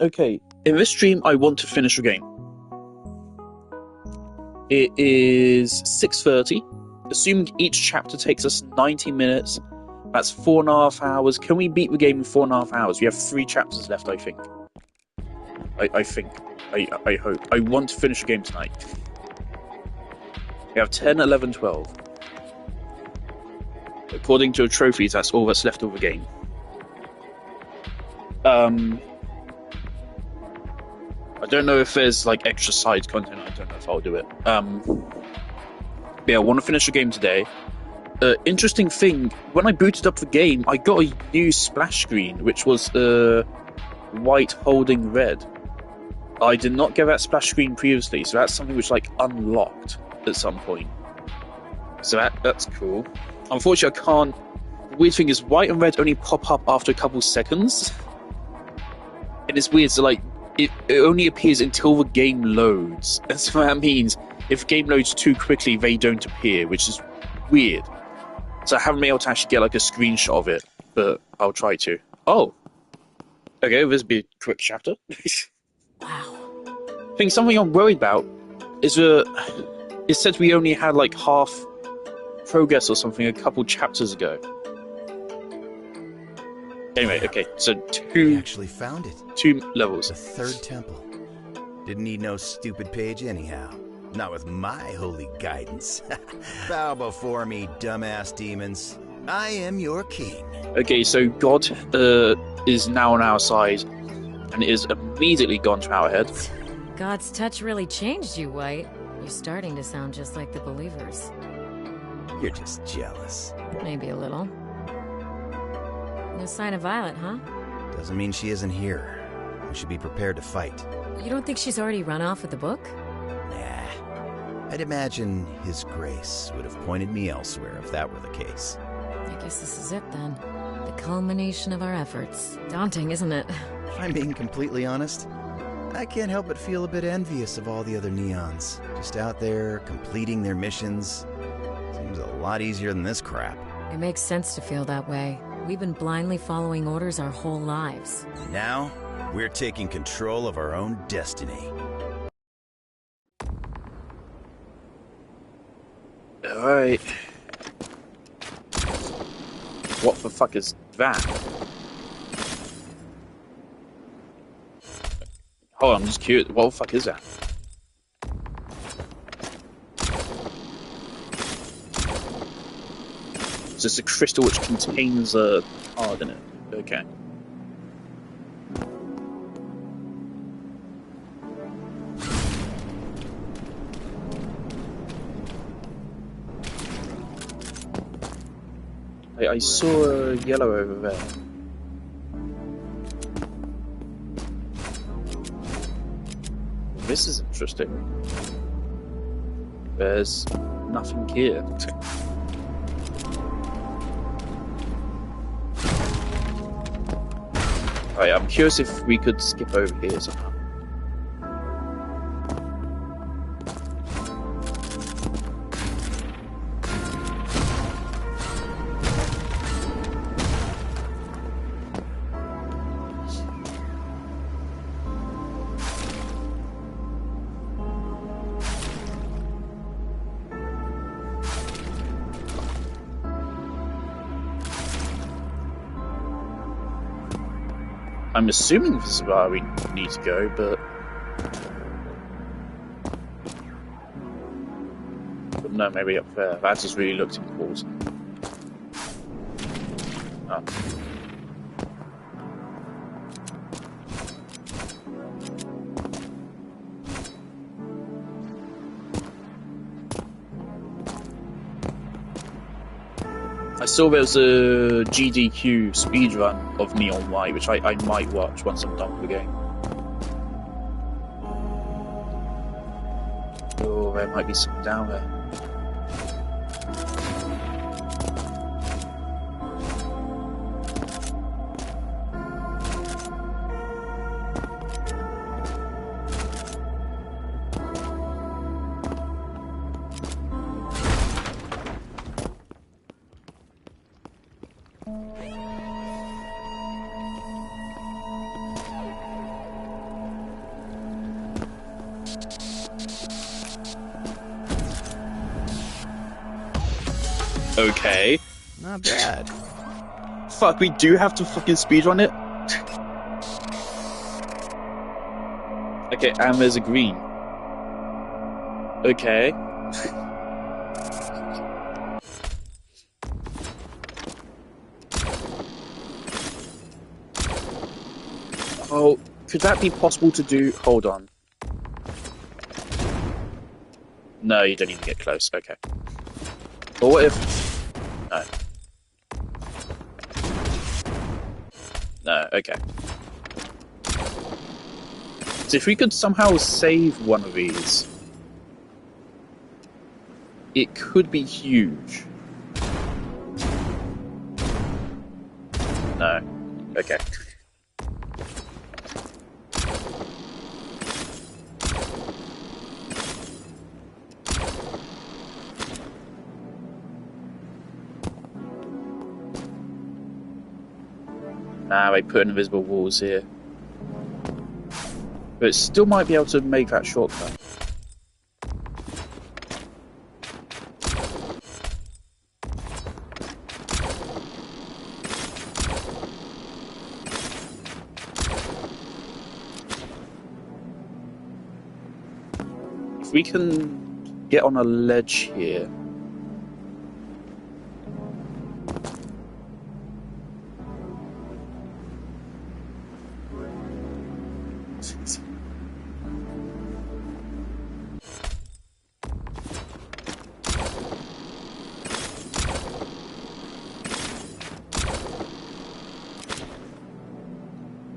Okay. In this stream, I want to finish the game. It is 6:30. Assuming each chapter takes us 90 minutes, that's 4.5 hours. Can we beat the game in 4.5 hours? We have 3 chapters left, I think. I think. I hope. I want to finish the game tonight. We have 10, 11, 12. According to the trophies, that's all that's left of the game. I don't know if there's like extra side content. I don't know if I'll do it. But yeah, I want to finish the game today. Interesting thing, when I booted up the game, I got a new splash screen, which was white holding red. I did not get that splash screen previously, so that's something which like unlocked at some point. So that's cool. Unfortunately, I can't. The weird thing is, white and red only pop up after a couple seconds, and it's weird. So like, it only appears until the game loads. And so that means if the game loads too quickly, they don't appear, which is weird. So I haven't been able to actually get like a screenshot of it, but I'll try to. Oh, okay, this will be a quick chapter. Wow. I think something I'm worried about is it said we only had like half progress or something a couple chapters ago. Anyway, okay, so We actually found it. 2 levels. The third temple. Didn't need no stupid page anyhow. Not with my holy guidance. Bow before me, dumbass demons. I am your king. Okay, so God is now on our side, and it is immediately gone to our head. God's touch really changed you, White. You're starting to sound just like the believers. You're just jealous. Maybe a little. No sign of Violet, huh? Doesn't mean she isn't here. We should be prepared to fight. You don't think she's already run off with the book? Nah. I'd imagine His Grace would have pointed me elsewhere if that were the case. I guess this is it then. The culmination of our efforts. Daunting, isn't it? If I'm being completely honest, I can't help but feel a bit envious of all the other Neons. Just out there, completing their missions. Seems a lot easier than this crap. It makes sense to feel that way. We've been blindly following orders our whole lives. Now, we're taking control of our own destiny. Alright. What the fuck is that? Oh, I'm just curious. What the fuck is that? Is this a crystal which contains a card in it? Okay. I saw a yellow over there. This is interesting. There's nothing here. Right, I'm curious if we could skip over here somehow. I'm assuming this is where we need to go, but no, maybe up there. That just really looked important. Oh. I saw there was a GDQ speedrun of Neon White, which I might watch once I'm done with the game. Oh, there might be something down there. Okay. Not bad. Fuck, we do have to fucking speedrun it? Okay, and there's a green. Okay. Oh, could that be possible to do? Hold on. No, you don't even get close. Okay. But what if... No. No, okay. So if we could somehow save one of these, it could be huge. No. Okay. Now I put invisible walls here. But it still might be able to make that shortcut. If we can get on a ledge here.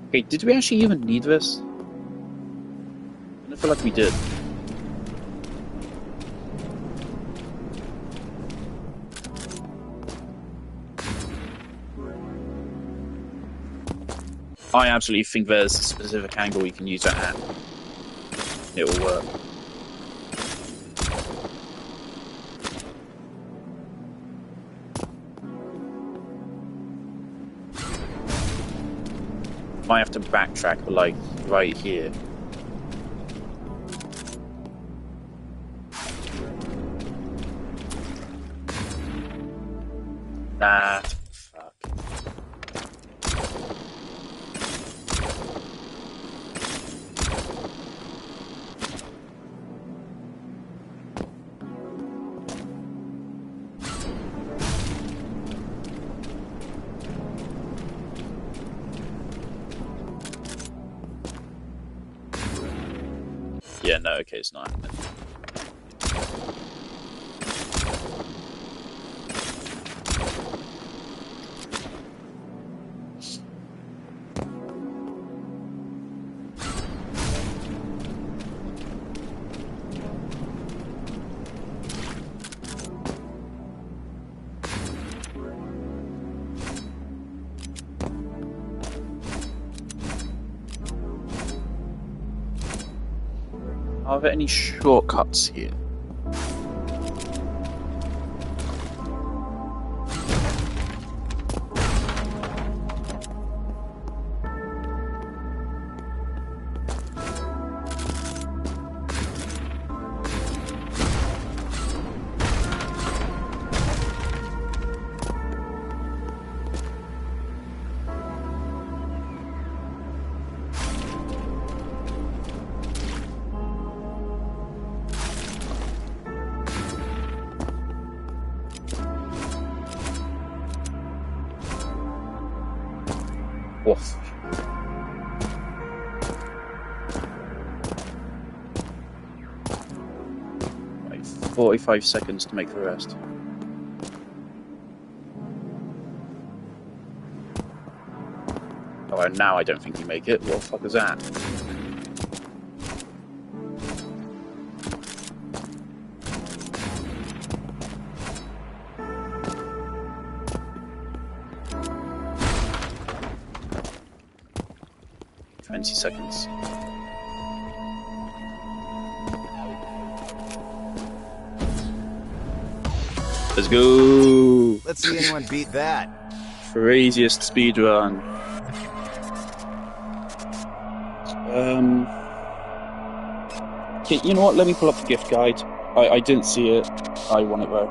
Okay, did we actually even need this? I feel like we did. I absolutely think there's a specific angle you can use that at. It will work. Might have to backtrack, but like right here. Nah, fuck. Yeah, no, okay, it's not happening. Are there any shortcuts here? Woof. Like 45 seconds to make the rest. Oh, and now I don't think you make it. What the fuck is that? Seconds. Let's go! Let's see anyone beat that. Craziest speedrun. Okay, you know what? Let me pull up the gift guide. I didn't see it. I want it though.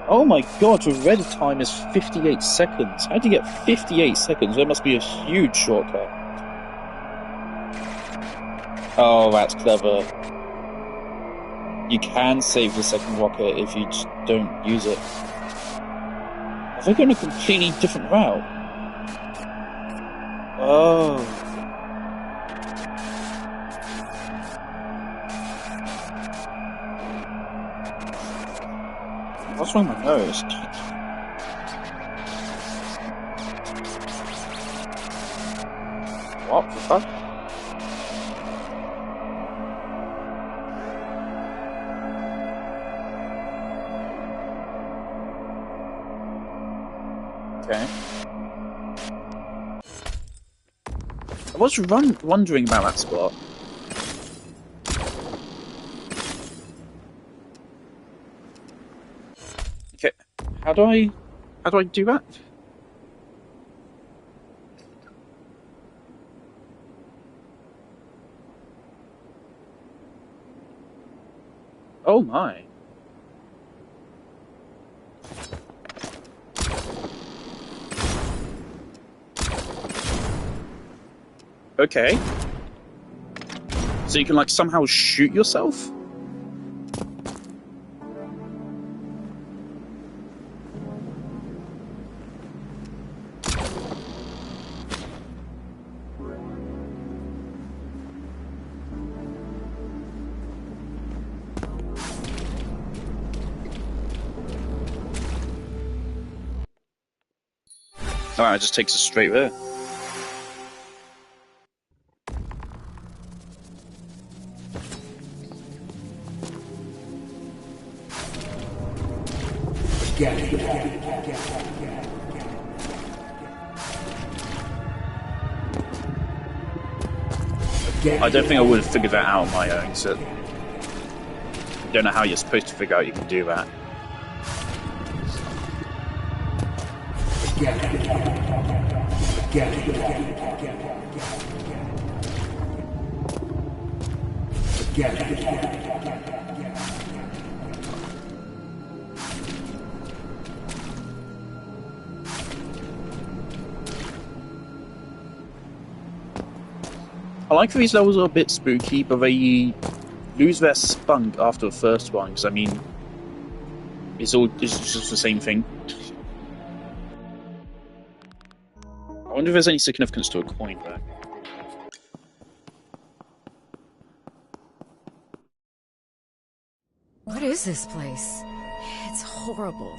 Oh my god, the red time is 58 seconds. How do you get 58 seconds? There must be a huge shortcut. Oh, that's clever. You can save the second rocket if you just don't use it. Have they gone a completely different route? Oh. What's wrong with my nose? What the fuck? Okay. I was wondering about that spot. Okay, how do I do that? Oh my. Okay. So you can like somehow shoot yourself? Alright, it just takes us straight there. I don't think I would have figured that out on my own, so I don't know how you're supposed to figure out you can do that. I like that these levels are a bit spooky, but they lose their spunk after the first one, because I mean, it's just the same thing. I wonder if there's any significance to a coin there. What is this place? It's horrible.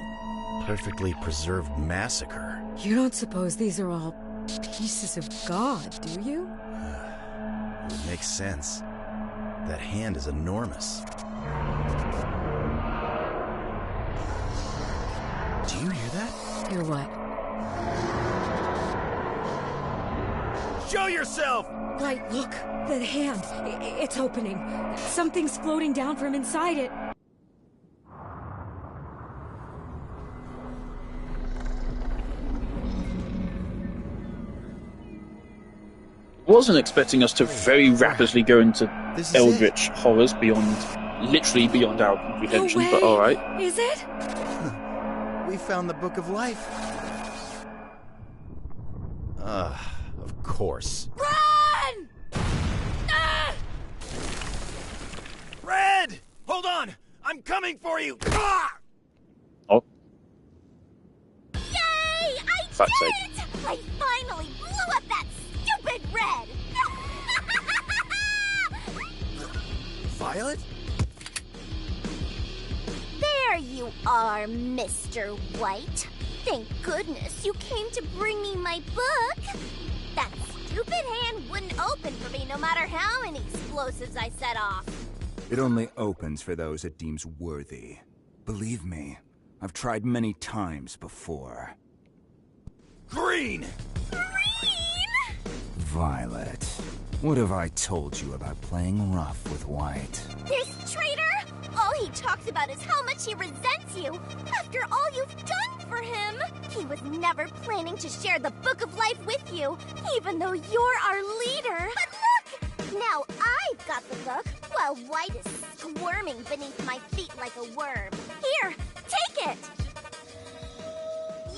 Perfectly preserved massacre. You don't suppose these are all pieces of God, do you? It would make sense. That hand is enormous. Do you hear that? Hear what? Show yourself! Right, look! The hand! It's opening. Something's floating down from inside it. Wasn't expecting us to very rapidly go into eldritch horrors literally beyond our comprehension, No way. but alright. Is it? We found the Book of Life. Of course. Run! Ah! Red! Hold on! I'm coming for you! Ah! Oh. Yay! I Fuck's did sake. it! I finally blew up that stupid Red! Violet? There you are, Mr. White. Thank goodness you came to bring me my book. That stupid hand wouldn't open for me no matter how many explosives I set off. It only opens for those it deems worthy. Believe me, I've tried many times before. Green! Green! Violet, what have I told you about playing rough with White? This traitor? All he talks about is how much he resents you after all you've done for him. He was never planning to share the Book of Life with you, even though you're our leader. But look! Now I've got the book, while White is squirming beneath my feet like a worm. Here, take it!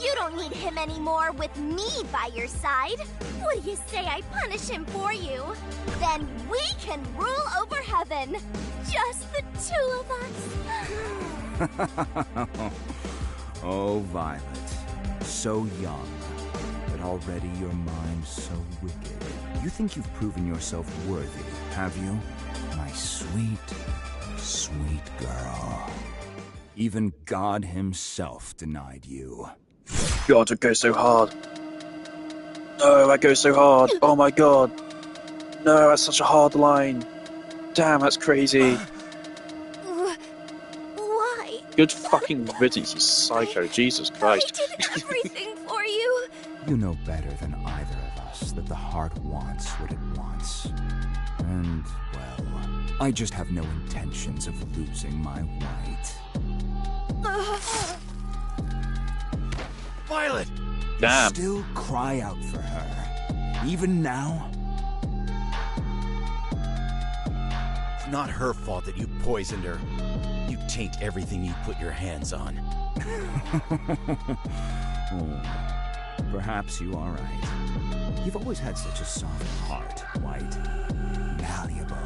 You don't need him anymore with me by your side. What do you say I punish him for you? Then we can rule over heaven. Just the two of us. Oh, Violet. So young, but already your mind so wicked. You think you've proven yourself worthy, have you? My sweet, sweet girl. Even God himself denied you. God, it goes so hard. No, that goes so hard. Oh my god. No, that's such a hard line. Damn, that's crazy. Why? Good fucking riddance, you psycho. Jesus Christ. I did everything for you. You know better than either of us that the heart wants what it wants. And, well, I just have no intentions of losing my White. Violet! Damn. Still cry out for her. Even now? It's not her fault that you poisoned her. You taint everything you put your hands on. Oh, perhaps you are right. You've always had such a soft heart, White. Malleable.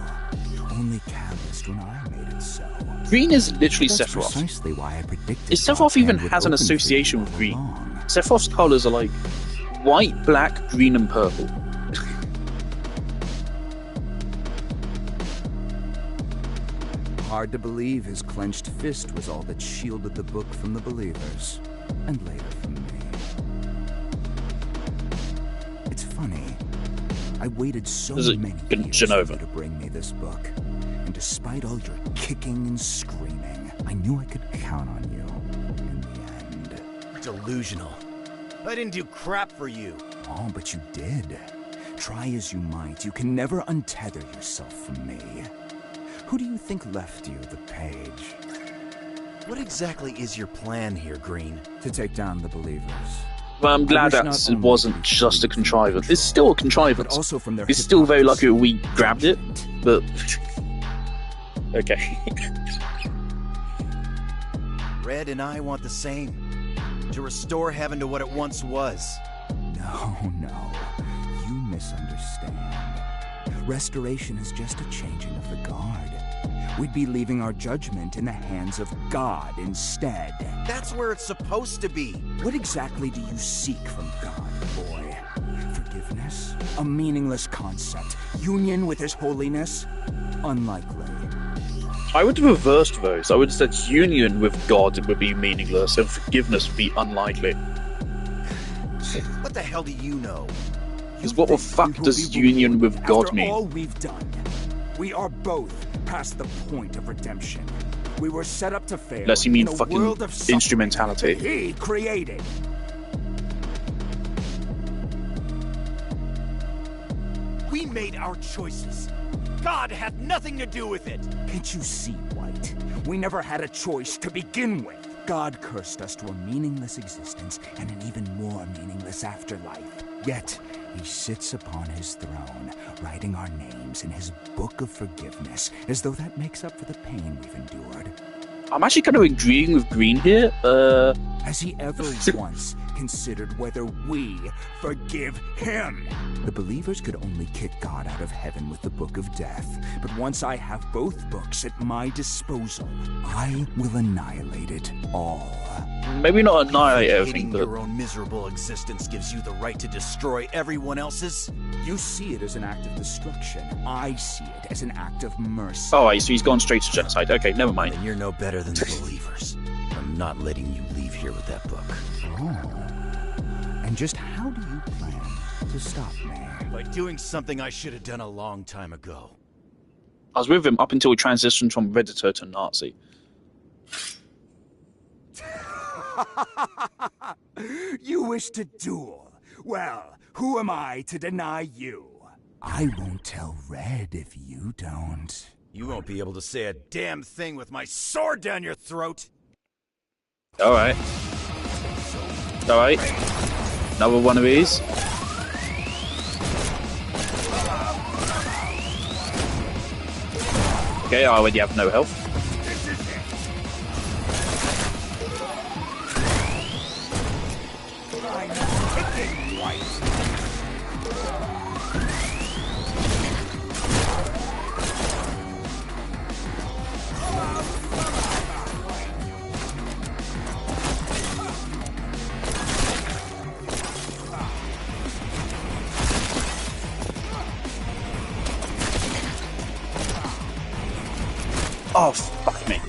Only calloused when I made it so. Green is literally That's Sephiroth. precisely why I predicted. Is Sephiroth even Dark Hand has an would open for association you with all green? along. Sephiroth's colours are like white, black, green, and purple. Hard to believe his clenched fist was all that shielded the book from the believers, and later from me. It's funny. I waited so Is it many years Genova? for you to bring me this book, and despite all your kicking and screaming, I knew I could count on you in the end. Delusional. I didn't do crap for you. Oh, but you did. Try as you might, you can never untether yourself from me. Who do you think left you the page? What exactly is your plan here, Green? To take down the believers. Well, I'm glad wish that not it only wasn't we just a could contrivance. control, It's still a but contrivance. also from their It's still very lucky hypocrisy. we grabbed it, but... okay. Red and I want the same. To restore heaven to what it once was. No, you misunderstand. Restoration is just a changing of the guard. We'd be leaving our judgment in the hands of God instead. That's where it's supposed to be. What exactly do you seek from God, boy? Forgiveness? A meaningless concept. Union with His holiness? Unlikely. I would have reversed those. I would have said union with God would be meaningless and forgiveness would be unlikely. What the hell do you know? Because what the fuck does union with God After mean? all we've done, we are both past the point of redemption. We were set up to fail. Unless you mean in a fucking world of suffering instrumentality. that He created. We made our choices. God had nothing to do with it. Can't you see, White? We never had a choice to begin with. God cursed us to a meaningless existence and an even more meaningless afterlife. Yet, He sits upon His throne, writing our names in His book of forgiveness, as though that makes up for the pain we've endured. I'm actually kind of agreeing with Green here. Has He ever once considered whether we forgive Him? The believers could only kick God out of heaven with the Book of Death, but once I have both books at my disposal, I will annihilate it all. Maybe not annihilate everything, Hating but... your own miserable existence gives you the right to destroy everyone else's? You see it as an act of destruction. I see it as an act of mercy. Oh, right, so he's gone straight to genocide. Okay, never mind. Then you're no better than the believers. I'm not letting you leave here with that book. Oh. And just how do you plan to stop me? By doing something I should have done a long time ago. I was with him up until he transitioned from Redditor to Nazi. You wish to duel? Well, who am I to deny you? I won't tell Red if you don't. You won't be able to say a damn thing with my sword down your throat! Alright. Alright. Another one of these. Okay, I already have no health. Oh, fuck me.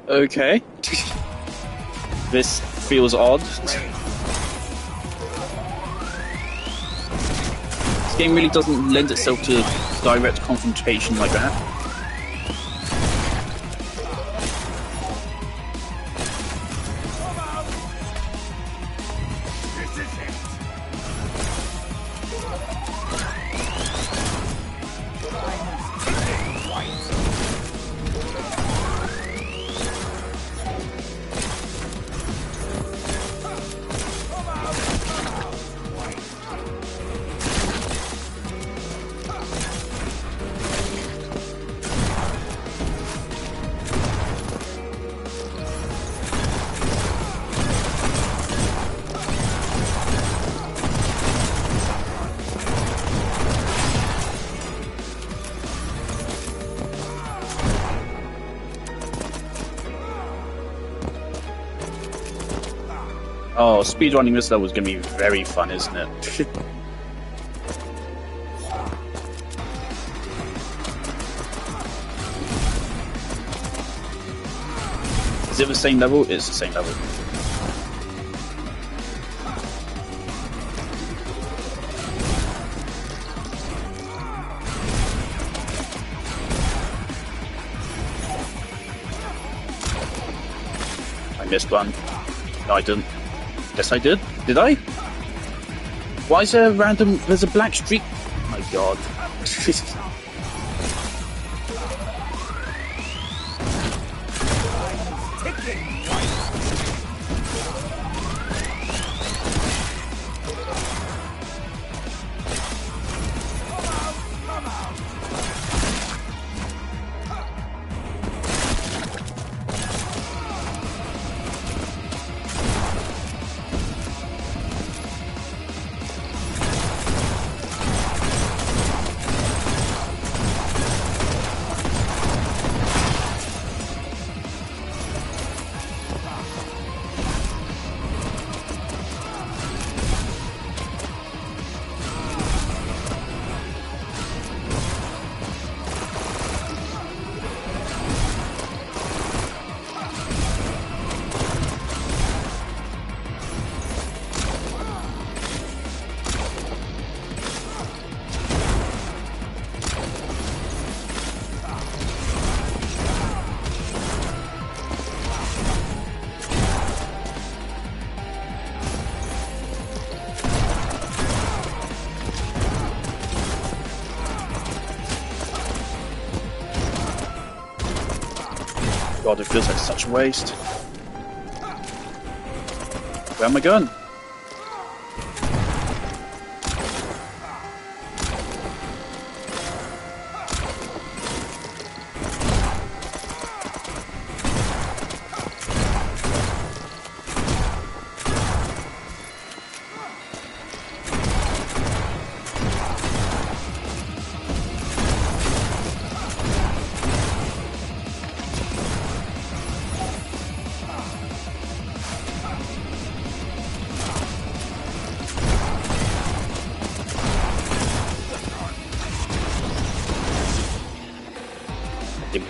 Okay. This feels odd. This game really doesn't lend itself to direct confrontation like that. Oh, speedrunning this level is going to be very fun, isn't it? Is it the same level? It's the same level. I missed one. No, I didn't. Yes, I did. Did I? Why is there a random... There's a black streak... Oh my god. God, it feels like such a waste. Where am I going?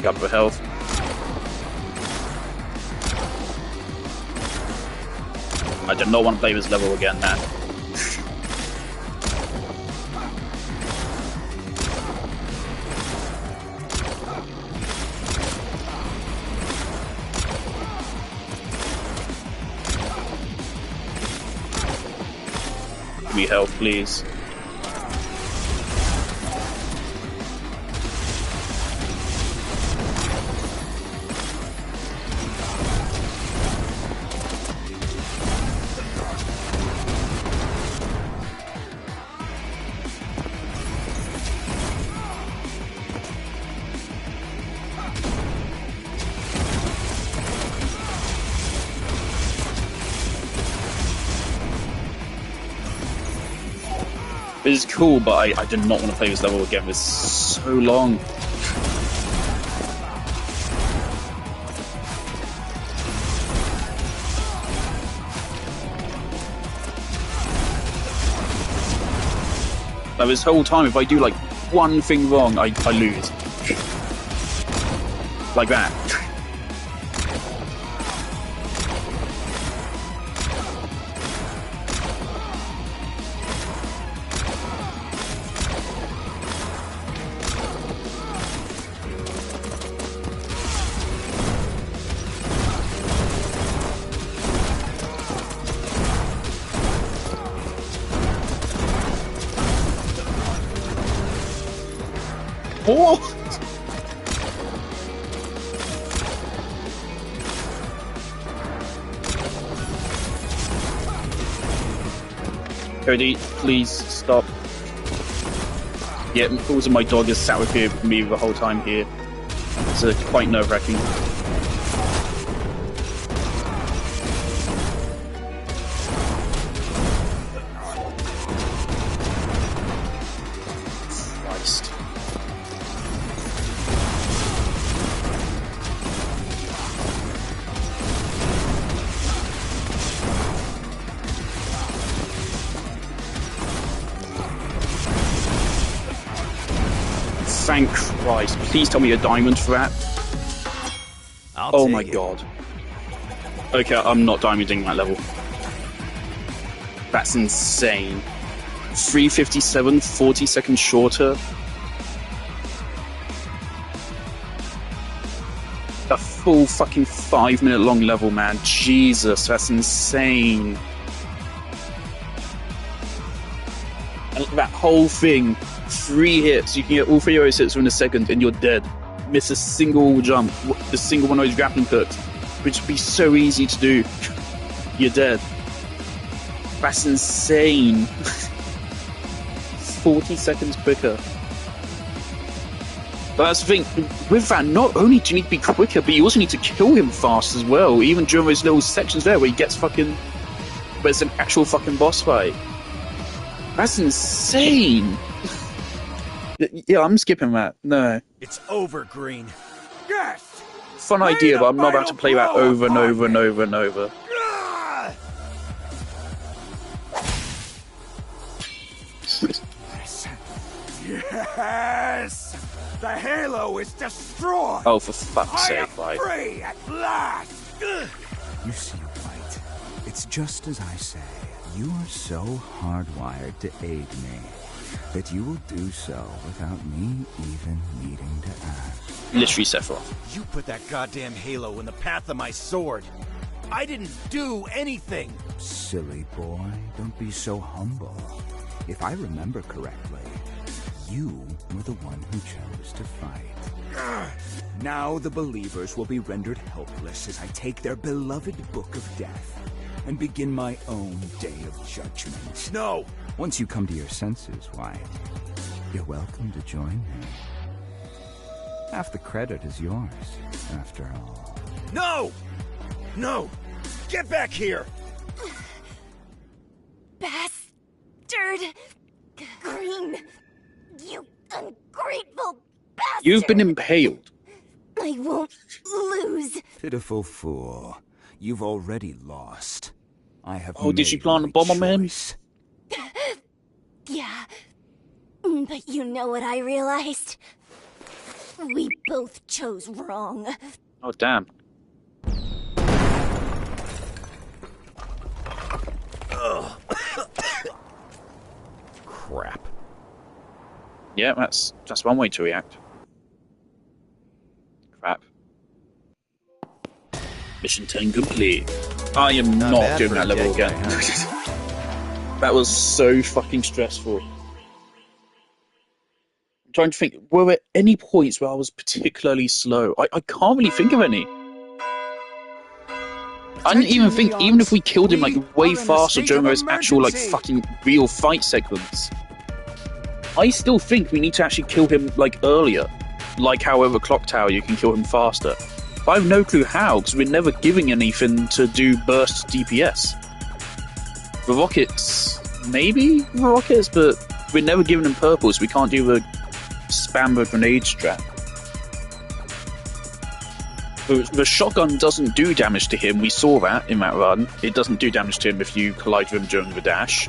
up for health. I do not want to play this level again, man. Give me health, please. This is cool, but I did not want to play this level again. It's so long. Like, this whole time, if I do like one thing wrong, I lose. Like that. Oh! Cody, please stop. Yeah, also my dog is sat with me the whole time here. It's quite nerve-wracking. Christ. Thank Christ. Please tell me a diamond for that. Oh my god. Okay, I'm not diamonding that level. That's insane. 357, 40 seconds shorter. A full fucking 5-minute long level, man. Jesus, that's insane. And that whole thing, 3 hits, you can get all 3 of those hits within a second and you're dead. Miss a single jump, a single one of those grappling hooks, which would be so easy to do. You're dead. That's insane. 40 seconds quicker. But that's the thing, with that, not only do you need to be quicker, but you also need to kill him fast as well, even during those little sections there where he gets fucking... where it's an actual fucking boss fight. That's insane! Yeah, I'm skipping that. No. It's over, Green. Yes! Fun idea, but I'm not about to play that over and over and over and over. Yes! The Halo is destroyed! Oh, for fuck's sake, I am right? free at last! You see, White, it's just as I say. You are so hardwired to aid me that you will do so without me even needing to ask. Literally Sephiroth. You put that goddamn Halo in the path of my sword. I didn't do anything. Silly boy, don't be so humble. If I remember correctly, you were the one who chose to fight. Now the believers will be rendered helpless as I take their beloved Book of Death and begin my own day of judgment. No! Once you come to your senses, Wyatt, you're welcome to join me. Half the credit is yours, after all. No! No! Get back here! Bastard! Green! You ungrateful bastard! You've been impaled. I won't lose. Pitiful fool. You've already lost. I have Oh, did she made plant a my bomb on him? choice. Yeah. But you know what I realized? We both chose wrong. Oh, damn. Crap. Yeah, that's one way to react. Crap. Mission 10 complete. I am Not not bad doing for that a level gateway, again. That was so fucking stressful. I'm trying to think, were there any points where I was particularly slow? I can't really think of any. I didn't even think, even if we killed him like way faster during those actual like fucking real fight segments, I still think we need to actually kill him like earlier. Like however Clock Tower you can kill him faster. But I have no clue how, because we're never giving anything to do burst DPS. The rockets, maybe the rockets, but we're never giving them purple, so we can't do the spam the grenade strap. The shotgun doesn't do damage to him. We saw that in that run. It doesn't do damage to him if you collide with him during the dash.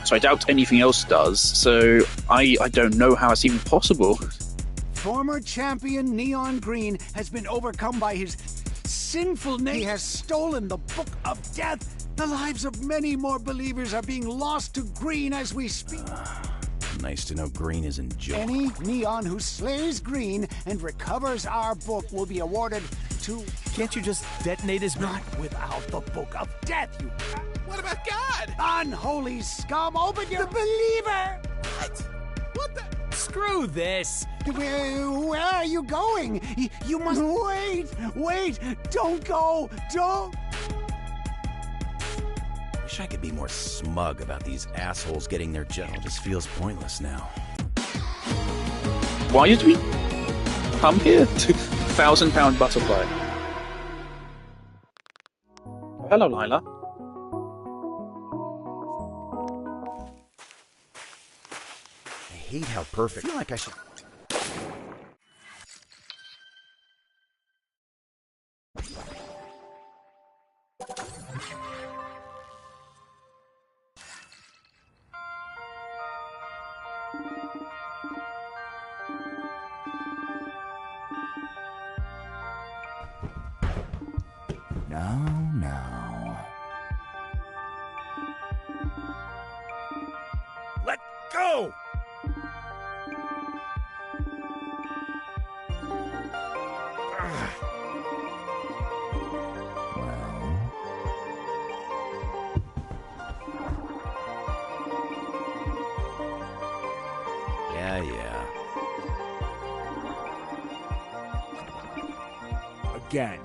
So I doubt anything else does. So I don't know how it's even possible. Former champion Neon Green has been overcome by his sinful nature. He has stolen the Book of Death. The lives of many more believers are being lost to Green as we speak. Nice to know Green is enjoying. Any Neon who slays Green and recovers our book will be awarded to... Can't you just detonate his... Not without the Book of Death, you... What about God? Unholy scum, open your... The believer! What the... Screw this! Where are you going? You must... Wait! Don't go! Don't... Wish I could be more smug about these assholes getting their job. It just feels pointless now. Why did we come here? £1,000 butterfly. Hello, Lila. I hate how perfect. I feel like I should... Now. Let go! Yeah. Again.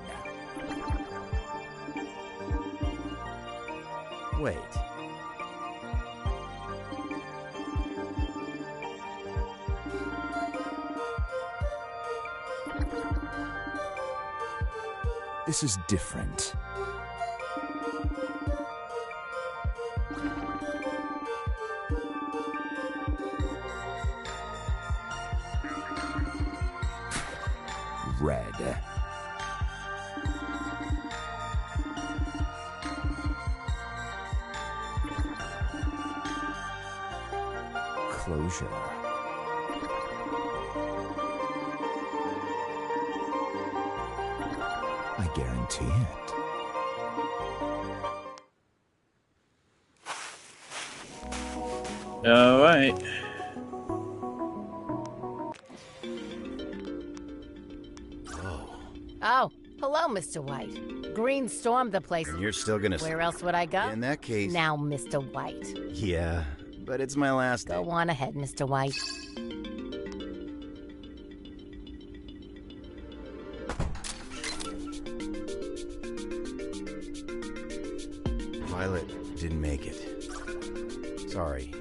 Wait. This is different. Red. Closure. I guarantee it. All right. Oh, hello, Mr. White. Green stormed the place. You're still gonna... Where else would I go? In that case... Now, Mr. White. Yeah, but it's my last day. Go on ahead, Mr. White. Violet didn't make it. Sorry.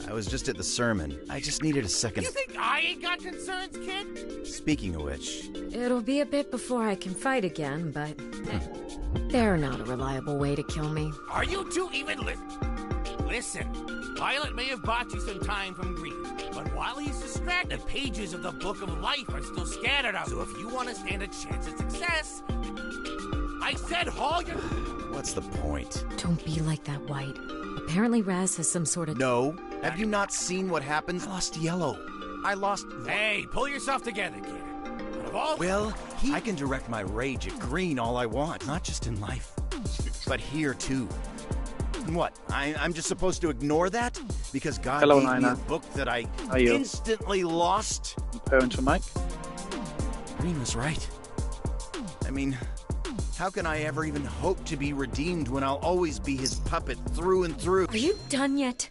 I was just at the sermon. I just needed a second... You think I ain't got concerns, kid? Speaking of which... It'll be a bit before I can fight again, but they're not a reliable way to kill me. Are you two even Listen, Violet may have bought you some time from Green, but while he's distracted, the pages of the Book of Life are still scattered out. So if you want to stand a chance at success, I said haul your... What's the point? Don't be like that, White. Apparently Raz has some sort of... No. Have you not seen what happens? I lost Yellow. I lost... Hey, pull yourself together, kid. of all... Well, I can direct my rage at Green all I want, not just in life, but here too. What? I'm just supposed to ignore that? Because God Hello, gave me Nina. a book that I How are you? instantly lost? Parent for Mike? Green was right. I mean, how can I ever even hope to be redeemed when I'll always be his puppet through and through? Are you done yet?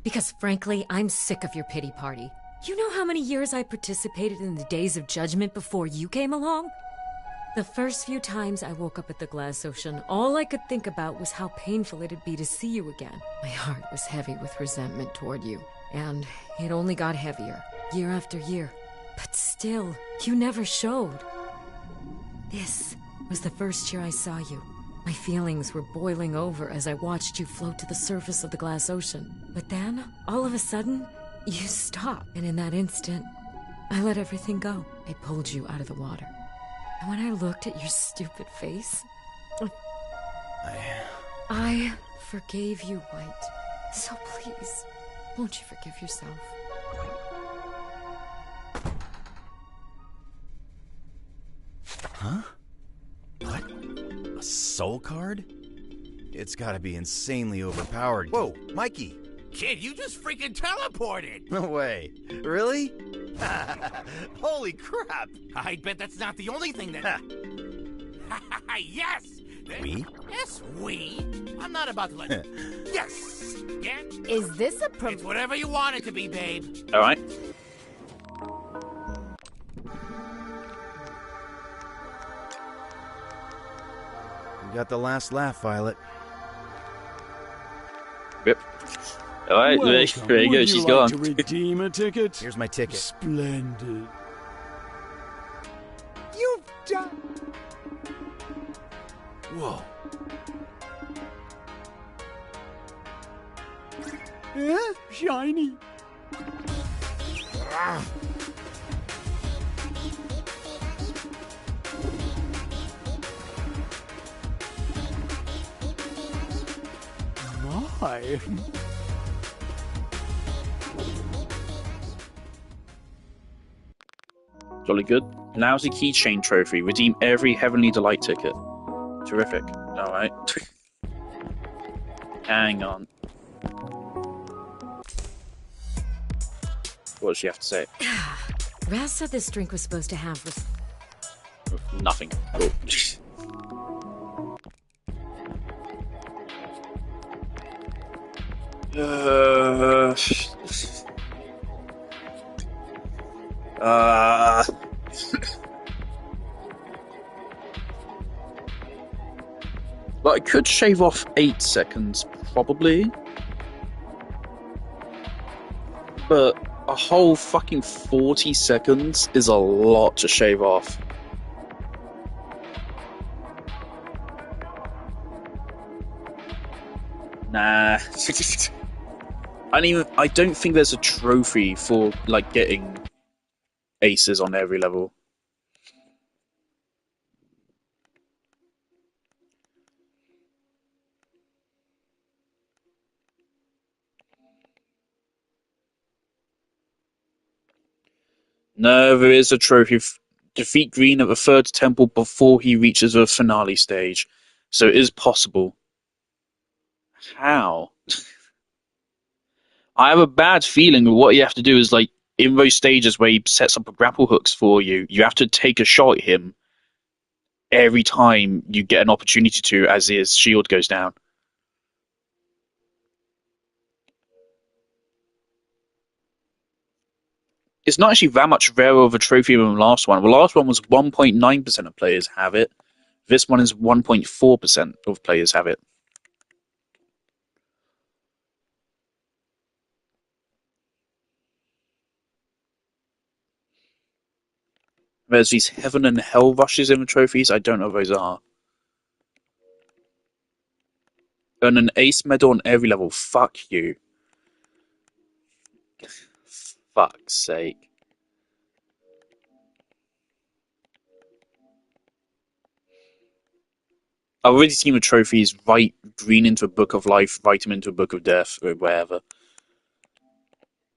Because frankly, I'm sick of your pity party. You know how many years I participated in the Days of Judgment before you came along? The first few times I woke up at the Glass Ocean, all I could think about was how painful it'd be to see you again. My heart was heavy with resentment toward you, and it only got heavier, year after year. But still, you never showed. This was the first year I saw you. My feelings were boiling over as I watched you float to the surface of the Glass Ocean. But then, all of a sudden, you stopped. And in that instant, I let everything go. I pulled you out of the water. And when I looked at your stupid face, I forgave you, White. So please, won't you forgive yourself? Huh? What? A soul card? It's gotta be insanely overpowered. Whoa, Mikey! Kid, you just freaking teleported! No way. Really? Holy crap! I bet that's not the only thing that... Yes! We? Yes, we. I'm not about to let... Yes! Get? Is this a It's whatever you want it to be, babe. Alright. You got the last laugh, Violet. Yep. Alright, there you go, she's gone. To redeem a ticket? Here's my ticket. Splendid. You've done... Whoa. Shiny. My. Jolly good. Lousy keychain trophy. Redeem every Heavenly Delight ticket. Terrific. Alright. Hang on. What does she have to say? Raz said this drink was supposed to have Nothing. Cool. But I could shave off 8 seconds, probably. But a whole fucking 40 seconds is a lot to shave off. Nah. I don't think there's a trophy for like getting aces on every level. No, there is a trophy. Defeat Green at the third temple before he reaches the finale stage. So it is possible. How? I have a bad feeling that what you have to do is, like, in those stages where he sets up grapple hooks for you, you have to take a shot at him every time you get an opportunity to as his shield goes down. It's not actually that much rarer of a trophy than the last one. The last one was 1.9% of players have it. This one is 1.4% of players have it. There's these heaven and hell rushes in the trophies. I don't know what those are. Earn an ace medal on every level. Fuck you. Fuck's sake. I've already seen the trophies. Write Green into a book of life, write him into a book of death, or whatever.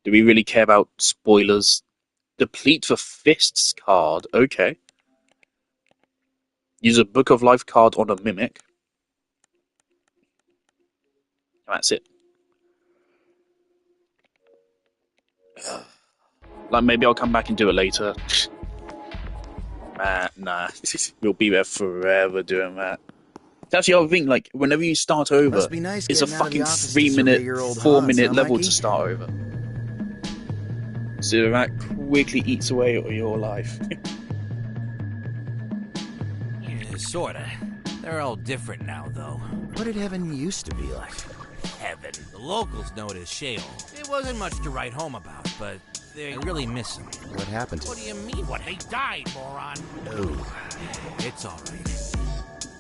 Do we really care about spoilers? Deplete the Fists card. Okay. Use a Book of Life card on a Mimic. That's it. Like, maybe I'll come back and do it later. Nah. We'll be there forever doing that. That's the other thing, like, whenever you start over, Must be nice it's a getting out of the fucking office to 3 minute, survey your old 4 haunts, minute huh, level Mikey? to start over. So that quickly eats away at your life. Yeah, sorta. They're all different now, though. What did heaven used to be like? Heaven. The locals know it as Sheol. It wasn't much to write home about, but they really miss him. What happened to What him? do you mean? What? They died, moron. Oh. It's all right.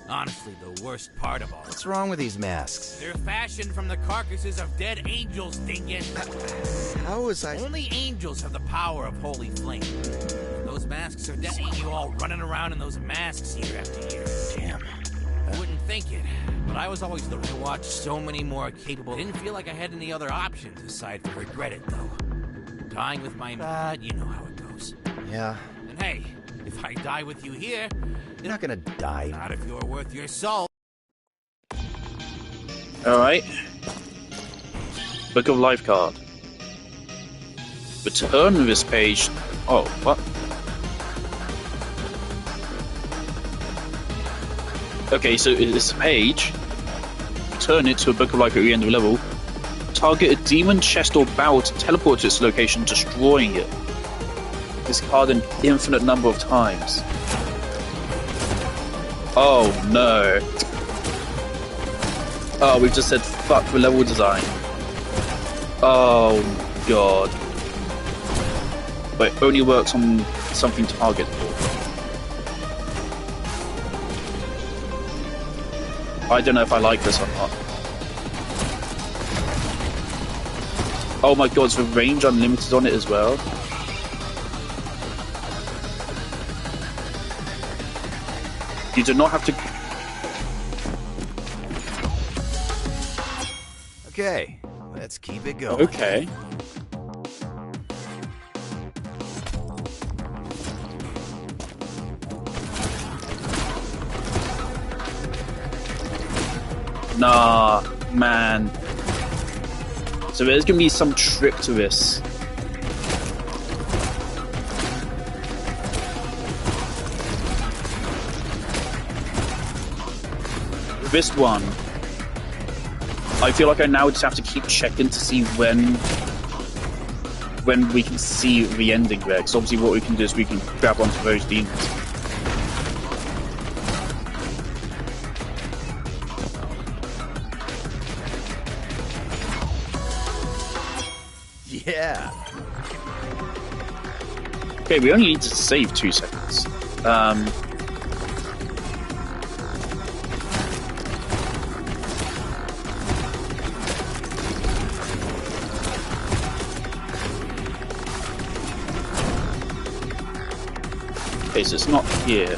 Honestly, the worst part of all What's wrong with these masks? they're fashioned from the carcasses of dead angels, dingus. How was I... Only angels have the power of holy flame. Those masks are dead. Seeing you all running around in those masks year after year. Damn. I wouldn't think it, but I was always the... I watched so many more capable... Didn't feel like I had any other options aside from regret it, though. Dying with my... you know how it goes. Yeah. And hey, if I die with you here... You're not gonna die. Not if you're worth your soul. Alright. Book of Life card. Return this page. Oh, what? Okay, so this page. Return it to a Book of Life at the end of the level. Target a demon, chest, or barrel to teleport to its location, destroying it. This card an infinite number of times. Oh no. Oh, we've just said fuck the level design. Oh god. But it only works on something targetable. I don't know if I like this or not. Oh my god, is the range unlimited on it as well? You do not have to... Okay, let's keep it going. Okay. Nah, man. So there's gonna be some trick to this. This one, I feel like I now just have to keep checking to see when we can see the ending there. Because obviously what we can do is we can grab onto those demons. Yeah. Okay, we only need to save 2 seconds. Okay, so it's not here.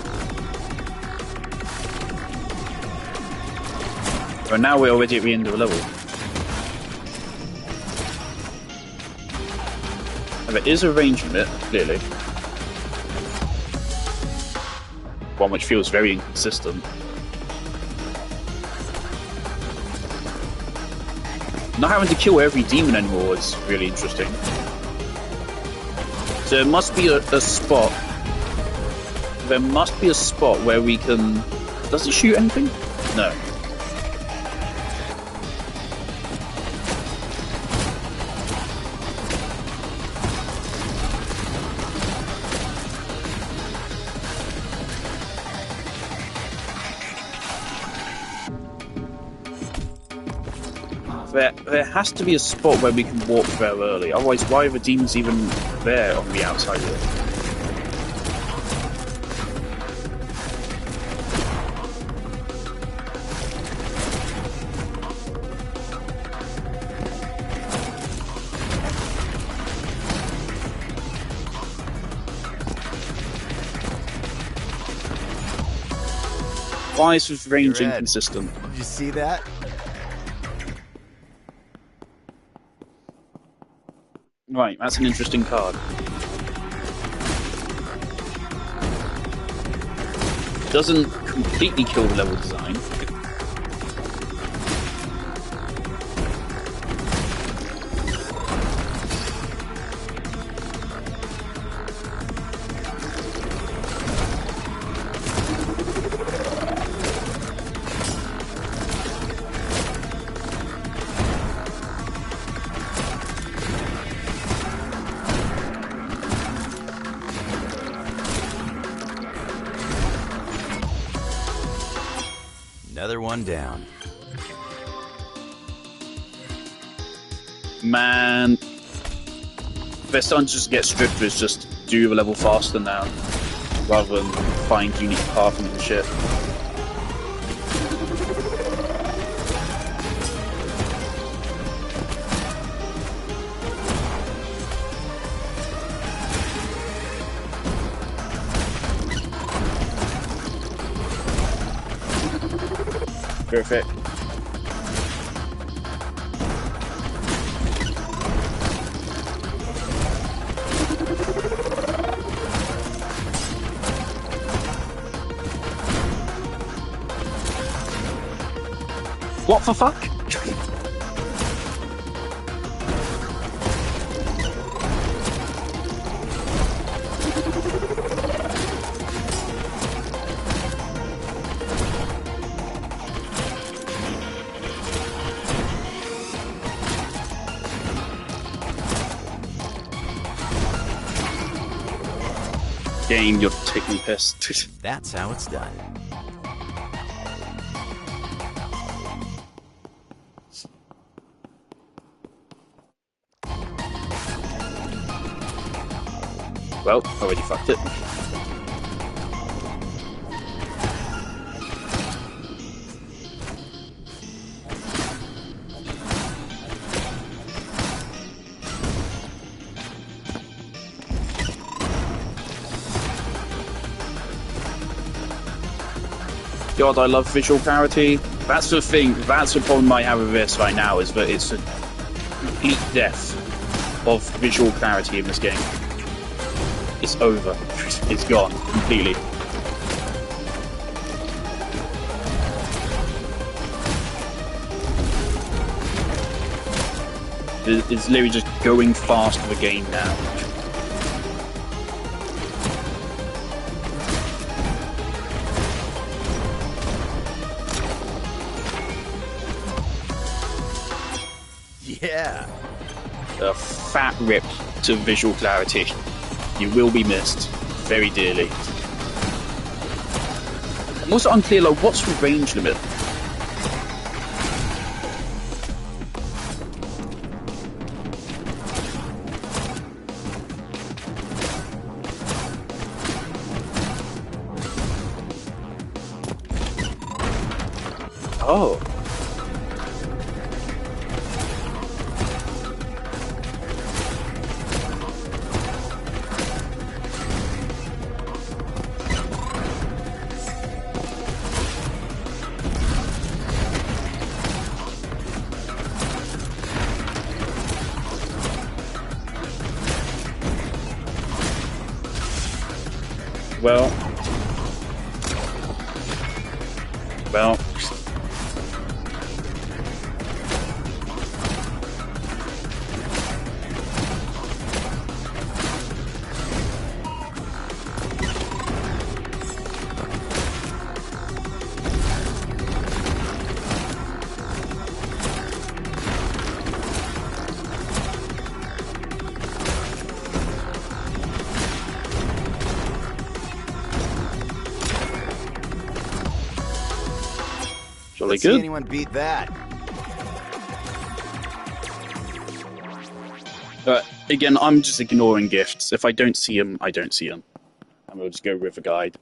But now we're already at the end of the level. And there is a range limit, clearly. One which feels very inconsistent. Not having to kill every demon anymore is really interesting. So there must be a spot. There must be a spot where we can... Does it shoot anything? No. There has to be a spot where we can walk there early. Otherwise, why are the demons even there on the outside of it? Why is this range Red. inconsistent? Did you see that? Right, that's an interesting card. Doesn't completely kill the level design. Another one down. Man, they're starting to just get stricter. Is just do the level faster now, rather than find unique pathing and shit. Perfect. What the fuck? Game, you're taking piss. That's how it's done. Well, already fucked it. God, I love visual clarity. That's the thing, that's the problem I have with this right now, is that it's a complete death of visual clarity in this game. It's over. It's gone completely. It's literally just going fast for the game now. Yeah. A fat rip to visual clarity. You will be missed very dearly. I'm also unclear, like, what's the range limit? Oh. Well. Let's see anyone beat that. Again, I'm just ignoring gifts. If I don't see them, I don't see them. And we'll just go with a guide.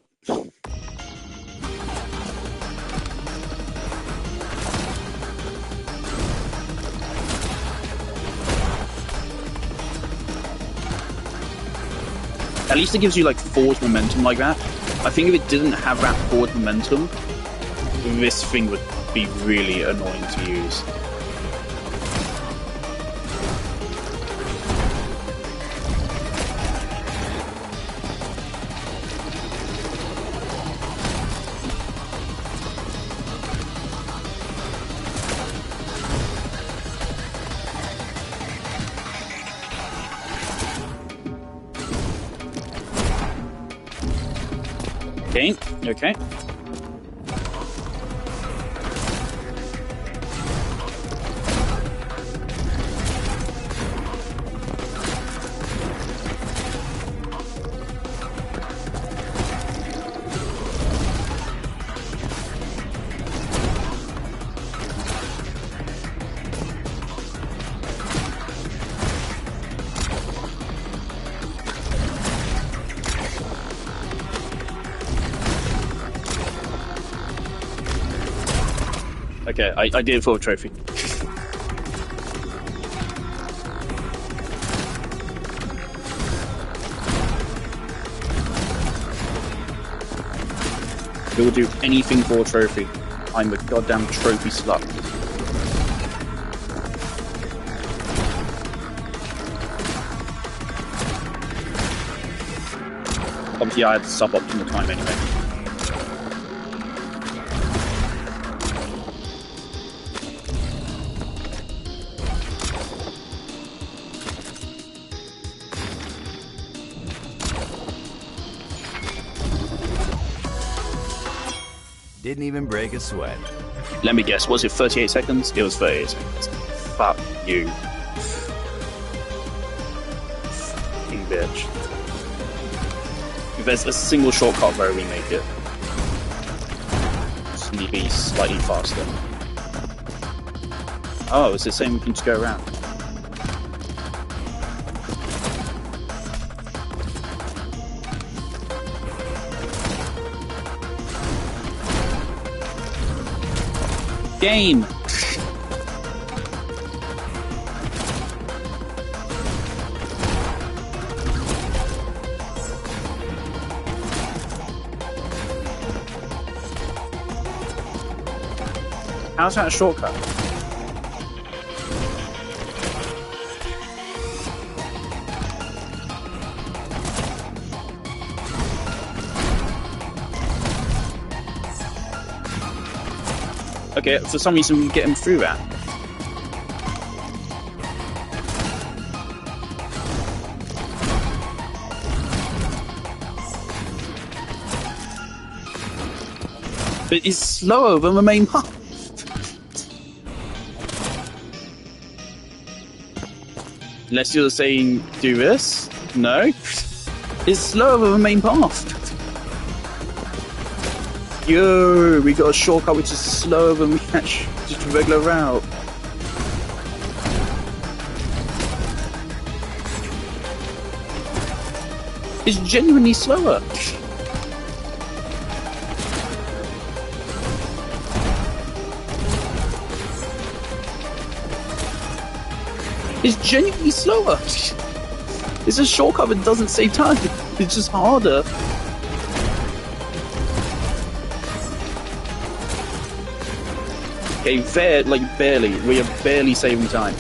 At least it gives you like forward momentum like that. I think if it didn't have that forward momentum, this thing would be really annoying to use. Okay. Okay, I did it for a trophy. We'll do anything for a trophy. I'm a goddamn trophy slut. Obviously, I had suboptimal time anyway. Didn't even break a sweat. Let me guess, was it 38 seconds? It was 38 seconds. Fuck you. Fucking bitch. If there's a single shortcut where we make it, just need to be slightly faster. Oh, it's the same, we can just go around. Game! How's that a shortcut? Okay, for some reason we get him through that. But it's slower than the main path. Unless you're saying do this? No. It's slower than the main path. Yo, we got a shortcut which is slower than we actually just a regular route. It's genuinely slower. It's genuinely slower. It's a shortcut that doesn't save time. It's just harder. Okay, barely. We are barely saving time.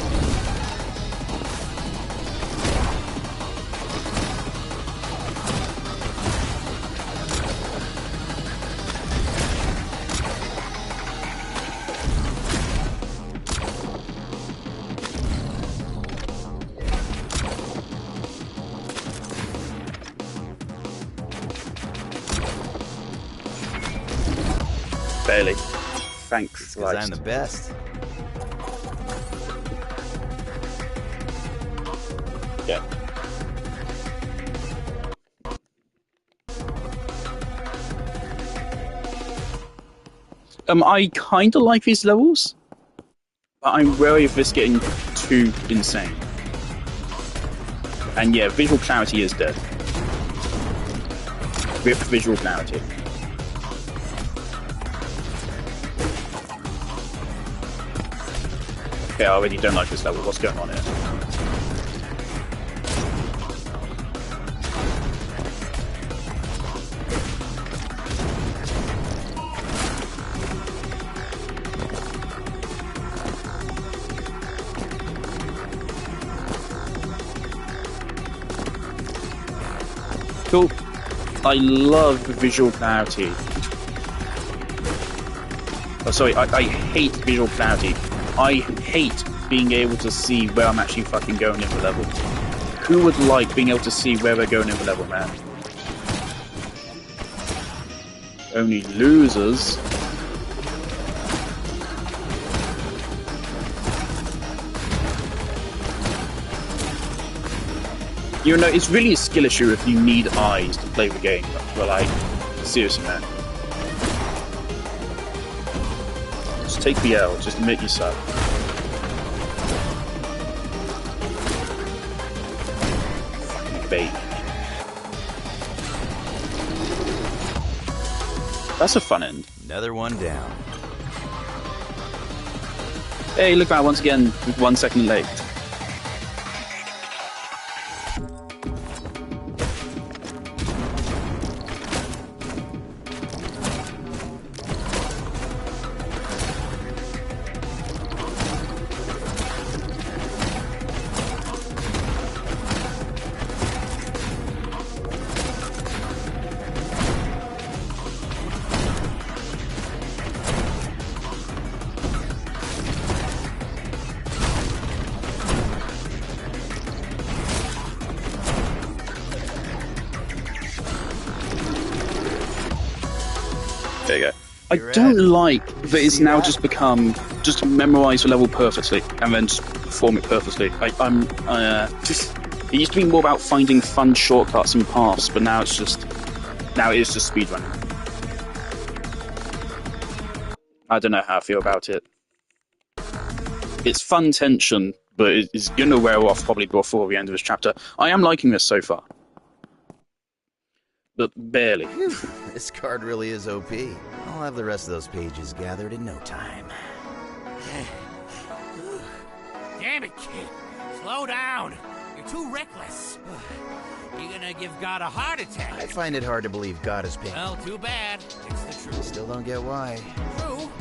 Barely. Thanks, Because I'm the best. Yeah. I kind of like these levels, but I'm wary of this getting too insane. And yeah, visual clarity is dead. Rip visual clarity. Okay, I already don't like this level. What's going on here? Cool. I love visual clarity. Oh, sorry, I hate visual clarity. I hate being able to see where I'm actually fucking going in the level. Who would like being able to see where we're going in the level, man? Only losers. You know, it's really a skill issue if you need eyes to play the game. But like, seriously, man. Just take the L, just admit yourself. Fucking bait. That's a fun end. Another one down. Hey, look, man, once again, 1 second late. There you go. I don't like that it's now just become just memorize the level perfectly and then just perform it perfectly. It used to be more about finding fun shortcuts and paths, but now it's just speedrunning. I don't know how I feel about it. It's fun tension, but it's gonna wear off probably before the end of this chapter. I am liking this so far, but barely. This card really is OP. I'll have the rest of those pages gathered in no time. Damn it, kid. Slow down. You're too reckless. You're gonna give God a heart attack. I find it hard to believe God is paying. Well, too bad. It's the truth. Still don't get why. True.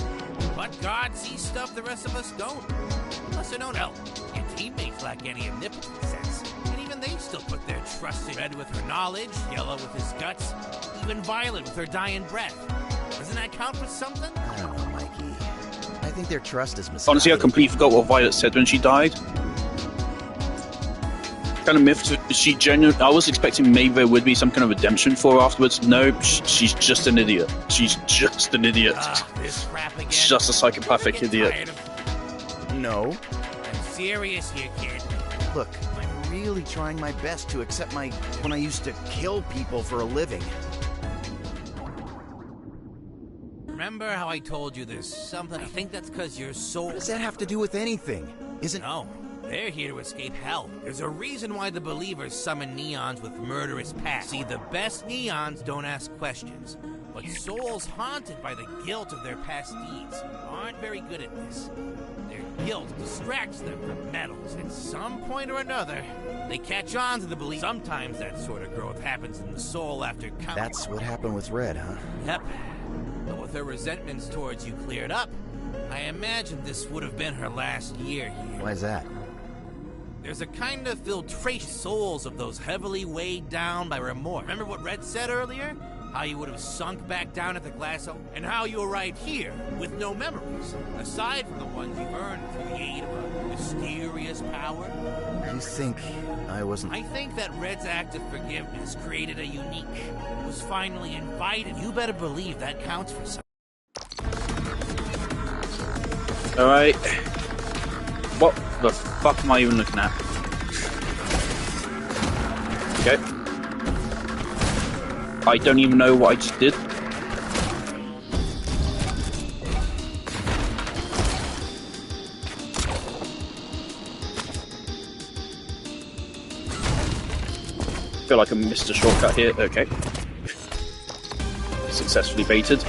But God sees stuff the rest of us don't. Plus, I don't know. Your teammates lack any omnipotent sense. And even they still put their trust in Red with her knowledge, Yellow with his guts, even Violet with her dying breath. Doesn't that count for something? I don't know, Mikey. I think their trust is misguided. Honestly, I completely forgot what Violet said when she died. Kind of miffed. She genuinely. I was expecting maybe there would be some kind of redemption for her afterwards. No, she's just an idiot. She's just an idiot. This crap again. She's just a psychopathic idiot. No. I'm serious here, kid. Look, I'm really trying my best to accept when I used to kill people for a living. Remember how I told you there's something? I think that's because your soul... What does that have to do with anything? No. They're here to escape hell. There's a reason why the believers summon neons with murderous past. See, the best neons don't ask questions. But souls haunted by the guilt of their past deeds aren't very good at this. Their guilt distracts them from metals. At some point or another, they catch on to the belief. Sometimes that sort of growth happens in the soul after... That's what happened with Red, huh? Yep. But with her resentments towards you cleared up, I imagine this would have been her last year here. Why's that? There's a kind of filtration souls of those heavily weighed down by remorse. Remember what Red said earlier? How you would have sunk back down at the Glasso? And how you're right here, with no memories, aside from the ones you've earned through the aid of a mysterious power? You think I wasn't... I think that Red's act of forgiveness created a unique, was finally invited. You better believe that counts for something. Alright. What the fuck am I even looking at? Okay. I don't even know what I just did. Feel like I missed a shortcut here. Okay. Successfully baited.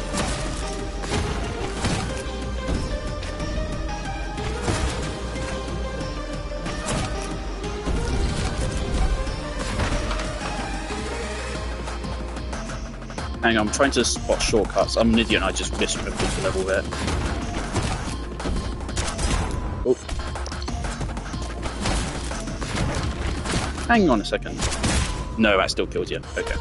Hang on, I'm trying to spot shortcuts. I'm an idiot and I just missed a big level there. Oh. Hang on a second. No, that still killed you. Okay.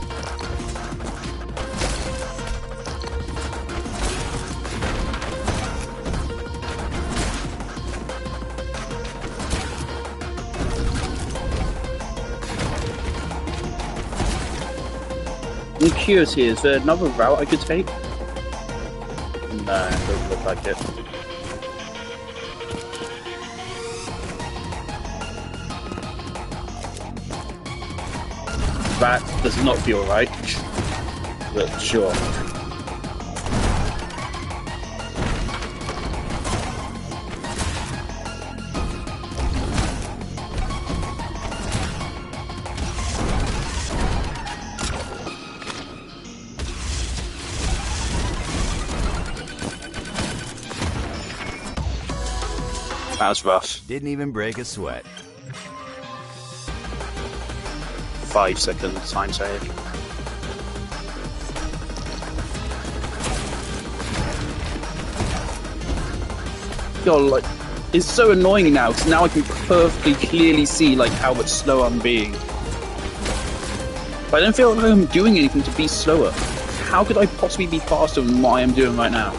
I'm curious here, is there another route I could take? No, it doesn't look like it. That does not feel right. But sure. That was rough. Didn't even break a sweat. 5 seconds time save. God, like, it's so annoying now because now I can perfectly clearly see like how much slower I'm being. But I don't feel like I'm doing anything to be slower. How could I possibly be faster than what I am doing right now?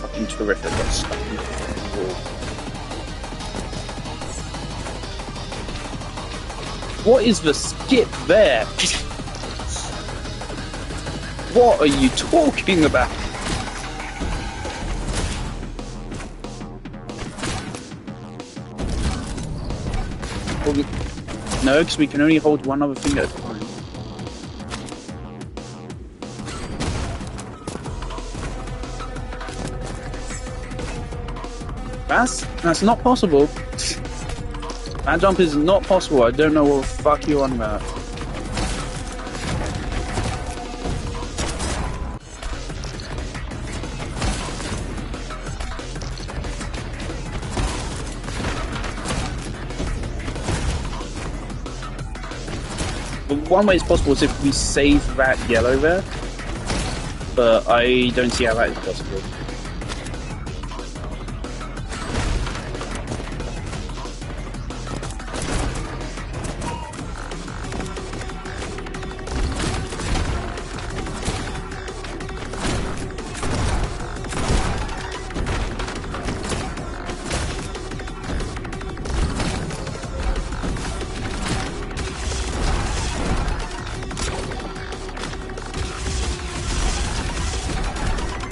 Fucking terrific. Got stuck in the fucking wall. What is the skip there? What are you talking about? Well, no, because we can only hold one other thing at a time. That's not possible. That jump is not possible. I don't know what the fuck you're on about. But one way it's possible is if we save that yellow there, but I don't see how that is possible.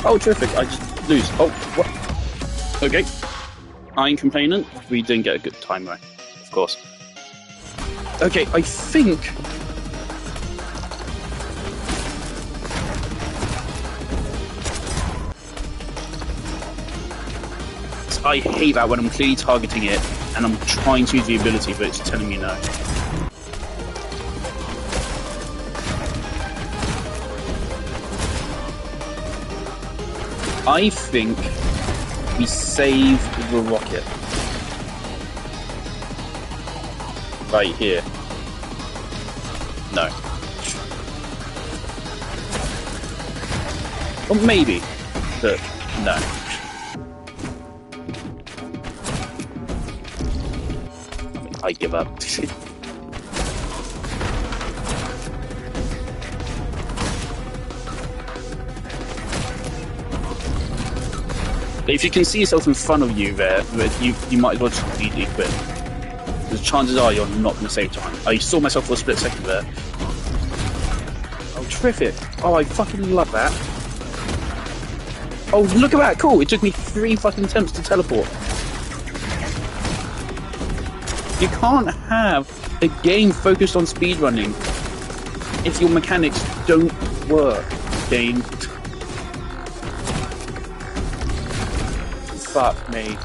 Oh, terrific. I just lose. Oh, what? Okay. I ain't complaining. We didn't get a good time right, of course. Okay, I think... I hate that when I'm clearly targeting it and I'm trying to use the ability, but it's telling me no. I think we save the rocket. Right here. No. Or maybe, but no. I give up. If you can see yourself in front of you there, you might as well just completely quit. The chances are you're not going to save time. I saw myself for a split second there. Oh, terrific. Oh, I fucking love that. Oh, look at that. Cool. It took me 3 fucking attempts to teleport. You can't have a game focused on speedrunning if your mechanics don't work, game. Fuck me.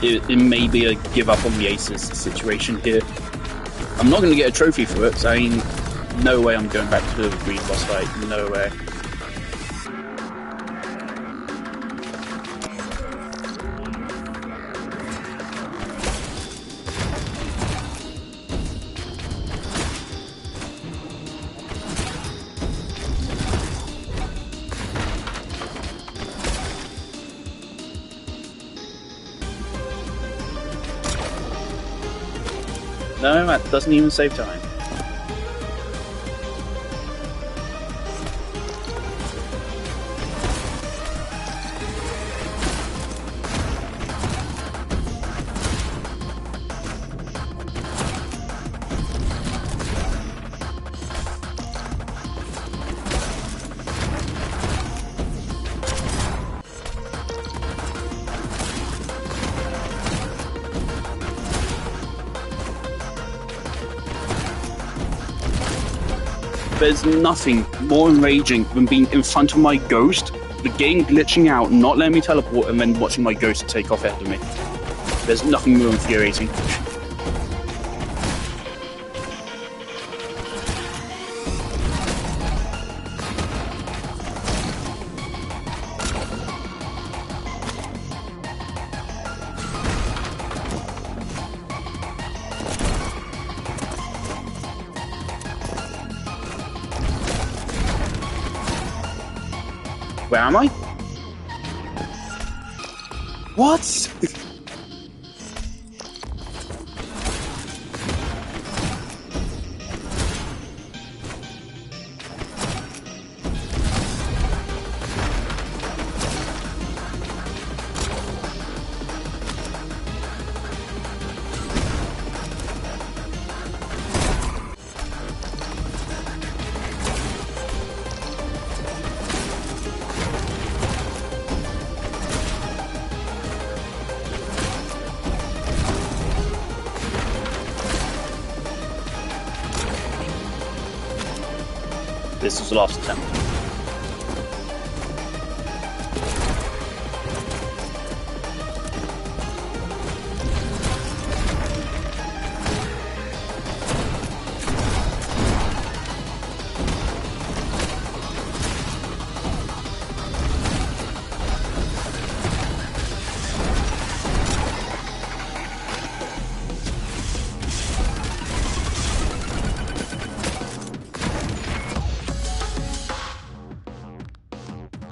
It may be a give up on the aces situation here. I'm not going to get a trophy for it, so I mean, no way I'm going back to the green boss fight. No way. No, that doesn't even save time. There's nothing more enraging than being in front of my ghost, the game glitching out, not letting me teleport, and then watching my ghost take off ahead of me. There's nothing more infuriating. Where am I? What? This was the last attempt.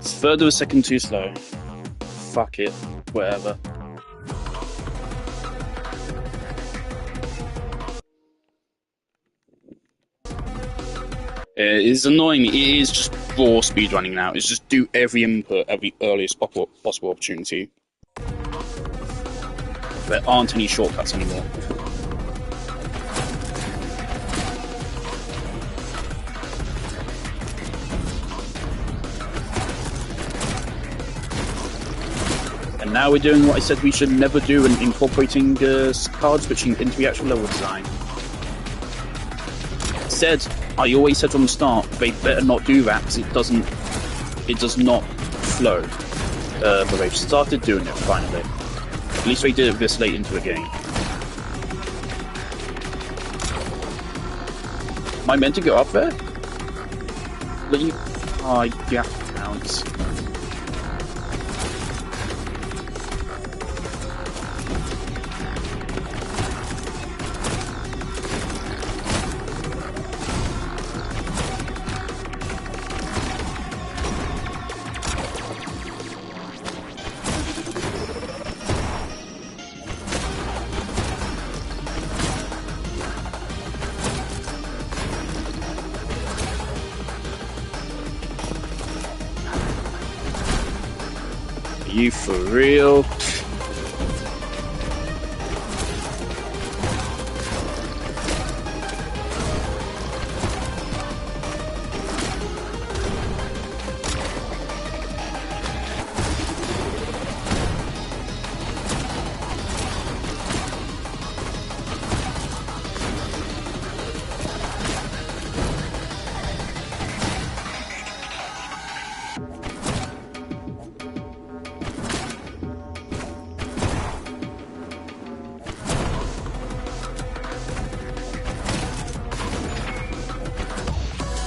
Third of a second too slow. Fuck it. Whatever. It is annoying. It is just raw speedrunning now. It's just do every input at the earliest possible opportunity. There aren't any shortcuts anymore. And now we're doing what I said we should never do, and incorporating card switching into the actual level design. I always said from the start, they better not do that because it does not flow. But they've started doing it finally. At least they did it this late into the game. Am I meant to go up there? Leave? Oh, yeah, bounce. You for real?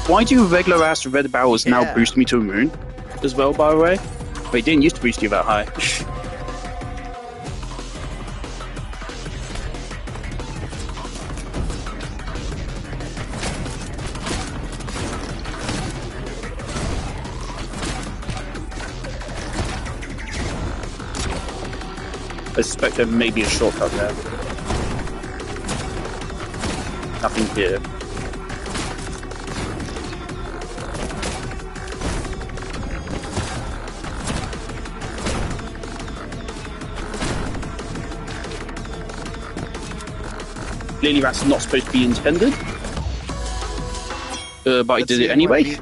Why do regular ass red barrels now boost me to a moon as well, by the way? They didn't used to boost you that high. I suspect there may be a shortcut there. Nothing here. Clearly that's not supposed to be intended. But I did it anyway.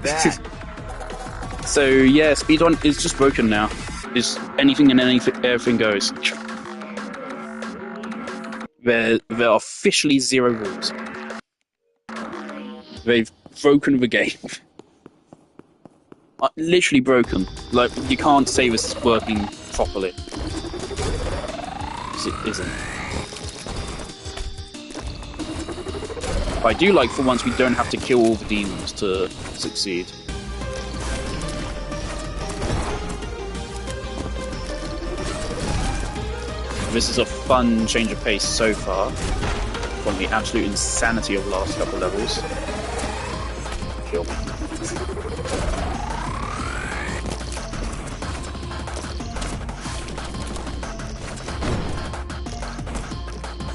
So yeah, speedrun is just broken now. It's anything and everything goes. There are officially zero rules. They've broken of a game. Literally broken. Like, you can't say this is working properly. 'Cause it isn't. But I do like for once we don't have to kill all the demons to succeed. This is a fun change of pace so far from the absolute insanity of the last couple levels. Kill.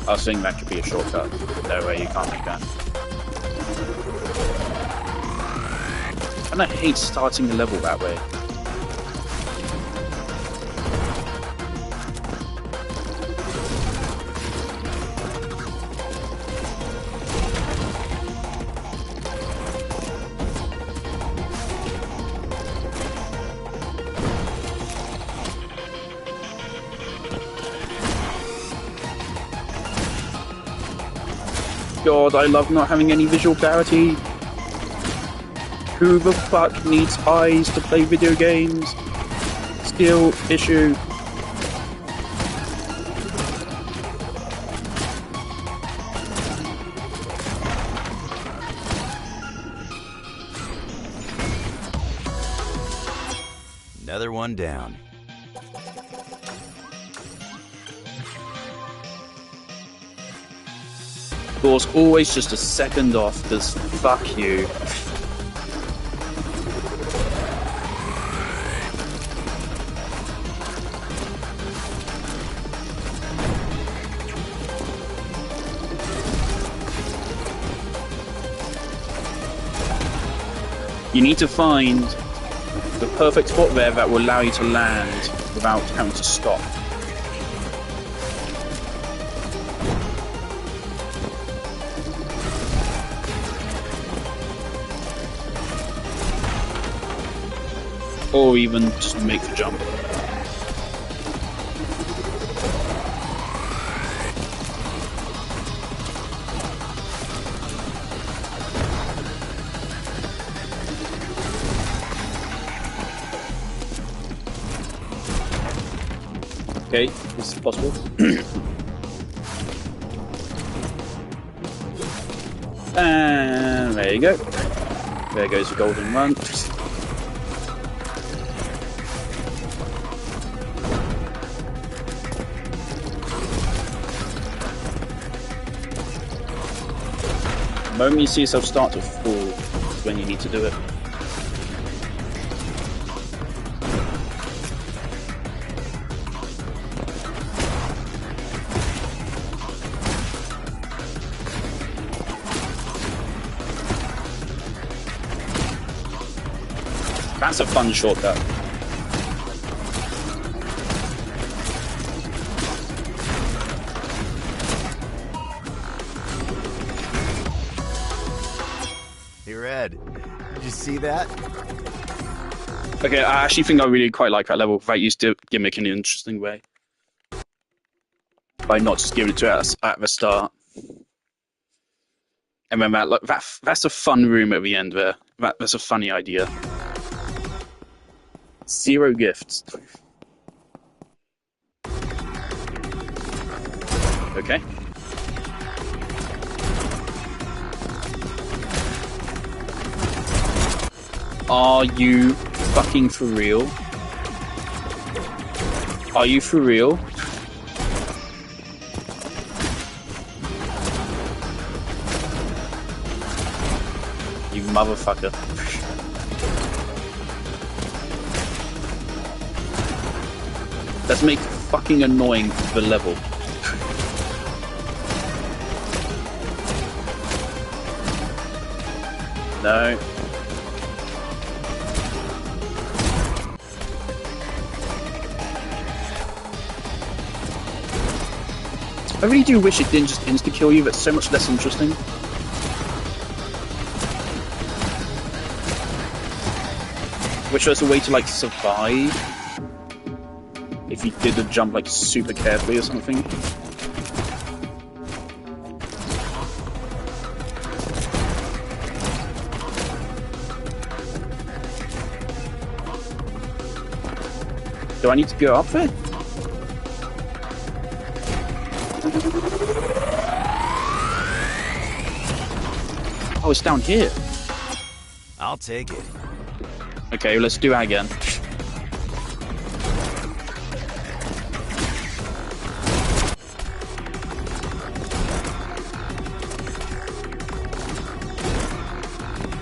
I was thinking that could be a shortcut. No way, you can't make that. And I hate starting the level that way. God, I love not having any visual clarity. Who the fuck needs eyes to play video games? Skill issue. Another one down. Of course, always just a second off, because fuck you. You need to find the perfect spot there that will allow you to land without having to stop. Or even just make the jump. Okay, this is possible. And there you go. There goes the golden run. The moment you see yourself start to fall, is when you need to do it. That's a fun shortcut. Hey, Red, did you see that? Okay, I actually think I really quite like that level. That used to gimmick in an interesting way. By not just giving it to us at the start. And then that's a fun room at the end there. That's a funny idea. 0 gifts. Okay. Are you fucking for real? Are you for real? You motherfucker. Let's make fucking annoying the level. No. I really do wish it didn't just insta-kill you, that's so much less interesting. Wish there was a way to, like, survive. If you did the jump, like, super carefully or something. Do I need to go up there? Oh, it's down here. I'll take it. Okay, let's do that again.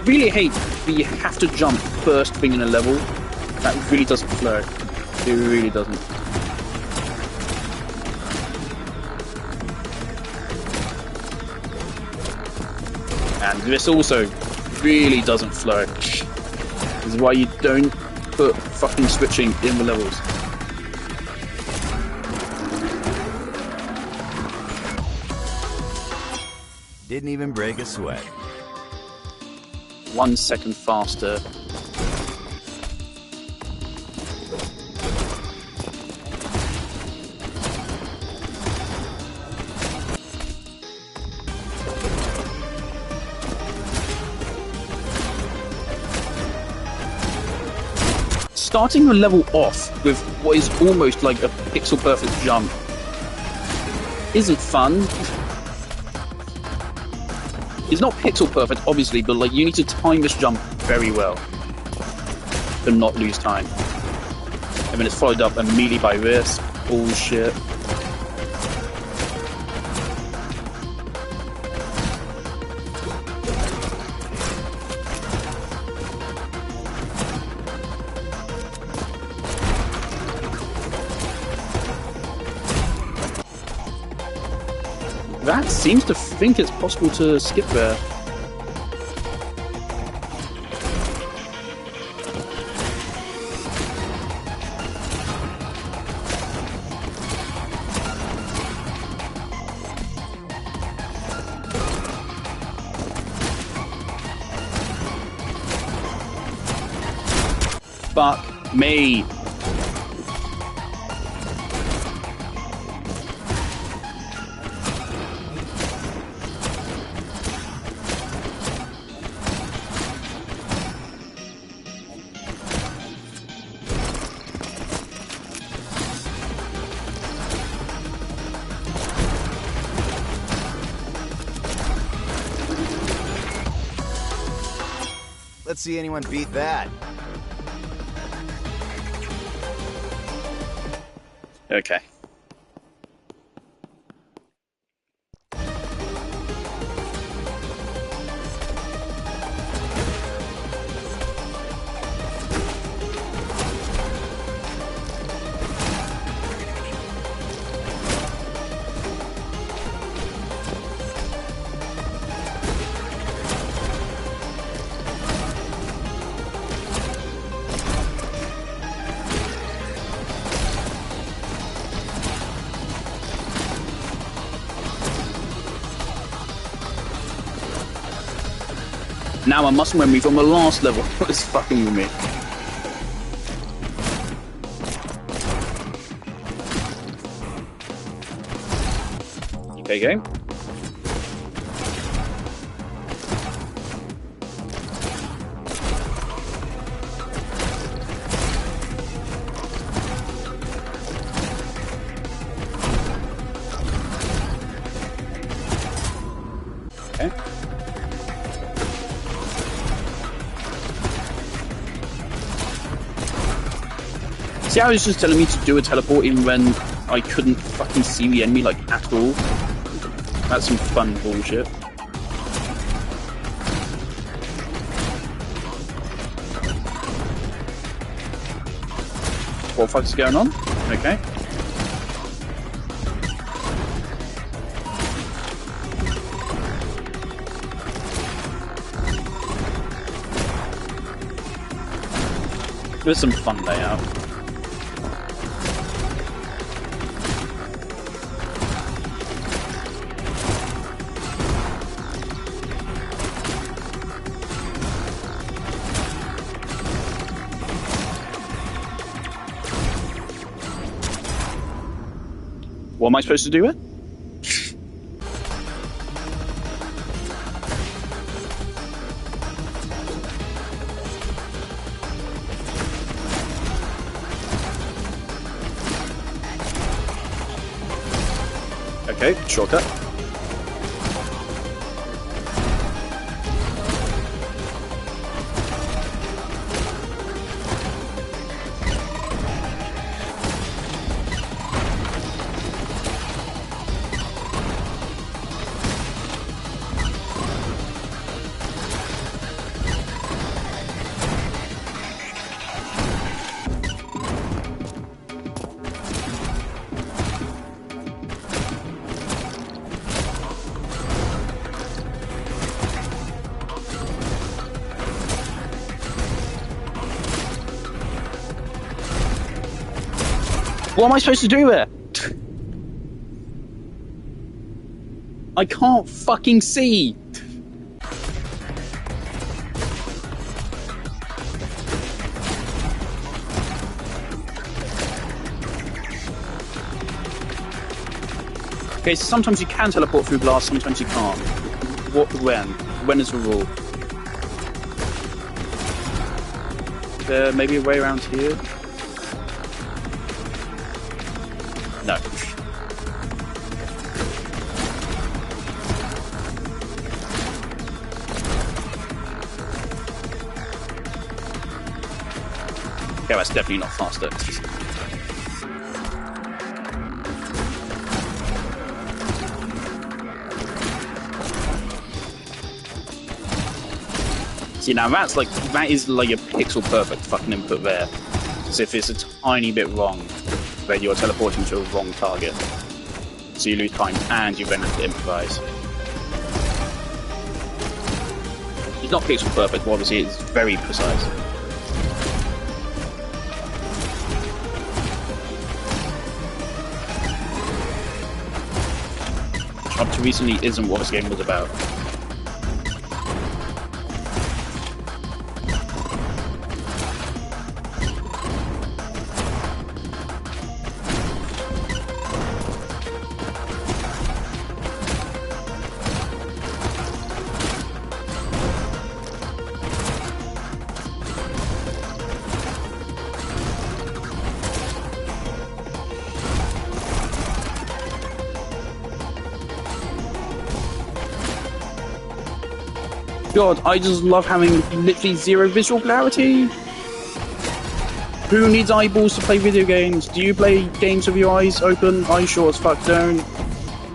Really hate that you have to jump first thing in a level. That really doesn't flow. It really doesn't. And this also really doesn't flow. This is why you don't put fucking switching in the levels. Didn't even break a sweat. 1 second faster. Starting a level off with what is almost like a pixel perfect jump isn't fun. It's not pixel perfect, obviously, but like you need to time this jump very well to not lose time. And then it's followed up immediately by this bullshit. That seems to think it's possible to skip there. Fuck me. Let's see anyone beat that. Okay. Now I muscle memory from the last level. What is fucking with me? Okay, game. Okay. See how it's just telling me to do a teleport even when I couldn't fucking see the enemy, like, at all? That's some fun bullshit. What the fuck's going on? Okay. There's some fun layout. What am I supposed to do with? Okay, shortcut. What am I supposed to do there? I can't fucking see. Okay, so sometimes you can teleport through glass, sometimes you can't. What? When? When is the rule? There may be a way around here. No. Okay, that's definitely not faster. See, now that is like a pixel perfect fucking input there. So if it's a tiny bit wrong, then you're teleporting to a wrong target. So you lose time and you then have to improvise. It's not pixel perfect, but obviously it's very precise. Up to recently isn't what this game was about. God, I just love having literally zero visual clarity. Who needs eyeballs to play video games? Do you play games with your eyes open? I sure as fuck don't.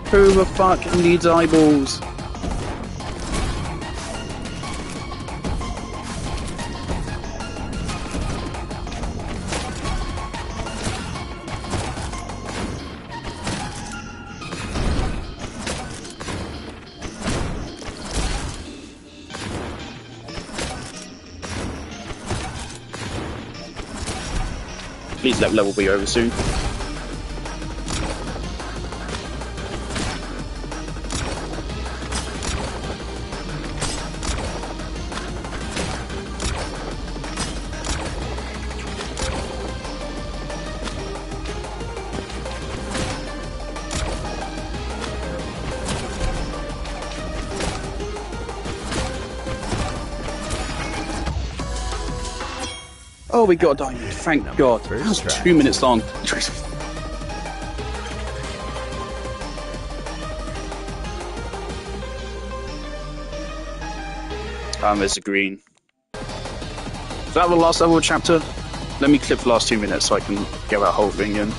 Who the fuck needs eyeballs? Please let level be over soon. Oh, we got a diamond. Thank God. That was 2 minutes long. There's a green. Is that the last level of chapter? Let me clip the last 2 minutes so I can get that whole thing in.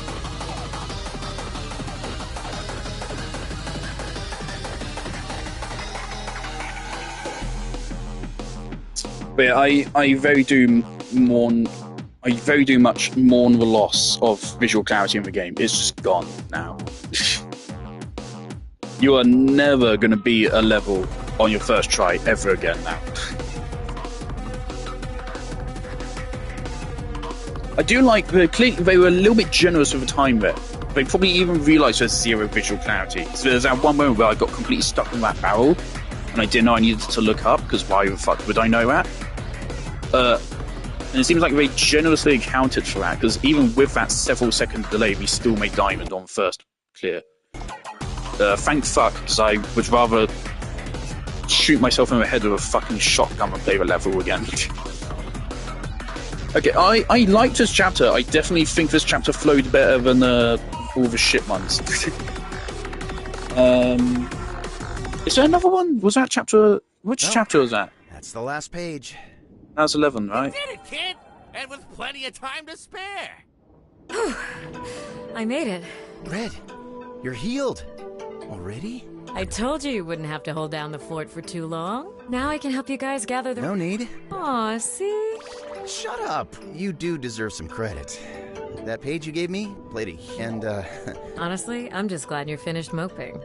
But yeah, I very much mourn the loss of visual clarity in the game. It's just gone now. You are never going to beat a level on your first try ever again now. I do like they were a little bit generous with the time there. They probably even realised there's zero visual clarity. So there's that one moment where I got completely stuck in that barrel and I didn't know I needed to look up, because why the fuck would I know that? And it seems like they generously accounted for that, because even with that several second delay, we still made diamond on first clear. Thank fuck, because I would rather shoot myself in the head with a fucking shotgun and play the level again. Okay, I liked this chapter. I definitely think this chapter flowed better than all the shit ones. Is there another one? Was that chapter? Which No. chapter was that? That's the last page. That was 11, right? Did it, kid! And with plenty of time to spare! I made it. Red, you're healed. Already? I told you wouldn't have to hold down the fort for too long. Now I can help you guys gather the... No need. Aw, see? Shut up. You do deserve some credit. That page you gave me, lady, and Honestly, I'm just glad you're finished moping.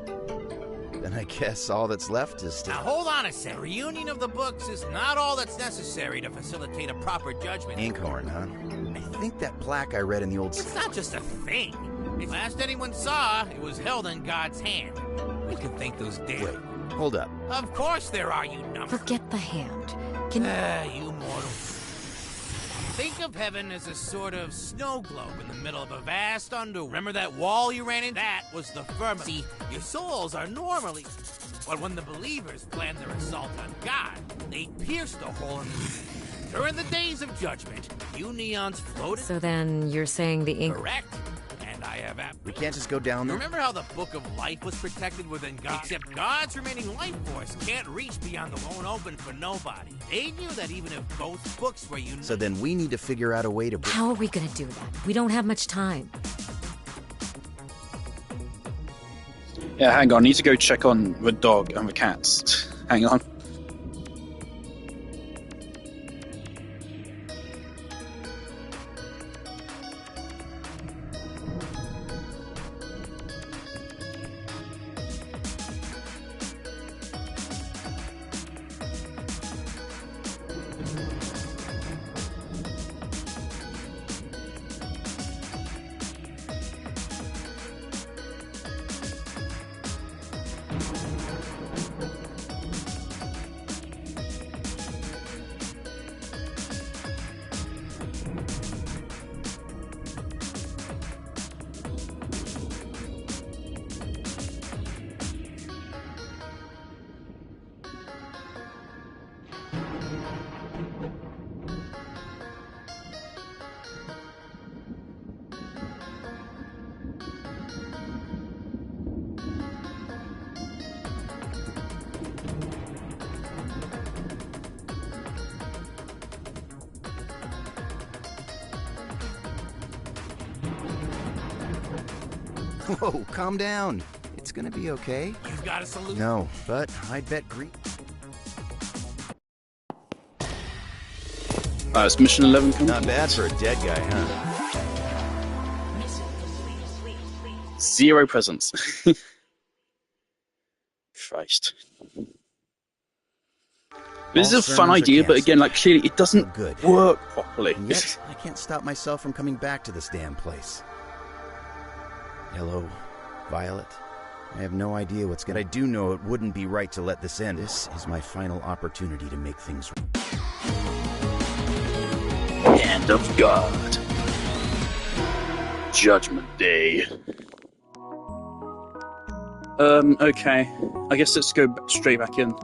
then I guess all that's left is to... Now hold on a sec. Reunion of the books is not all that's necessary to facilitate a proper judgment. Inkhorn, huh? I think that plaque I read in the old... It's not just a thing. If last anyone saw, it was held in God's hand. We can thank those dead. Wait, hold up. Of course there are, you number. Forget the hand. Can You mortal. Think of heaven as a sort of snow globe in the middle of a vast underworld. Remember that wall you ran into? That was the firmament. See, your souls are normally... But when the believers planned their assault on God, they pierced a hole in the... During the days of judgment, you neons floated... So then you're saying the ink... Correct. And I have... We can't just go down there. Remember how the Book of Life was protected within God? Except God's remaining life force can't reach beyond the won't open for nobody. They knew that even if both books were united... So then we need to figure out a way to... How are we gonna do that? We don't have much time. Yeah, hang on. I need to go check on the dog and the cats. Hang on. Whoa, calm down. It's gonna be okay. You've got a solution? No, but I'd bet Greek... It's mission 11 complete. Not bad for a dead guy, huh? 0 presents. Christ. This is a fun sermons are idea, but canceled. again, like, clearly it doesn't Good. work properly. And yet, I can't stop myself from coming back to this damn place. Hello, Violet. I have no idea what's gonna... I do know it wouldn't be right to let this end. This is my final opportunity to make things right. Hand of God. Judgment Day. Okay. I guess let's go straight back in.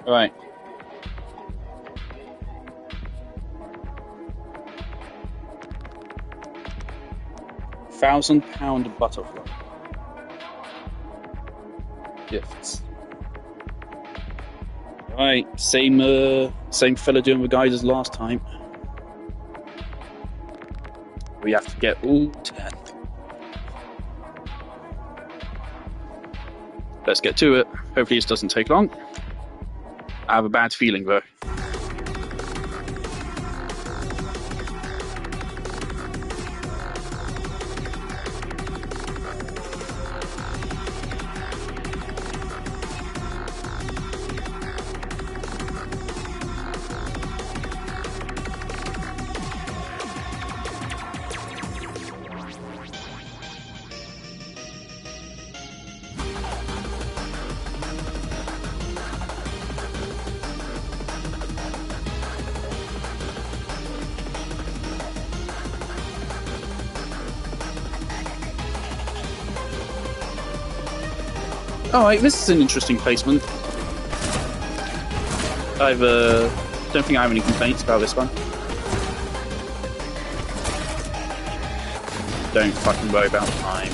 Right. £1,000 butterfly. Gifts. Right, same fella doing the guys as last time. We have to get all 10. Let's get to it. Hopefully this doesn't take long. I have a bad feeling though. Alright, this is an interesting placement. I've, don't think I have any complaints about this one. Don't fucking worry about time.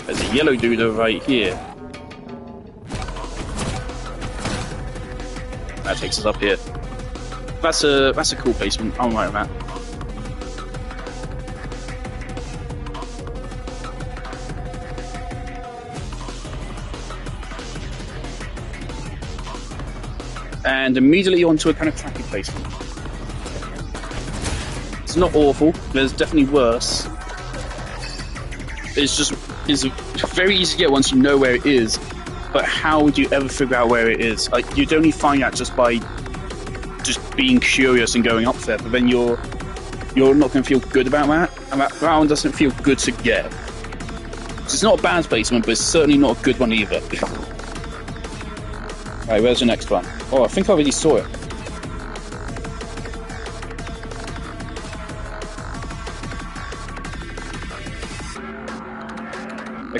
There's a yellow dude over right here. That takes us up here. That's a cool placement. I'm right with that. And immediately onto a kind of crappy placement. It's not awful. There's definitely worse. It's very easy to get once you know where it is. But how would you ever figure out where it is? Like, you'd only find out just by just being curious and going up there. But then you're not going to feel good about that. And that one doesn't feel good to get. It's not a bad placement, but it's certainly not a good one either. Right, where's the next one? Oh, I think I already saw it.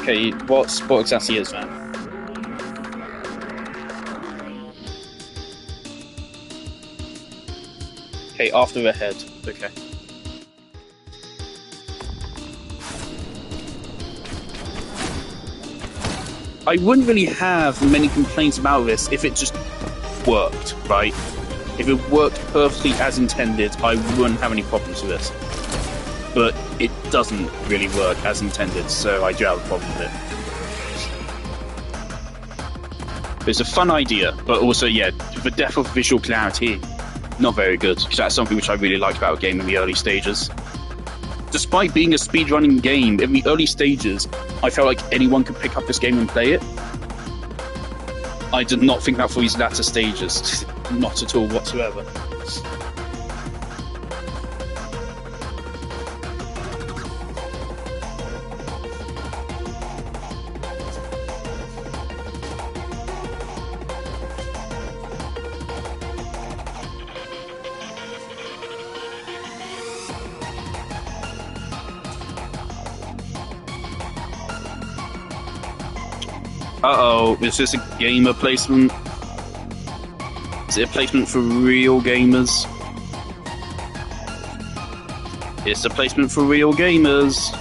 Okay, what exactly is that? Okay, after the head. Okay. I wouldn't really have many complaints about this if it just worked, right? If it worked perfectly as intended, I wouldn't have any problems with this. But it doesn't really work as intended, so I do have a problem with it. It's a fun idea, but also, yeah, the depth of visual clarity, not very good, because that's something which I really liked about a game in the early stages. Despite being a speedrunning game, in the early stages, I felt like anyone could pick up this game and play it. I did not think that for these latter stages. Not at all whatsoever. Uh-oh, is this a gamer placement? Is it a placement for real gamers? It's a placement for real gamers.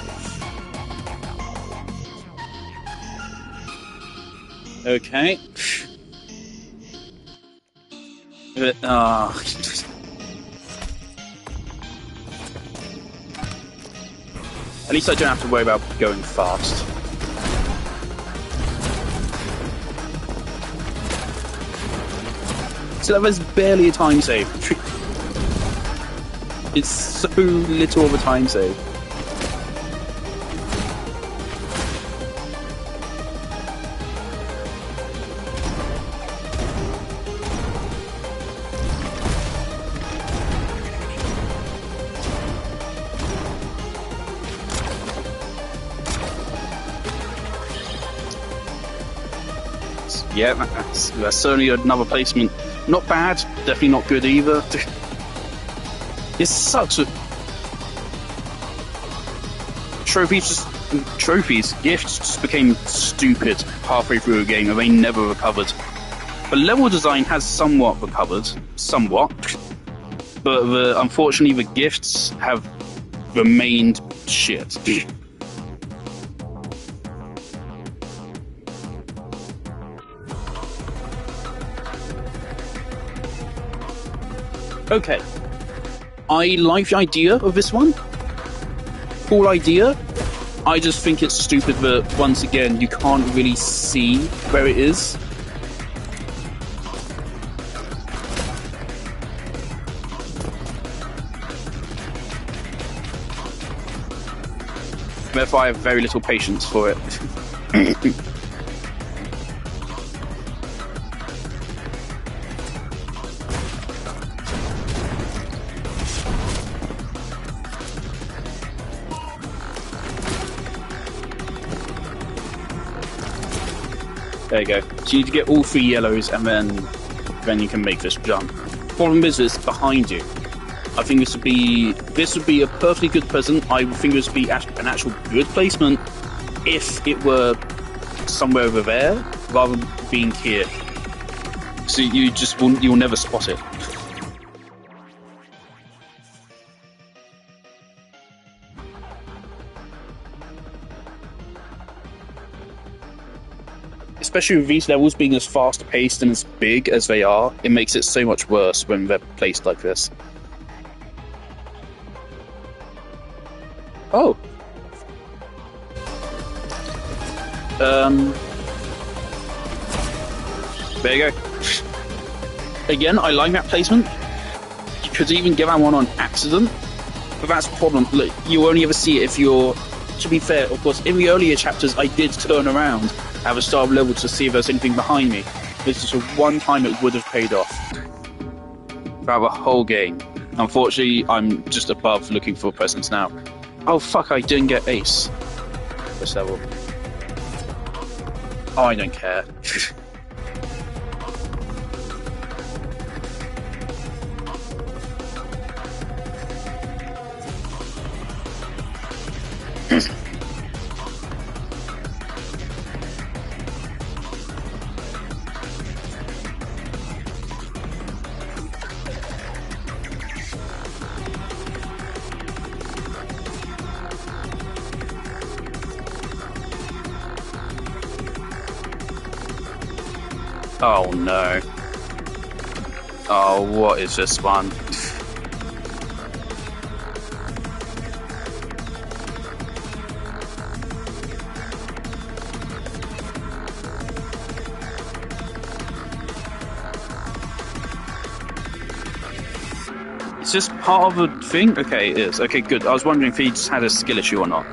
Okay. At least I don't have to worry about going fast. So there's barely a time save. It's so little of a time save. Yeah, that's certainly another placement. Not bad, definitely not good either. It sucks. Gifts just became stupid halfway through a game and they never recovered. The level design has somewhat recovered, but unfortunately the gifts have remained shit. Okay, I like the idea of this one. Cool idea. I just think it's stupid that, once again, you can't really see where it is. Therefore, I have very little patience for it. There you go. So you need to get all 3 yellows, and then you can make this jump. Problem is, it's behind you. I think this would be a perfectly good present. I think this would be an actual good placement if it were somewhere over there rather than being here. So you'll never spot it. Especially with these levels being as fast-paced and as big as they are, it makes it so much worse when they're placed like this. Oh. There you go. Again, I like that placement. You could even get that one on accident, but that's the problem. Look, you only ever see it if you're... To be fair, of course, in the earlier chapters, I did turn around at the start of the level to see if there's anything behind me. This is the one time it would have paid off. Throughout the whole game. Unfortunately, I'm just above looking for presents now. Oh fuck, I didn't get Ace. This level. Oh, I don't care. Oh no. Oh, what is this one? Is this part of a thing? Okay, it is. Okay, good. I was wondering if he just had a skill issue or not.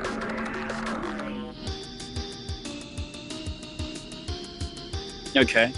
Okay.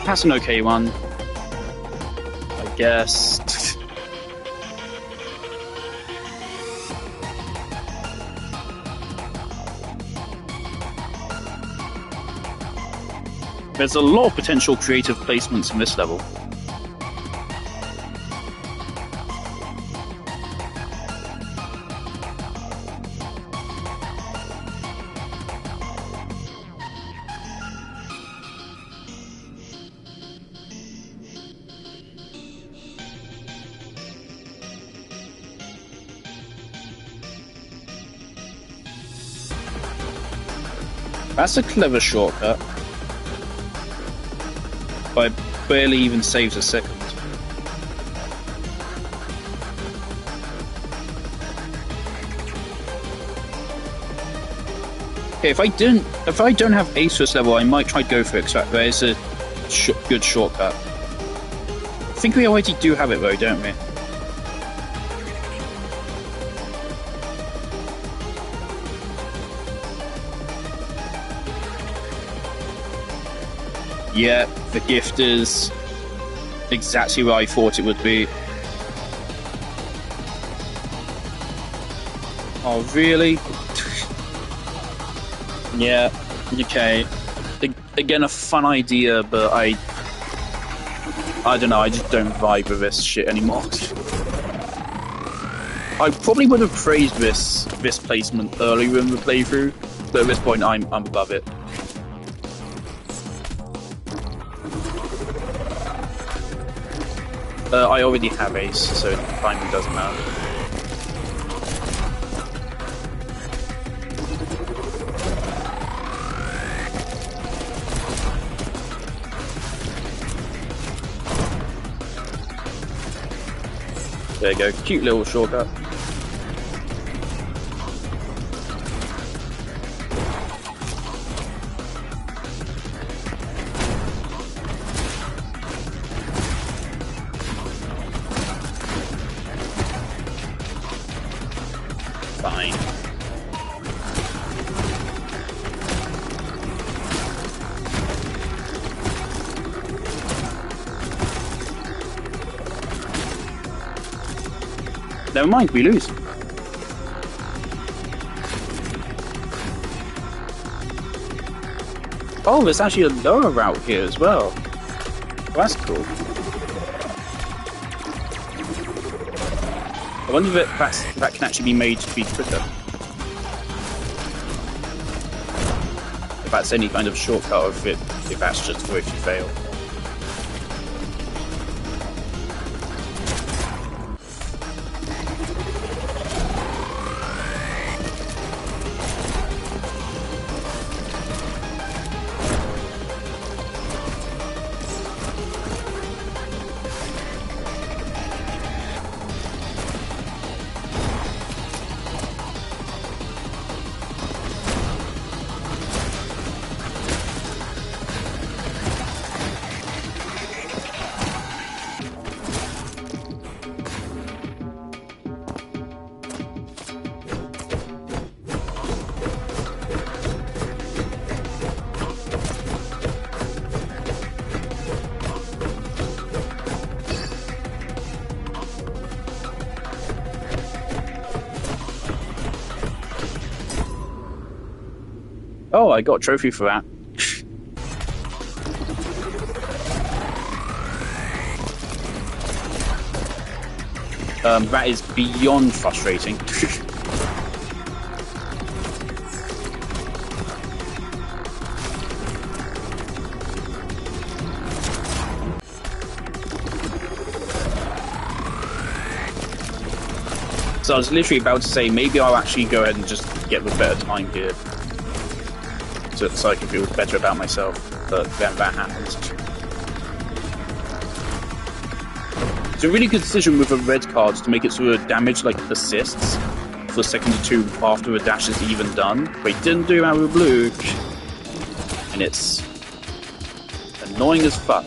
That's an okay one, I guess. There's a lot of potential creative placements in this level. That's a clever shortcut. But it barely even saves a second. Okay, if I don't have Ace for this level, I might try to go for it, because there is a good shortcut. I think we already do have it though, don't we? Yeah, the gift is exactly where I thought it would be. Oh, really? Yeah, okay. Again, a fun idea, but I don't know, I just don't vibe with this shit anymore. I probably would have praised this placement earlier in the playthrough, but at this point I'm above it. I already have Ace, so timing doesn't matter. There you go, cute little shortcut. Fine. Never mind, we lose. Oh, there's actually a lower route here as well. That's cool. I wonder if that can actually be made to be quicker. If that's any kind of shortcut, or if that's just for if you fail. Oh, I got a trophy for that. That is beyond frustrating. So I was literally about to say, maybe I'll actually go ahead and just get the better time here. So I can feel better about myself, but then that happens. It's a really good decision with the red cards to make it sort of damage like assists for a second or two after a dash is even done. But it didn't do that with blue, and it's annoying as fuck.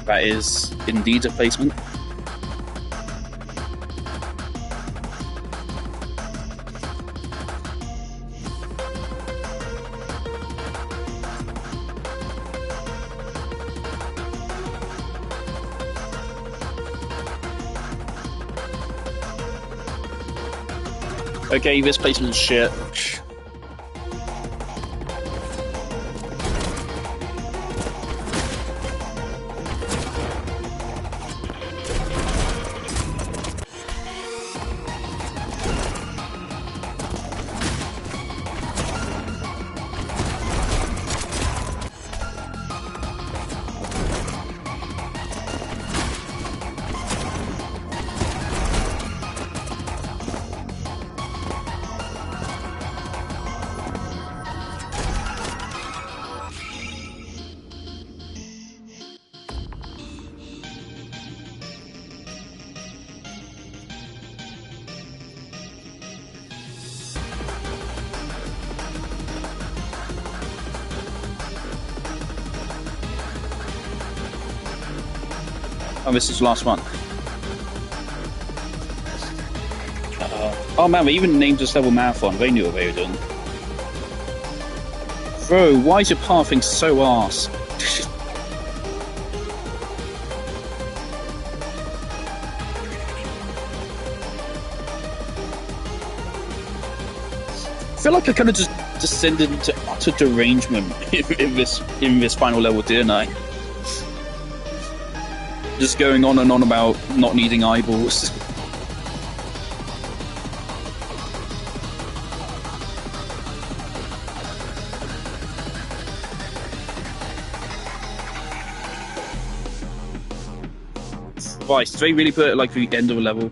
That is indeed a placement. Okay, this placement's shit. Oh, this is the last one. Oh man, they even named this level Marathon. They knew what they were doing. Bro, why is your pathing so arse? feel like I kind of just descended into utter derangement in this final level, didn't I? Just going on and on about not needing eyeballs. Right, so they really put it like the end of a level.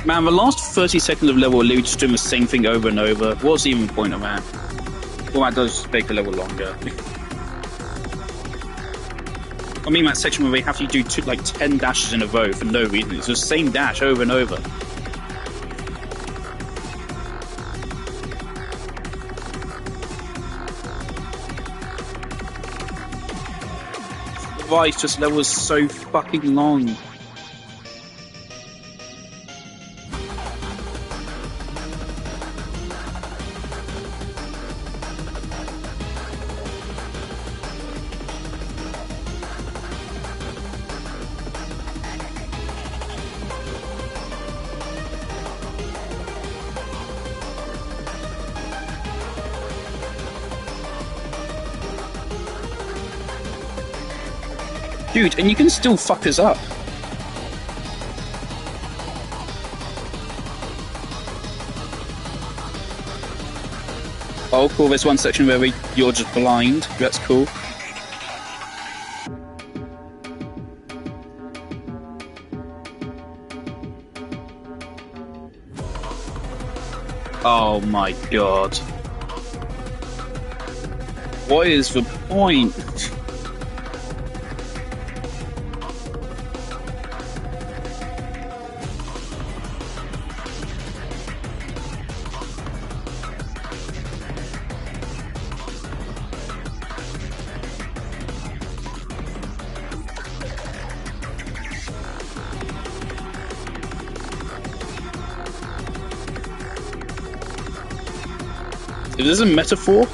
Man, the last 30 seconds of level literally just doing the same thing over and over. What's even the point of that? Well, that does make the level longer. I mean, that section where they have to do 10 dashes in a row for no reason. It's the same dash over and over. Why, it's just level is so fucking long. Dude, and you can still fuck us up. Oh, cool, there's one section where you're just blind. That's cool. Oh my god. What is the point? Is this a metaphor?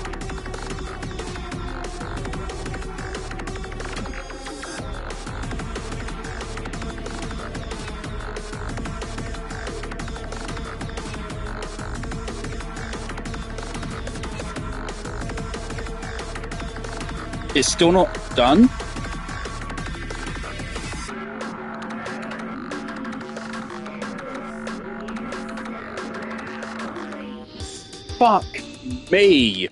It's still not done? Fuck me.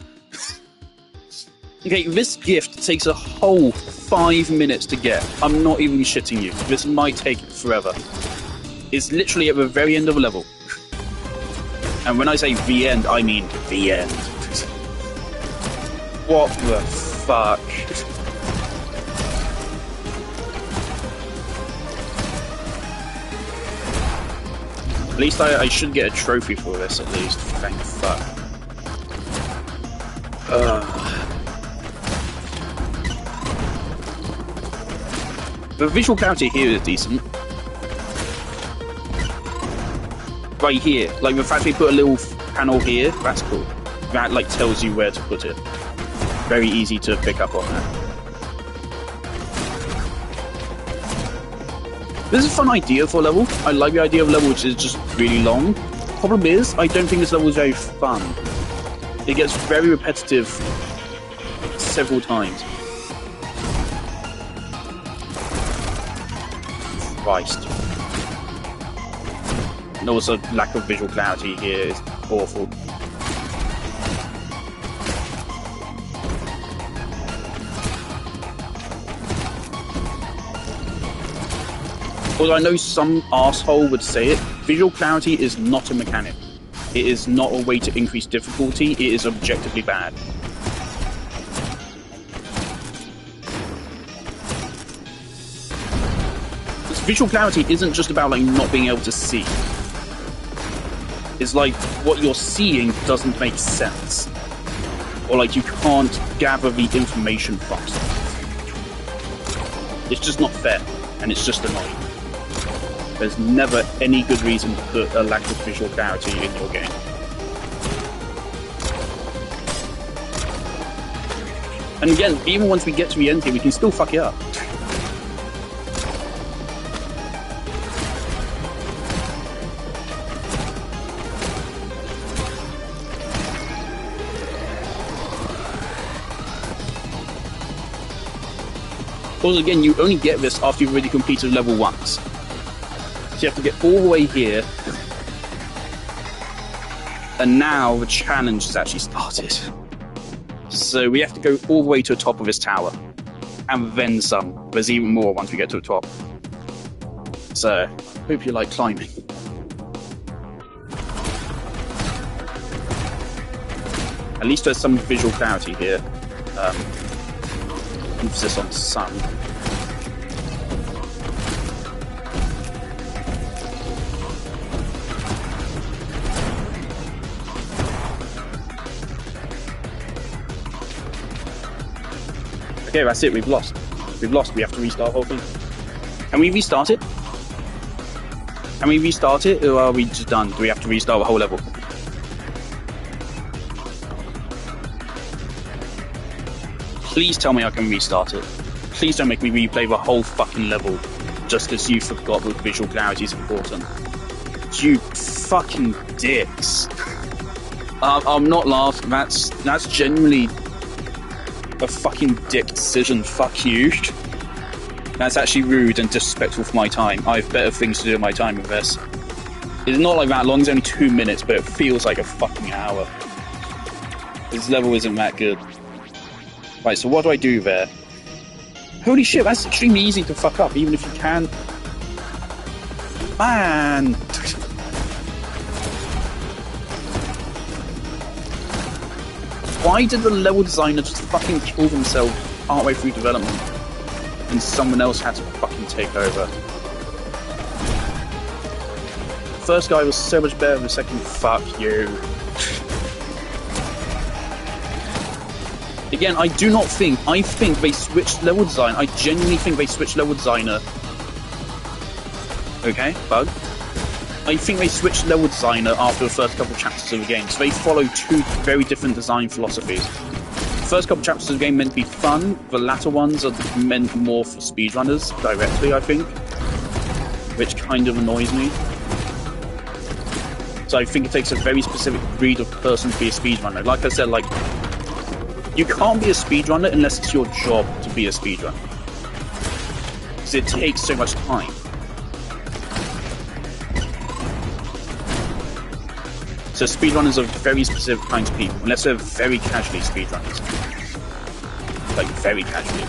Okay, this gift takes a whole 5 minutes to get. I'm not even shitting you. This might take forever. It's literally at the very end of a level. And when I say the end, I mean the end. What the fuck? At least I should get a trophy for this, at least. Thank fuck. The visual clarity here is decent. Right here, like the fact they put a little panel here, that's cool. That like tells you where to put it. Very easy to pick up on that. This is a fun idea for a level. I like the idea of a level which is just really long. Problem is, I don't think this level is very fun. It gets very repetitive several times. Christ. And also, lack of visual clarity here is awful. Although I know some arsehole would say it, visual clarity is not a mechanic. It is not a way to increase difficulty, it is objectively bad. This visual clarity isn't just about like not being able to see. It's like what you're seeing doesn't make sense. Or like you can't gather the information fast enough. It's just not fair, and it's just annoying. There's never any good reason to put a lack of visual clarity in your game. And again, even once we get to the end here, we can still fuck it up. Also, again, you only get this after you've already completed level once. So you have to get all the way here. And now the challenge has actually started. So we have to go all the way to the top of this tower. And then some. There's even more once we get to the top. So, hope you like climbing. At least there's some visual clarity here. Emphasis on some. Okay, that's it, we've lost. We've lost, we have to restart the whole thing. Can we restart it? Can we restart it, or are we just done? Do we have to restart the whole level? Please tell me I can restart it. Please don't make me replay the whole fucking level just because you forgot that visual clarity is important. You fucking dicks. I'm not laughing, that's genuinely a fucking dick decision, fuck you. That's actually rude and disrespectful for my time. I have better things to do with my time with this. It's not like that long, it's only 2 minutes, but it feels like a fucking hour. This level isn't that good. Right, so what do I do there? Holy shit, that's extremely easy to fuck up, even if you can. Man! Why did the level designer just fucking kill themselves partway through development? And someone else had to fucking take over. The first guy was so much better than the second. Fuck you. Again, I think they switched level design. I genuinely think they switched level designer. Okay, bug. I think they switched level designer after the first couple of chapters of the game, so they follow two very different design philosophies. The first couple of chapters of the game meant to be fun, the latter ones are meant more for speedrunners directly, I think, which kind of annoys me. So I think it takes a very specific breed of person to be a speedrunner. Like I said, you can't be a speedrunner unless it's your job to be a speedrunner. Because it takes so much time. So speedrunners are very specific kinds of people, unless they're very casually speedrunners. Like, very casually.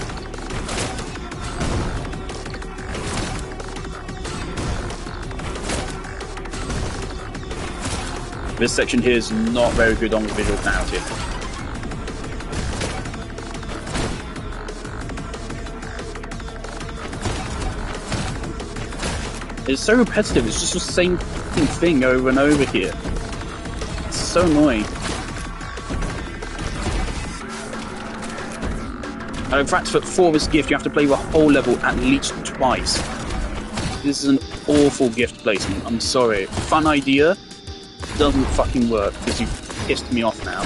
This section here is not very good on the visual clarity. It's so repetitive, it's just the same fucking thing over and over here. It's so annoying. In fact, for this gift, you have to play the whole level at least twice. This is an awful gift placement, I'm sorry. Fun idea, doesn't fucking work, because you've pissed me off now.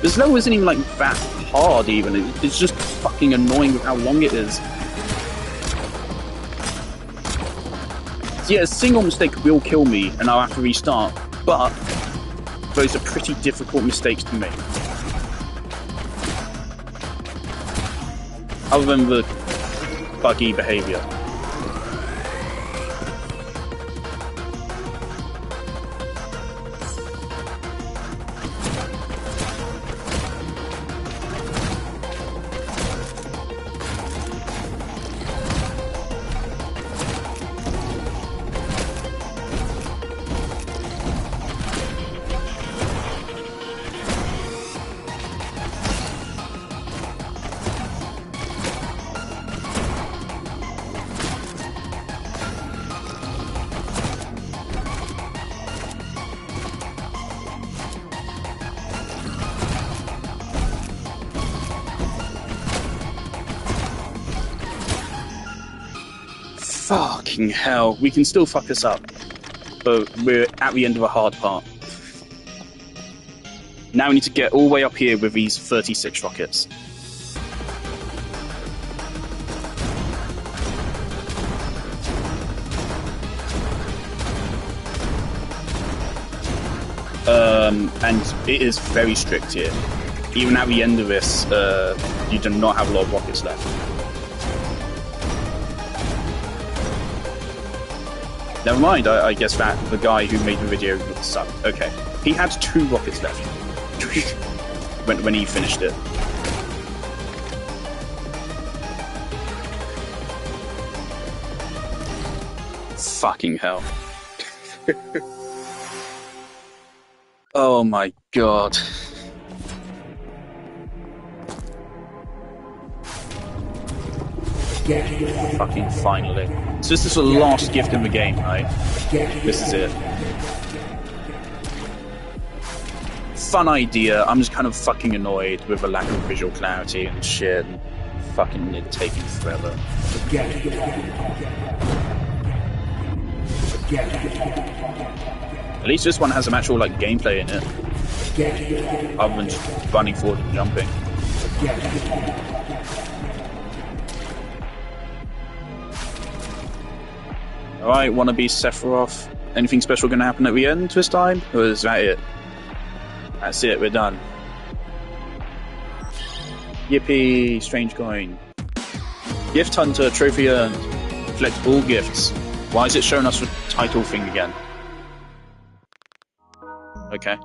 This level isn't even like that hard even, it's just fucking annoying with how long it is. So yeah, a single mistake will kill me and I'll have to restart, but those are pretty difficult mistakes to make. Other than the buggy behaviour. Fucking hell. We can still fuck this up. But we're at the end of a hard part. Now we need to get all the way up here with these 36 rockets. And it is very strict here. Even at the end of this, you do not have a lot of rockets left. Never mind, I guess that the guy who made the video sucked. Okay, he had 2 rockets left when he finished it. Fucking hell. Oh my god. Fucking finally. So this is the last gift in the game, right? This is it. Fun idea. I'm just kind of fucking annoyed with the lack of visual clarity and shit and fucking it taking forever. At least this one has some actual like gameplay in it. Other than just running forward and jumping. Alright, wannabe Sephiroth. Anything special gonna happen at the end this time? Or is that it? That's it, we're done. Yippee! Strange coin. Gift Hunter, trophy earned. Collect all gifts. Why is it showing us the title thing again? Okay.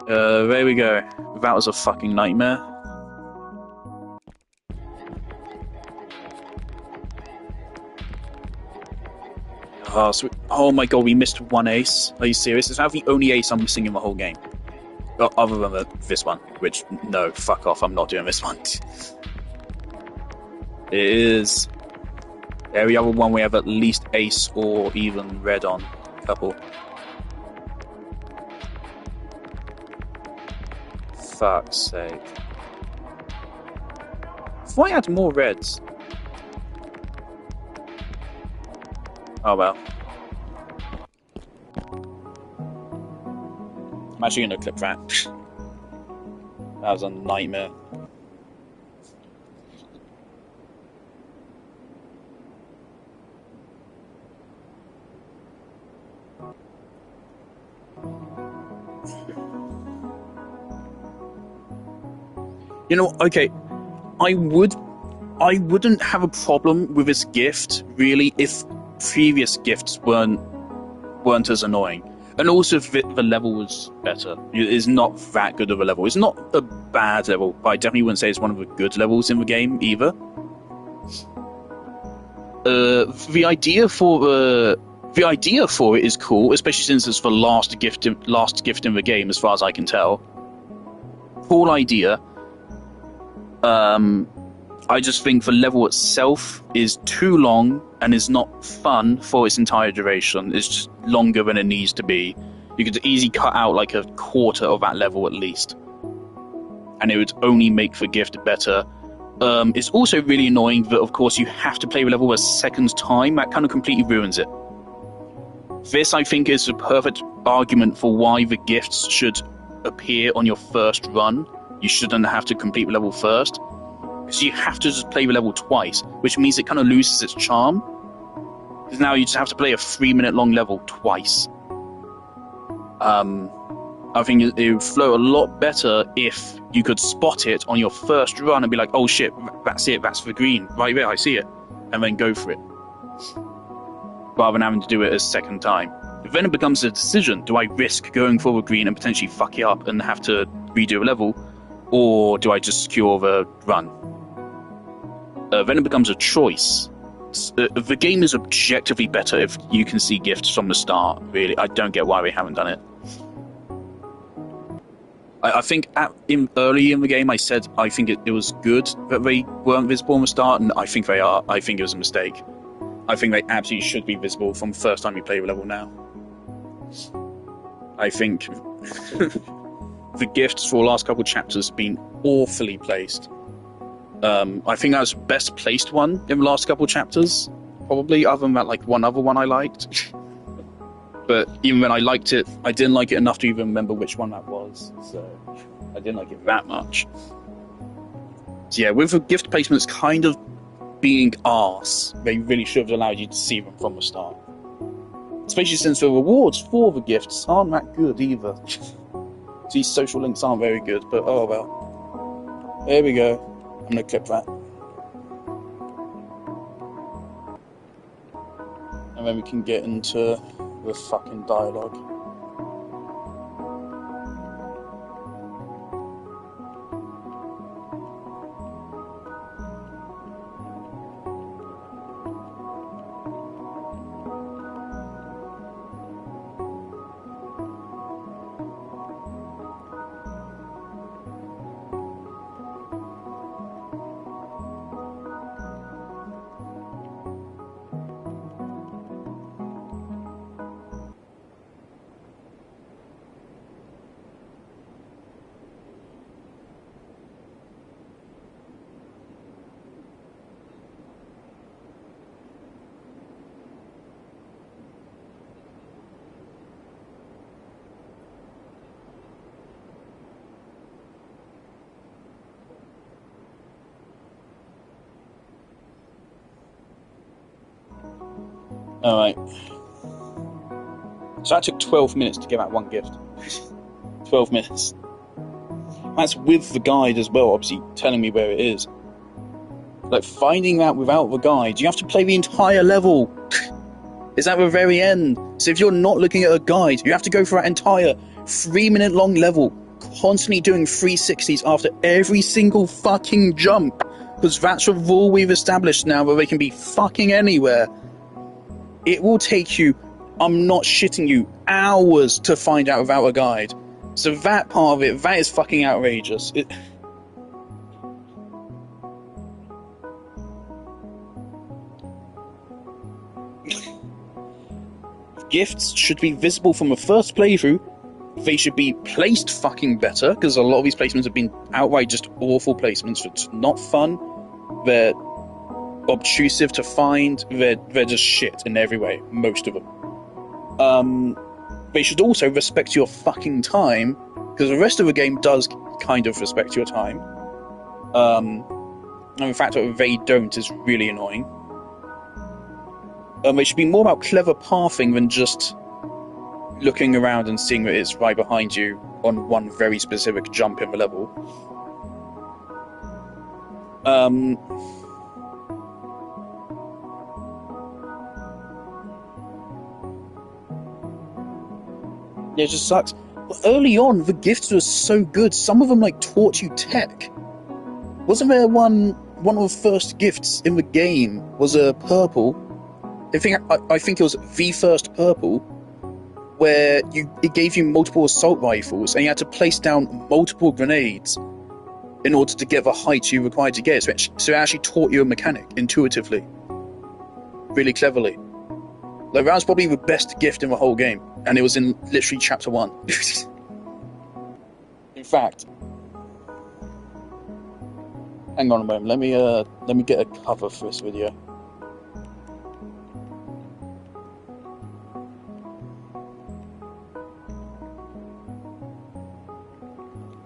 There we go. That was a fucking nightmare. Oh my god, we missed 1 ace. Are you serious? Is that the only ace I'm missing in the whole game? Oh, other than this one, which, no, fuck off, I'm not doing this one. It is... Every other one we have at least ace or even red on. Couple. Fuck's sake. If I had more reds... Oh well. I'm actually gonna clip that. That was a nightmare. You know, okay, I wouldn't have a problem with this gift, really, if previous gifts weren't as annoying. And also if the level was better. It's not that good of a level. It's not a bad level, but I definitely wouldn't say it's one of the good levels in the game, either. The idea for it is cool, especially since it's the last gift in the game, as far as I can tell. Cool idea. I just think the level itself is too long and is not fun for its entire duration. It's just longer than it needs to be. You could easily cut out like a quarter of that level at least. And it would only make the gift better. It's also really annoying that, of course, you have to play the level a second time. That kind of completely ruins it. This, I think, is the perfect argument for why the gifts should appear on your first run. You shouldn't have to complete the level first. Because you have to just play the level twice, which means it kind of loses its charm. Because now you just have to play a 3-minute long level twice. I think it would flow a lot better if you could spot it on your first run and be like, oh shit, that's it, that's the green, right there, I see it. And then go for it. Rather than having to do it a second time. Then it becomes a decision. Do I risk going for the green and potentially fuck it up and have to redo a level? Or do I just secure the run? Then it becomes a choice. The game is objectively better if you can see gifts from the start, really. I don't get why we haven't done it. I think early in the game I said I think it was good that they weren't visible from the start, and I think they are. I think it was a mistake. I think they absolutely should be visible from the first time you play the level now. I think the gifts for the last couple of chapters have been awfully placed. I think that was the best placed one in the last couple chapters, probably, other than that, like, one other one I liked. But even when I liked it, I didn't like it enough to even remember which one that was, so I didn't like it that much. So yeah, with the gift placements kind of being arse, they really should have allowed you to see them from the start. Especially since the rewards for the gifts aren't that good either. These social links aren't very good, but oh well. There we go. I'm gonna clip that. And then we can get into the fucking dialogue. Alright. So that took 12 minutes to get that one gift. 12 minutes. That's with the guide as well, obviously telling me where it is. Like, finding that without the guide, you have to play the entire level. It's at the very end. So if you're not looking at a guide, you have to go for that entire 3-minute long level, constantly doing 360s after every single fucking jump. Because that's a rule we've established now, where they can be fucking anywhere. It will take you, I'm not shitting you, hours to find out without a guide. So that part of it, that is fucking outrageous. Gifts should be visible from the first playthrough. They should be placed fucking better, because a lot of these placements have been outright just awful placements. It's not fun. They're obtrusive to find. They're just shit in every way, most of them. They should also respect your fucking time, because the rest of the game does kind of respect your time. And the fact that they don't is really annoying. They should be more about clever pathing than just looking around and seeing that it's right behind you on one very specific jump in the level. Yeah, it just sucks. But early on, the gifts were so good. Some of them, like, taught you tech. Wasn't there one of the first gifts in the game was a purple? I think it was the first purple, where it gave you multiple assault rifles, and you had to place down multiple grenades in order to get the height you required to get. So it actually taught you a mechanic intuitively, really cleverly. Like, that was probably the best gift in the whole game, and it was in literally chapter 1. In fact, hang on a moment. Let me get a cover for this video.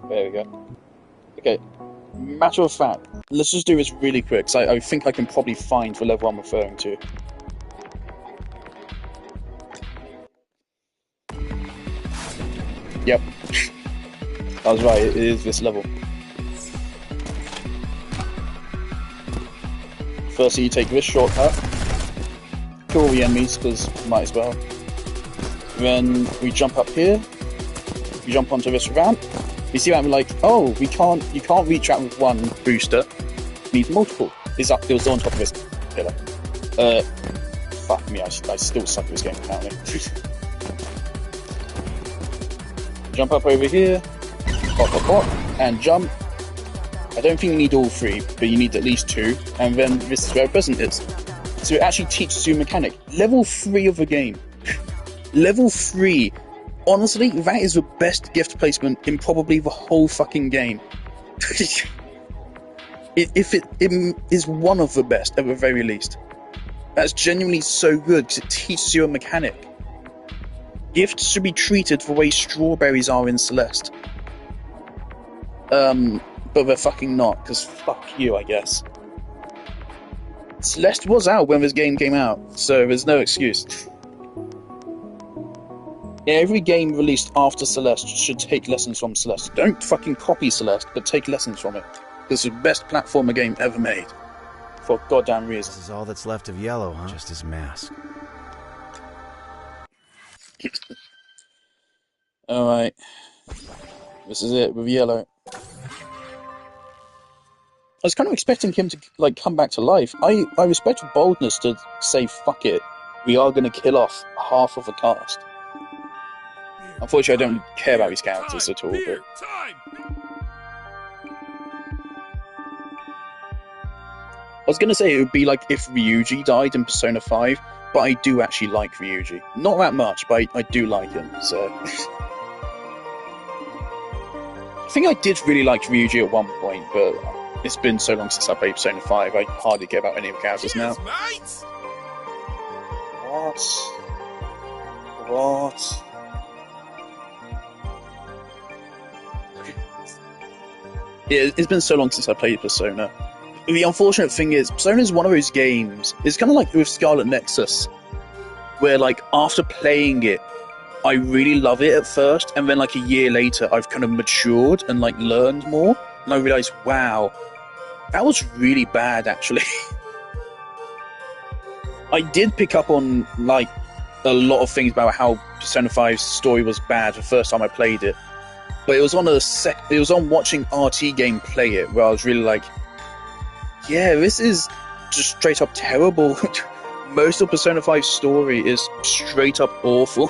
There we go. Okay, matter of fact, let's just do this really quick, because I think I can probably find the level I'm referring to. Yep. I was right, it is this level. Firstly, you take this shortcut, kill all the enemies, because might as well. Then we jump up here, we jump onto this ramp. You see that I'm like, oh, you can't reach out with one booster, you need multiple. It was on top of this pillar. Fuck me, I still suck at this game apparently. Jump up over here, pop, and jump. I don't think you need all 3, but you need at least 2, and then this is where a present is. So it actually teaches you mechanic. Level 3 of the game. Level 3. Honestly, that is the best gift placement in probably the whole fucking game. if it is one of the best at the very least. That's genuinely so good because it teaches you a mechanic. Gifts should be treated the way strawberries are in Celeste. But they're fucking not, because fuck you, I guess. Celeste was out when this game came out, so there's no excuse. Every game released after Celeste should take lessons from Celeste. Don't fucking copy Celeste, but take lessons from it. It's the best platformer game ever made. For goddamn reason. This is all that's left of Yellow, huh? Just his mask. Alright. This is it with Yellow. I was kind of expecting him to like come back to life. I respect the boldness to say, fuck it. We are going to kill off half of the cast. Unfortunately, I don't care about these characters at all. But... I was going to say it would be like if Ryuji died in Persona 5, but I do actually like Ryuji. Not that much, but I do like him, so... I think I did really like Ryuji at one point, but it's been so long since I played Persona 5, I hardly care about any of the characters now. What? Yeah, it's been so long since I played Persona. The unfortunate thing is, Persona is one of those games, it's kind of like with Scarlet Nexus, where like after playing it, I really love it at first, and then like a year later, I've kind of matured and like learned more, and I realized, wow, that was really bad actually. I did pick up on like a lot of things about how Persona 5's story was bad the first time I played it, but it was on watching RT Game play it where I was really like, yeah, this is just straight up terrible. Most of Persona 5's story is straight up awful.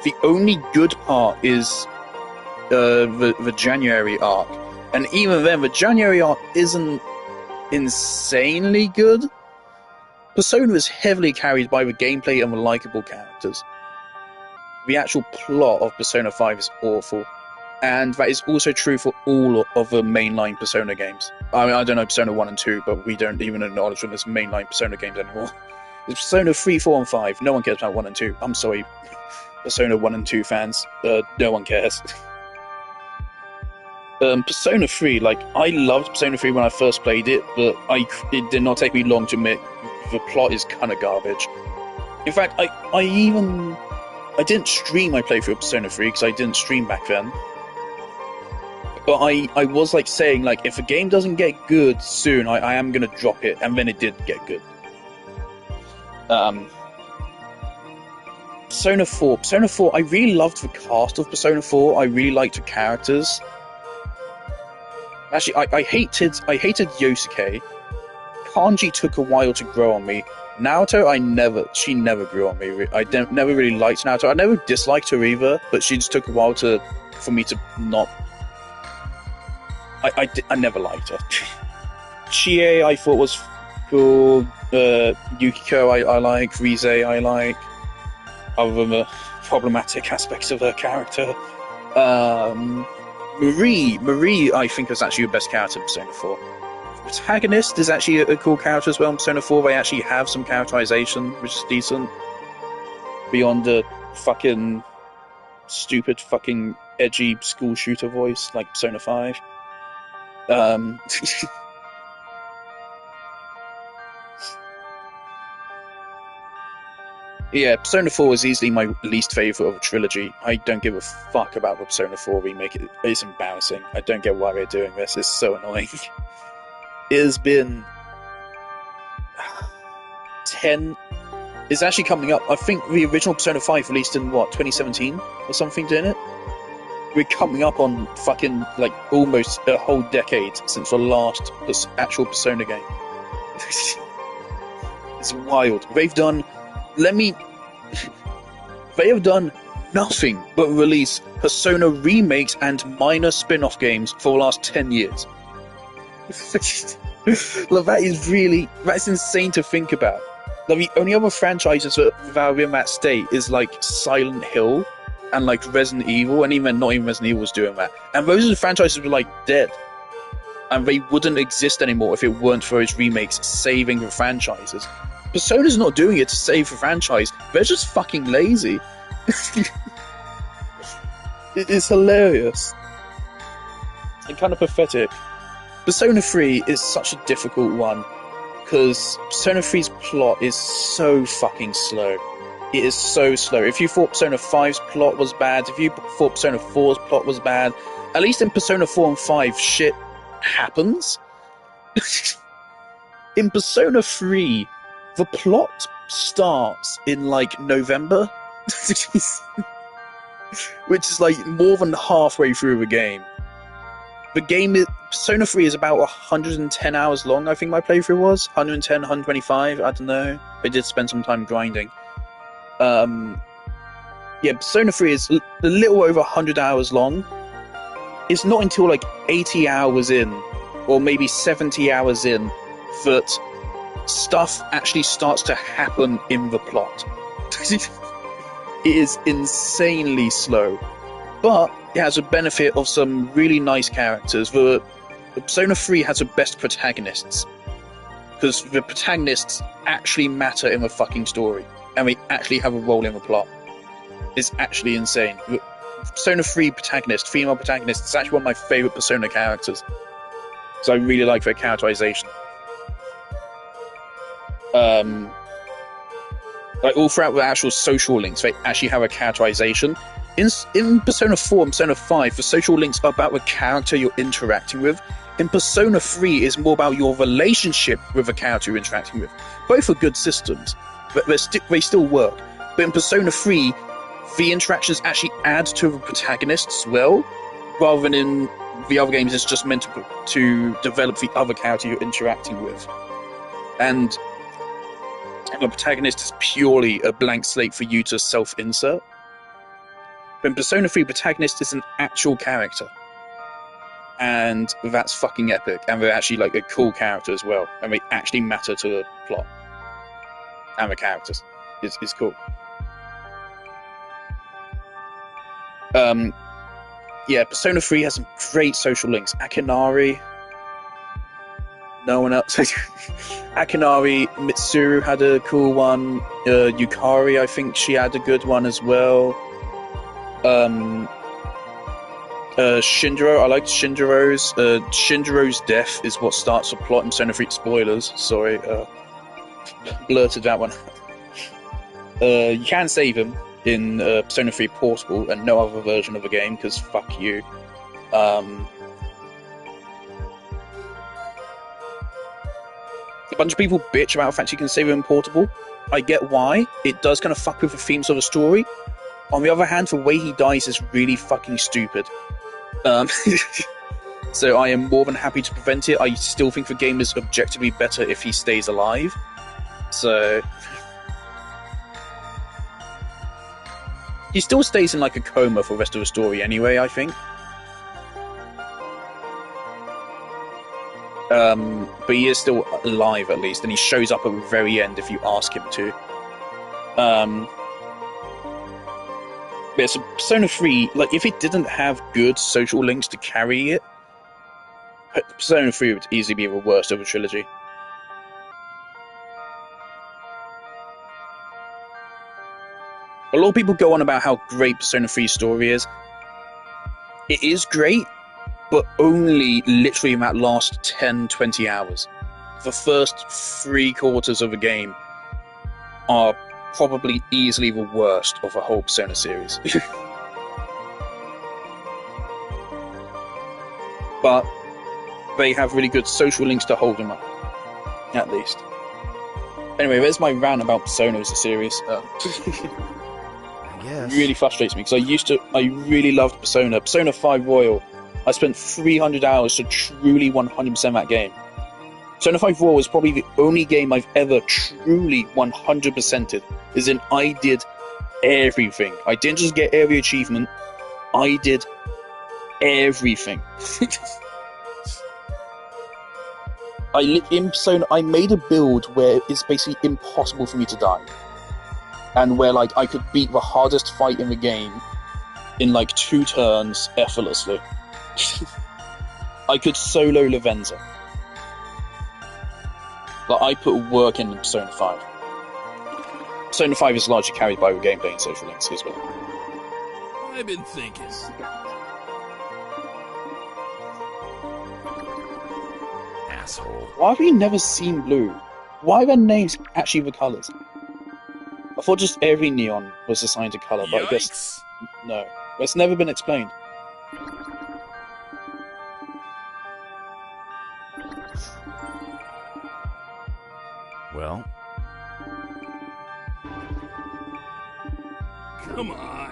The only good part is the January arc, and even then, the January arc isn't insanely good. Persona is heavily carried by the gameplay and the likable characters. The actual plot of Persona 5 is awful, and that is also true for all of the mainline Persona games. I mean, I don't know Persona 1 and 2, but we don't even acknowledge them as mainline Persona games anymore. It's Persona 3, 4, and 5. No one cares about 1 and 2. I'm sorry, Persona 1 and 2 fans. No one cares. Persona 3, like, I loved Persona 3 when I first played it, but it did not take me long to admit the plot is kind of garbage. In fact, I didn't stream my playthrough of Persona 3 because I didn't stream back then. But I was like saying, like, if a game doesn't get good soon, I am going to drop it, and then it did get good. Persona 4, I really loved the cast of Persona 4. I really liked the characters. Actually, I hated Yosuke. Kanji took a while to grow on me. Naoto, she never grew on me. I never really liked Naoto. I never disliked her either, but she just took a while for me to not... I never liked her. Chie, I thought was cool. Yukiko, I like. Rise, I like. Other than the problematic aspects of her character. Marie, I think is actually the best character in Persona 4. Protagonist is actually a cool character as well in Persona 4. They actually have some characterization, which is decent. Beyond the fucking stupid fucking edgy school shooter voice like Persona 5. Yeah, Persona 4 is easily my least favourite of the trilogy. I don't give a fuck about the Persona 4 remake. It's embarrassing. I don't get why they're doing this. It's so annoying. It has been 10... It's actually coming up. I think the original Persona 5 released in, 2017? Or something, didn't it? We're coming up on fucking, like, almost a whole decade since the last actual Persona game. It's wild. They have done nothing but release Persona remakes and minor spin-off games for the last 10 years. Like, that's insane to think about. Like, the only other franchises that are in that state is like Silent Hill and like Resident Evil, and not even Resident Evil was doing that. And those are the franchises that were like dead. and they wouldn't exist anymore if it weren't for its remakes saving the franchises. Persona's not doing it to save the franchise, they're just fucking lazy. It's hilarious. And kind of pathetic. Persona 3 is such a difficult one, because Persona 3's plot is so fucking slow. It is so slow. If you thought Persona 5's plot was bad, if you thought Persona 4's plot was bad, at least in Persona 4 and 5, shit happens. In Persona 3, the plot starts in, like, November, which is, like, more than halfway through the game. The game Persona 3 is about 110 hours long, I think my playthrough was. 110, 125, I don't know. I did spend some time grinding. Persona 3 is a little over 100 hours long. It's not until like 80 hours in, or maybe 70 hours in, that stuff actually starts to happen in the plot. It is insanely slow, but it has a benefit of some really nice characters. The Persona 3 has the best protagonists, because the protagonists actually matter in the fucking story, and they actually have a role in the plot. It's actually insane. The Persona 3 protagonist, female protagonist, is actually one of my favourite Persona characters. So I really like their characterization. Like all throughout the actual social links, they actually have a characterization. In Persona 4 and Persona 5, the social links are about the character you're interacting with. In Persona 3, it's more about your relationship with the character you're interacting with. Both are good systems, but they still work. But in Persona 3, the interactions actually add to the protagonist as well, rather than in the other games it's just meant to develop the other character you're interacting with. And the protagonist is purely a blank slate for you to self-insert. But in Persona 3, protagonist is an actual character. And that's fucking epic. And they're actually like a cool character as well. And they actually matter to the plot. And the characters. It's cool. Persona 3 has some great social links. Akinari. No one else. Akinari, Mitsuru had a cool one. Yukari, I think she had a good one as well. Shinjiro, I liked Shinjiro's. Shinjiro's death is what starts the plot in Persona 3. Spoilers, sorry. Blurted that one. You can save him in Persona 3 Portable and no other version of the game, because fuck you. A bunch of people bitch about the fact you can save him in Portable. I get why. It does kind of fuck with the themes of the story. On the other hand, the way he dies is really fucking stupid. So I am more than happy to prevent it. I still think the game is objectively better if he stays alive. So he still stays in like a coma for the rest of the story anyway, I think. But he is still alive at least, and he shows up at the very end if you ask him to. So Persona 3, like, if it didn't have good social links to carry it, Persona 3 would easily be the worst of the trilogy. A lot of people go on about how great Persona 3's story is. It is great, but only literally in that last 10-20 hours. The first 3/4 of the game are probably easily the worst of the whole Persona series. But they have really good social links to hold them up, at least. Anyway, there's my rant about Persona as a series. It really frustrates me, because I really loved Persona. Persona 5 Royal. I spent 300 hours to truly 100% that game. Persona 5 Royal was probably the only game I've ever truly 100%ed. As in, I did everything. I didn't just get every achievement, I did everything. In Persona, I made a build where it's basically impossible for me to die. And where, like, I could beat the hardest fight in the game in, like, 2 turns effortlessly. I could solo Lavenza. Like, I put work in Persona 5. Persona 5 is largely carried by gameplay and social links as well. I've been thinking. Asshole. Why have we never seen blue? Why are their names actually the colours? I thought just every neon was assigned a colour, but I guess no. It's never been explained. Well, Come on.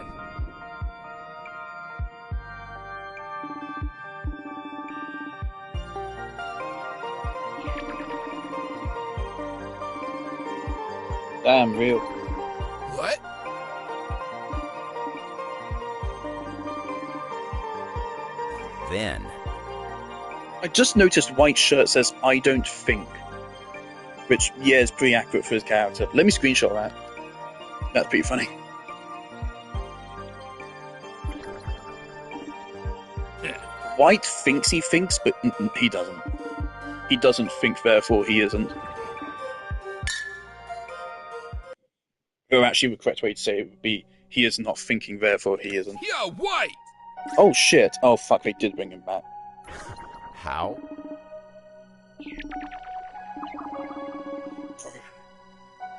Damn, real. What? then. I just noticed White's shirt says "I don't think," which yeah is pretty accurate for his character. Let me screenshot that. That's pretty funny. White thinks he thinks, but he doesn't. He doesn't think, therefore he isn't. Or actually, the correct way to say it would be, he is not thinking, therefore he isn't. Yo, White! Oh shit! Oh fuck, they did bring him back. How?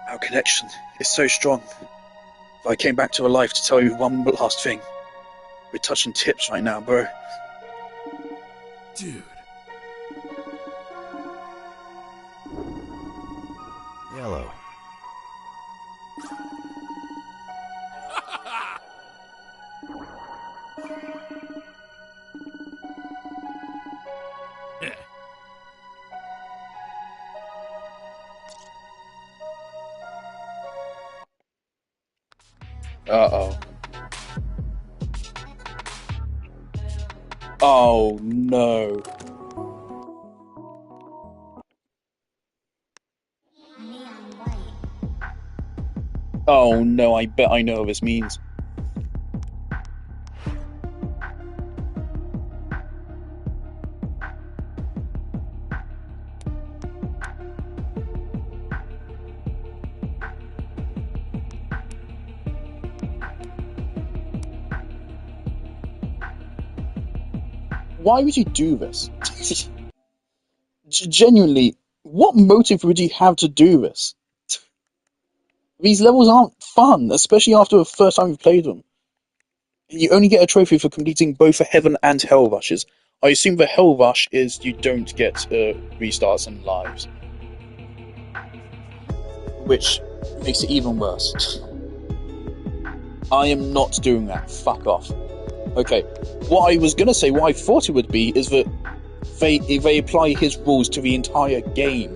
Our connection is so strong. If I came back to life to tell you one last thing. We're touching tips right now, bro. Dude. Yellow. Uh-oh. Oh, no. Oh, no, I bet I know what this means. Why would you do this? Genuinely, what motive would you have to do this? These levels aren't fun, especially after the first time you've played them. You only get a trophy for completing both the Heaven and Hell rushes. I assume the Hell rush is you don't get restarts and lives. Which makes it even worse. I am not doing that. Fuck off. Okay, what I was gonna say, what I thought it would be, is that they apply his rules to the entire game.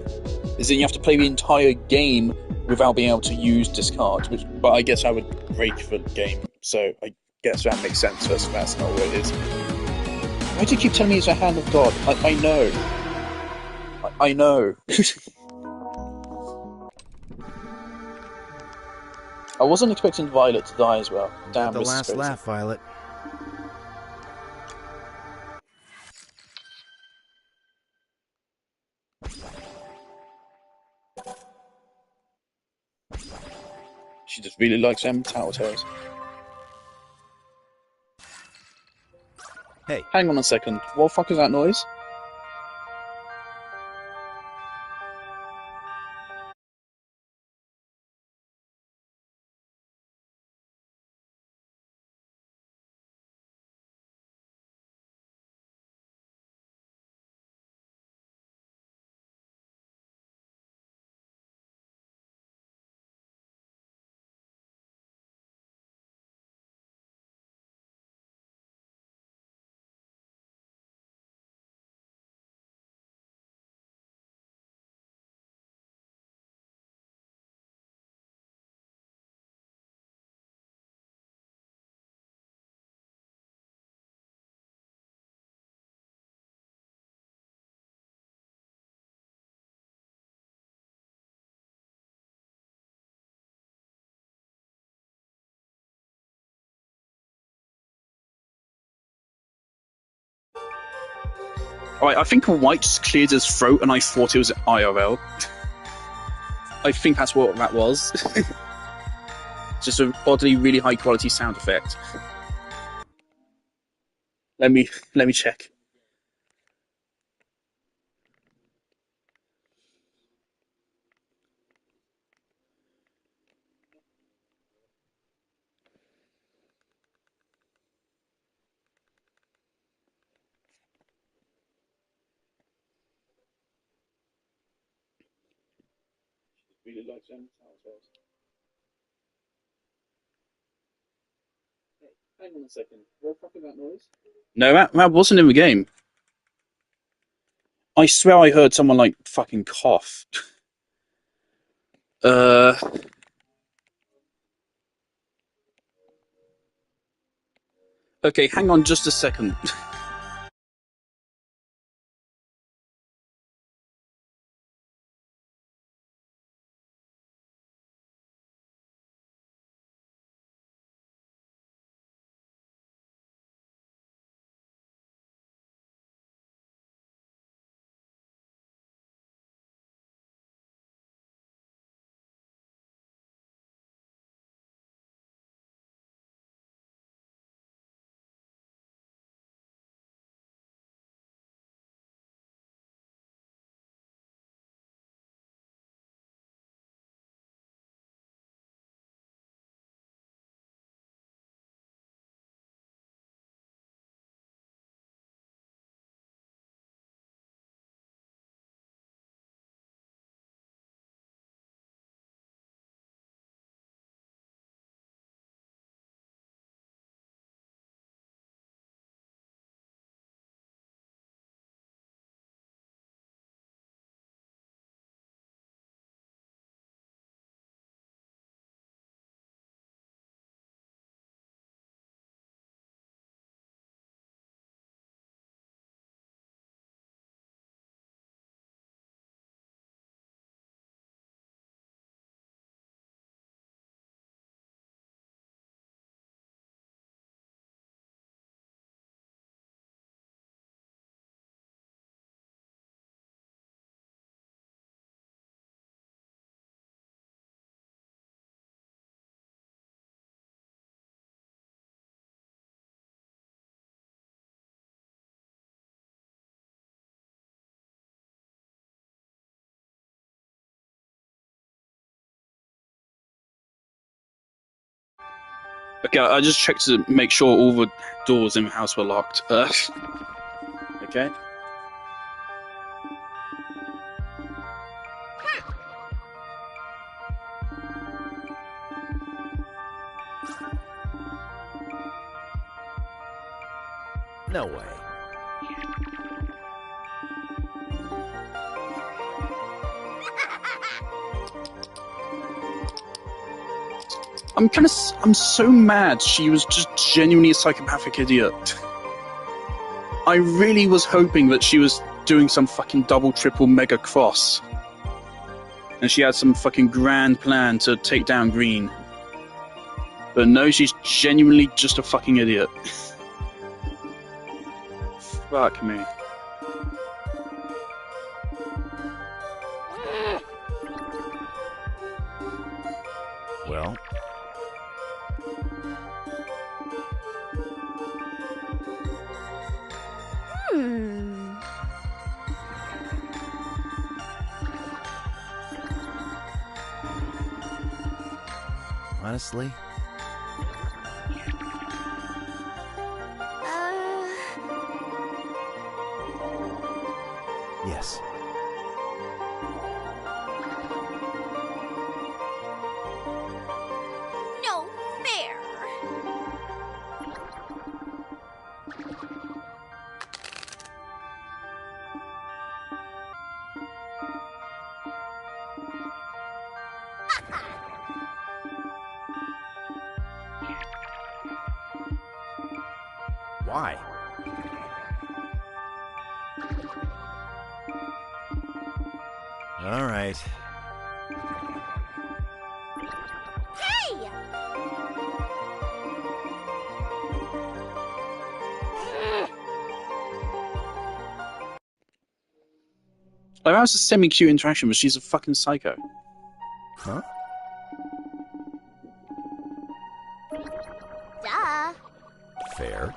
As in, you have to play the entire game without being able to use discards, but I guess I would break the game, so I guess that makes sense, that's not what it is. Why do you keep telling me it's a hand of God? I know. I know. I wasn't expecting Violet to die as well. Damn, The this is last crazy. laugh, Violet. She just really likes them tattletales. Hey. Hang on a second. What the fuck is that noise? Alright, I think White just cleared his throat and I thought it was IRL. I think that's what that was. Just a oddly really high quality sound effect. Let me check. Really likes them. Hang on a second. What fucking that noise? No, that wasn't in the game. I swear I heard someone like fucking cough. Okay, hang on just a second. Okay, I just checked to make sure all the doors in the house were locked. Okay. No way. I'm so mad she was just genuinely a psychopathic idiot. I really was hoping that she was doing some fucking double, triple, mega cross. And she had some fucking grand plan to take down Green. But no, she's genuinely just a fucking idiot. Fuck me. Well, honestly, yes. No fair. Why? All right. Like, that was a semi-cute interaction, but she's a fucking psycho. Huh? Duh. Fair.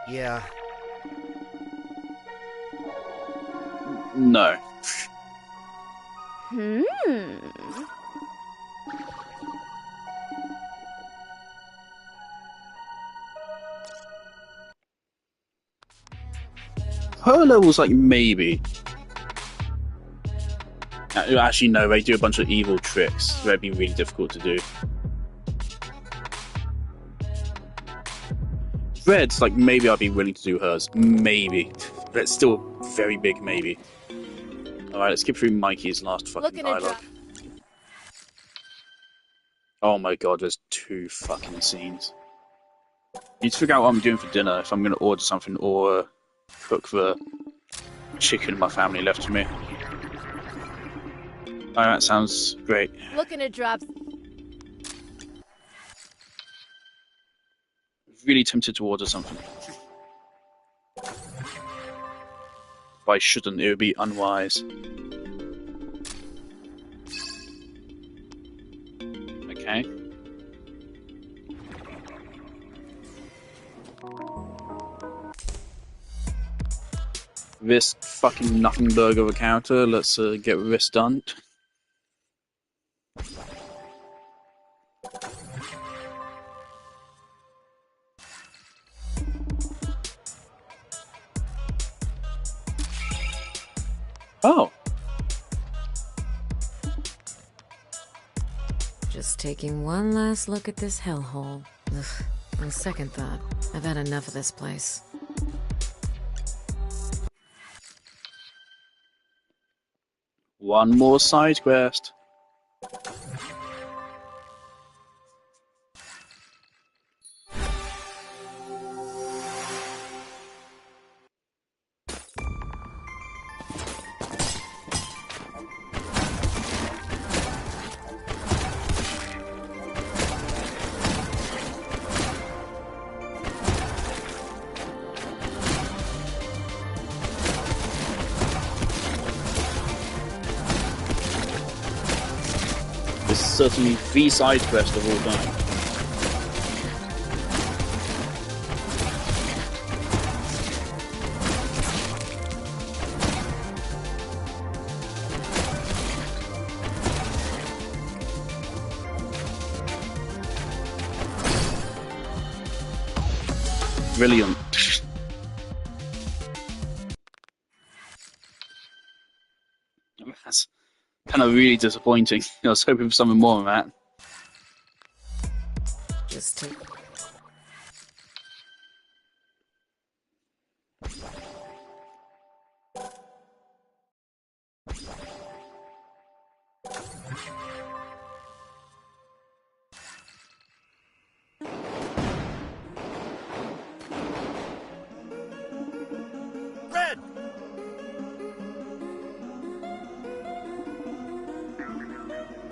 Yeah. No. Her level's like maybe. Actually, no, they do a bunch of evil tricks. That'd be really difficult to do. Red's like maybe I'd be willing to do hers. Maybe. But it's still very big, maybe. Alright, let's skip through Mikey's last fucking dialogue. Oh my god, there's 2 fucking scenes. Need to figure out what I'm doing for dinner, if I'm going to order something or cook the chicken my family left for me. Alright, that sounds great. Looking to drop. Really tempted to order something. But I shouldn't, it would be unwise. Okay. This fucking nothing burger of a character, let's get this done. Oh. Just taking one last look at this hellhole. Ugh, on second thought, I've had enough of this place. One more side quest. This is certainly the side quest of all time. Brilliant. That's kind of really disappointing. I was hoping for something more than that. Just take... Red!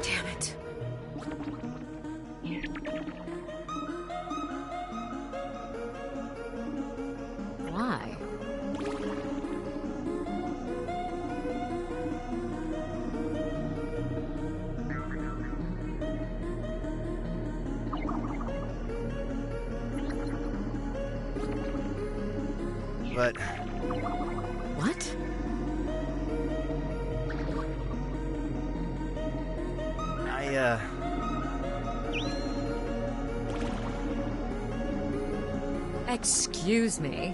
Damn it. Why? But What? Excuse me.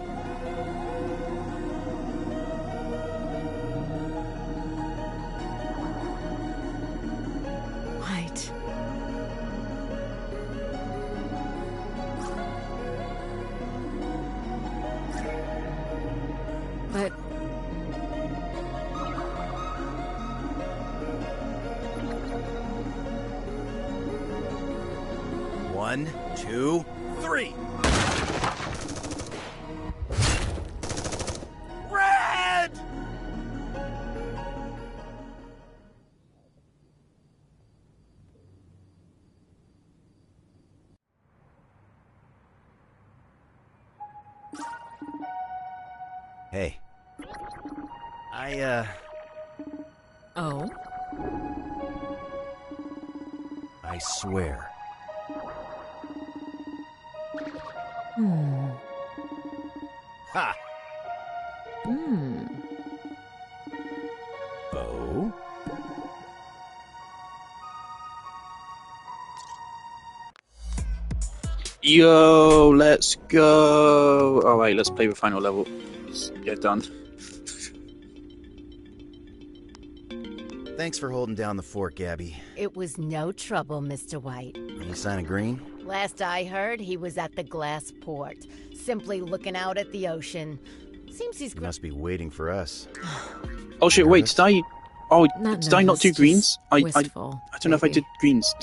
White. But one, two, three. Red! Hey. Oh? I swear. Ha! Oh? Yo, let's go. All right, let's play the final level. Let's get done. Thanks for holding down the fort, Gabby. It was no trouble, Mr. White. Any sign of Green? Last I heard, he was at the glass port, simply looking out at the ocean. Seems he's... He must be waiting for us. Oh shit! Wait, did I? Oh, Not did I not nervous, do greens? just wistful, I don't know if I maybe. did greens.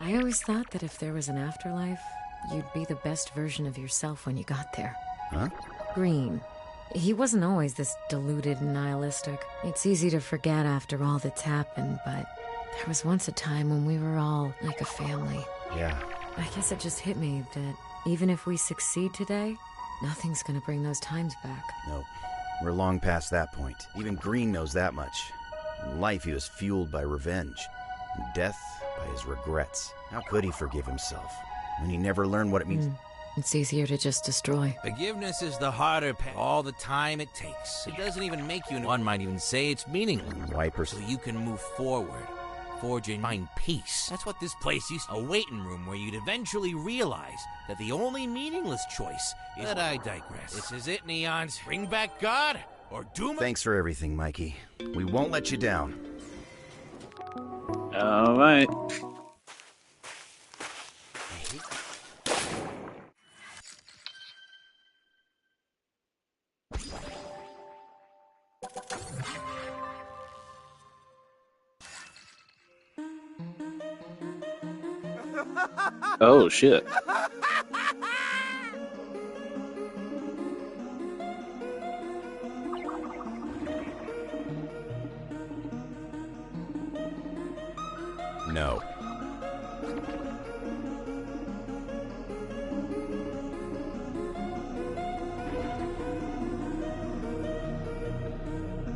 I always thought that if there was an afterlife, you'd be the best version of yourself when you got there. Huh? Green. He wasn't always this deluded and nihilistic. It's easy to forget after all that's happened, but there was once a time when we were all like a family. Yeah. I guess it just hit me that even if we succeed today, nothing's gonna bring those times back. Nope. We're long past that point. Even Green knows that much. In life, he was fueled by revenge. In death, by his regrets. How could he forgive himself when he never learned what it means? It's easier to just destroy. Forgiveness is the harder path. All the time it takes. It doesn't even make you. One might even say it's meaningless. Wipers. So you can move forward, forging find peace. That's what this place used to be. A waiting room where you'd eventually realize that the only meaningless choice is... But I digress. This is it, Neons. Bring back God or doom... Thanks for everything, Mikey. We won't let you down. All right. Oh shit. No.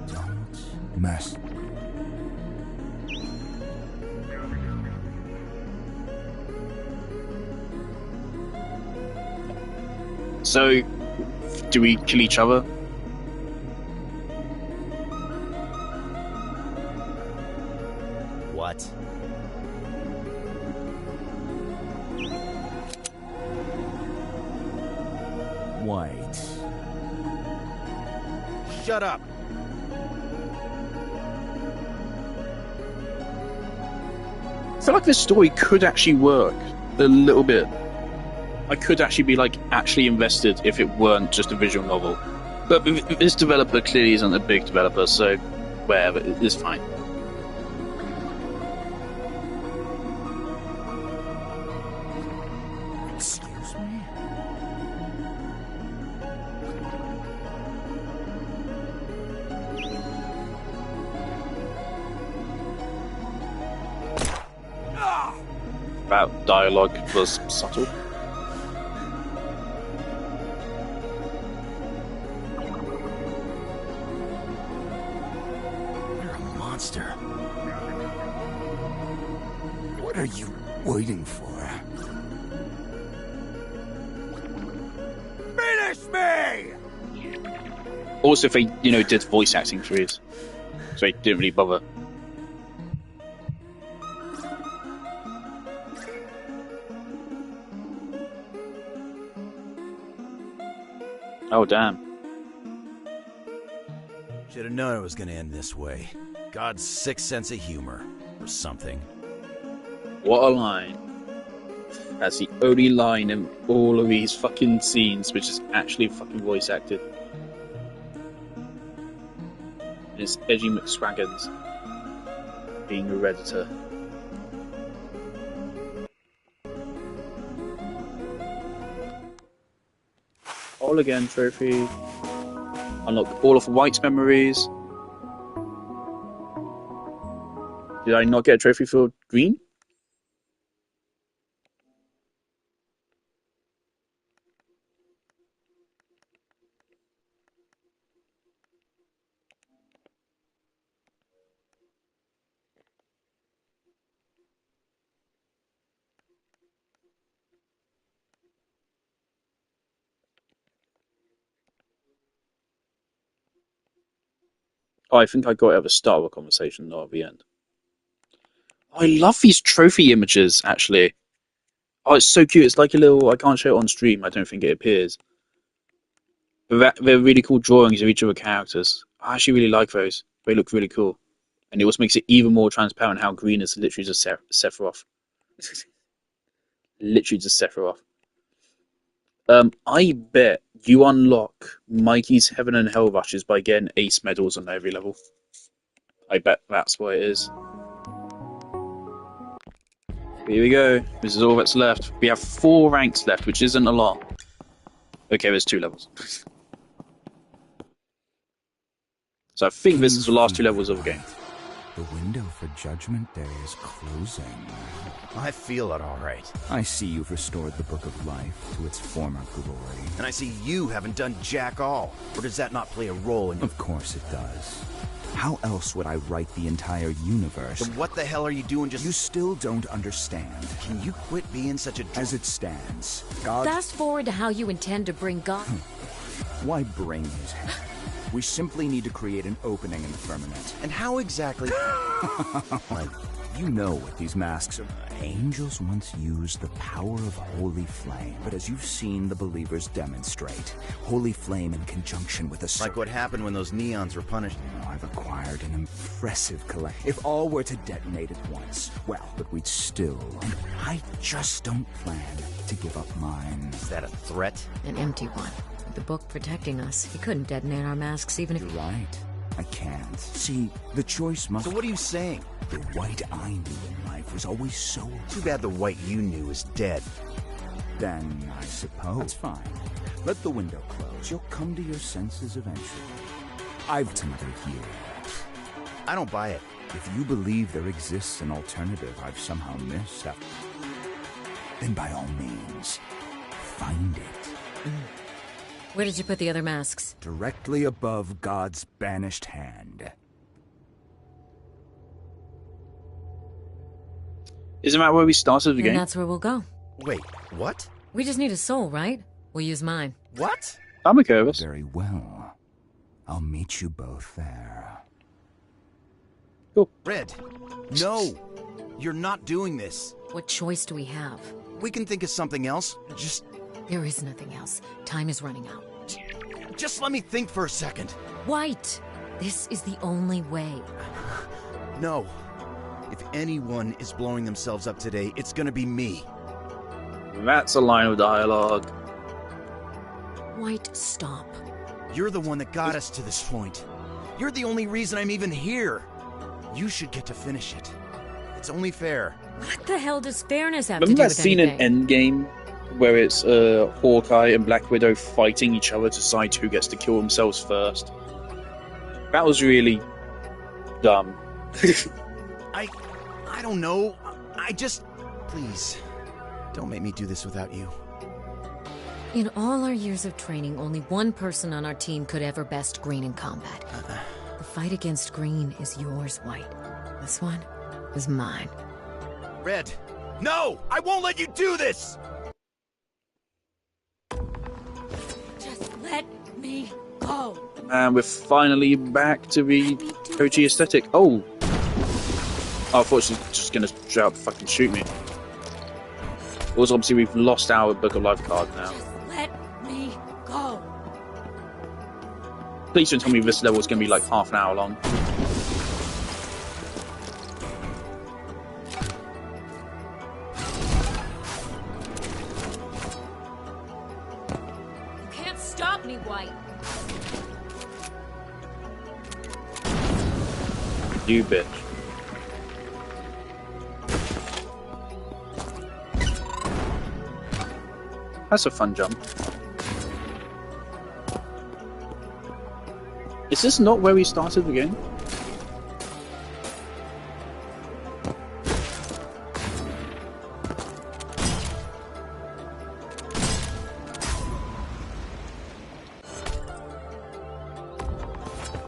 Don't mess. So, do we kill each other? What? White. Shut up! I feel like this story could actually work a little bit. I could actually be like actually invested if it weren't just a visual novel. But this developer clearly isn't a big developer, so whatever, it's fine. Excuse me? That dialogue was subtle. You're a monster. What are you waiting for? Finish me! Also, if they, did voice acting for it, so they didn't really bother. Oh, damn. Should have known it was gonna end this way. God's sick sense of humor. Or something. What a line. That's the only line in all of these fucking scenes which is actually fucking voice acted. And it's Edgy McSwaggins being a Redditor. All again trophy. Unlock all of White's memories. Did I not get a trophy for Green? Oh, I think I got it at the start of a conversation, not at the end. I love these trophy images, actually. Oh, it's so cute. It's like a little... I can't show it on stream. I don't think it appears. But they're really cool drawings of each of the characters. I actually really like those. They look really cool. And it also makes it even more transparent how green is literally just Sephiroth. Literally just Sephiroth. I bet you unlock Mikey's Heaven and Hell rushes by getting ace medals on every level. I bet that's what it is. Here we go. This is all that's left. We have 4 ranks left, which isn't a lot. Okay, there's 2 levels. So I think this is the last 2 levels of the game. The window for Judgment Day is closing. I feel it all right. I see you've restored the Book of Life to its former glory. And I see you haven't done jack all. Or does that not play a role in your... Of course it does. How else would I write the entire universe? Then what the hell are you doing just... You still don't understand. Can you quit being such a... As it stands, God... Fast forward to how you intend to bring God... Why bring it? We simply need to create an opening in the firmament. And how exactly... You know what these masks are. Angels once used the power of Holy Flame, but as you've seen the believers demonstrate, Holy Flame in conjunction with a... Like what happened when those neons were punished. I've acquired an impressive collection. If all were to detonate at once, well, but we'd still... And I just don't plan to give up mine. Is that a threat? An empty one. With the book protecting us, he couldn't detonate our masks even if... You're right. I can't. See, the choice must... So what are you saying? The White I knew in life was always so... Too bad the White you knew is dead. Then, I suppose... That's fine. Let the window close. You'll come to your senses eventually. I've another here. I don't buy it. If you believe there exists an alternative I've somehow missed, then by all means, find it. Where did you put the other masks? Directly above God's banished hand. Isn't that where we started the And game? that's where we'll go. Wait, what? We just need a soul, right? We'll use mine. What? I'm okay with this. Very well. I'll meet you both there. Cool. Red, no! You're not doing this. What choice do we have? We can think of something else. There is nothing else. Time is running out. Just let me think for a second. White! This is the only way. No. If anyone is blowing themselves up today, it's gonna be me. That's a line of dialogue. White, stop. You're the one that got us to this point. You're the only reason I'm even here. You should get to finish it. It's only fair. What the hell does fairness have to do Remember that with scene anything? in Endgame where it's Hawkeye and Black Widow fighting each other to decide who gets to kill themselves first? That was really dumb. I don't know. I just... Please, don't make me do this without you. In all our years of training, only one person on our team could ever best Green in combat. The fight against Green is yours, White. This one is mine. Red, no! I won't let you do this! Just let me go. And we're finally back to the OG aesthetic. Oh! I thought she was just gonna straight up fucking shoot me. Also, obviously, we've lost our Book of Life card now. Just let me go. Please don't tell me this level is gonna be like half an hour long. You can't stop me, White. You bitch. That's a fun jump. Is this not where we started the game?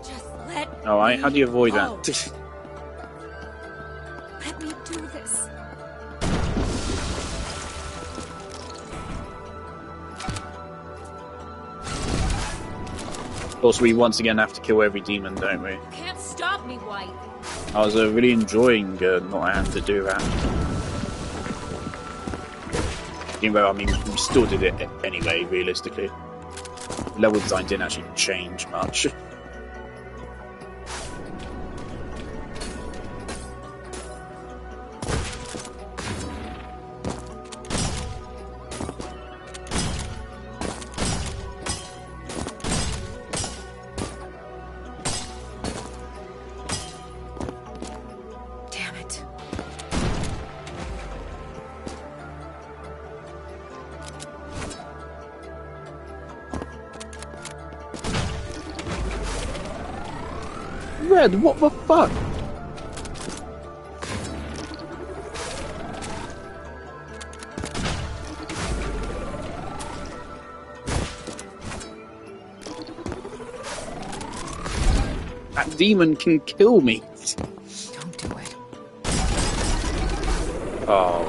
Just let Alright, how do you avoid that? Let me do this. Also, we once again have to kill every demon, don't we? You can't got me, White. I was really enjoying not having to do that. Even though, I mean, we still did it anyway, realistically. Level design didn't actually change much. Damn it. Red, what the fuck? That demon can kill me. Don't do it. Oh.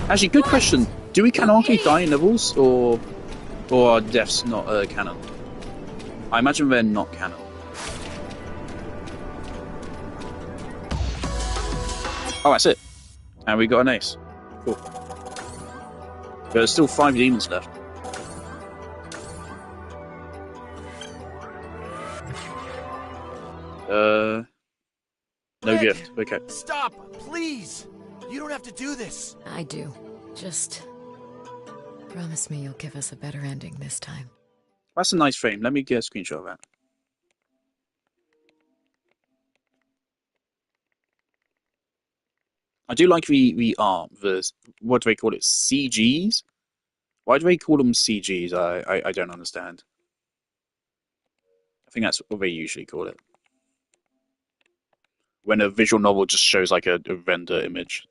Actually, good question. Do we canonically die in levels, or are deaths not canon? I imagine they're not canon. Oh, that's it. And we got an ace. Cool. There's still 5 demons left. No Red, gift. Okay. Stop, please! You don't have to do this. I do. Just promise me you'll give us a better ending this time. That's a nice frame. Let me get a screenshot of that. I do like the art, what do they call it? CGs? Why do they call them CGs? I don't understand. I think that's what they usually call it. When a visual novel just shows like a render image.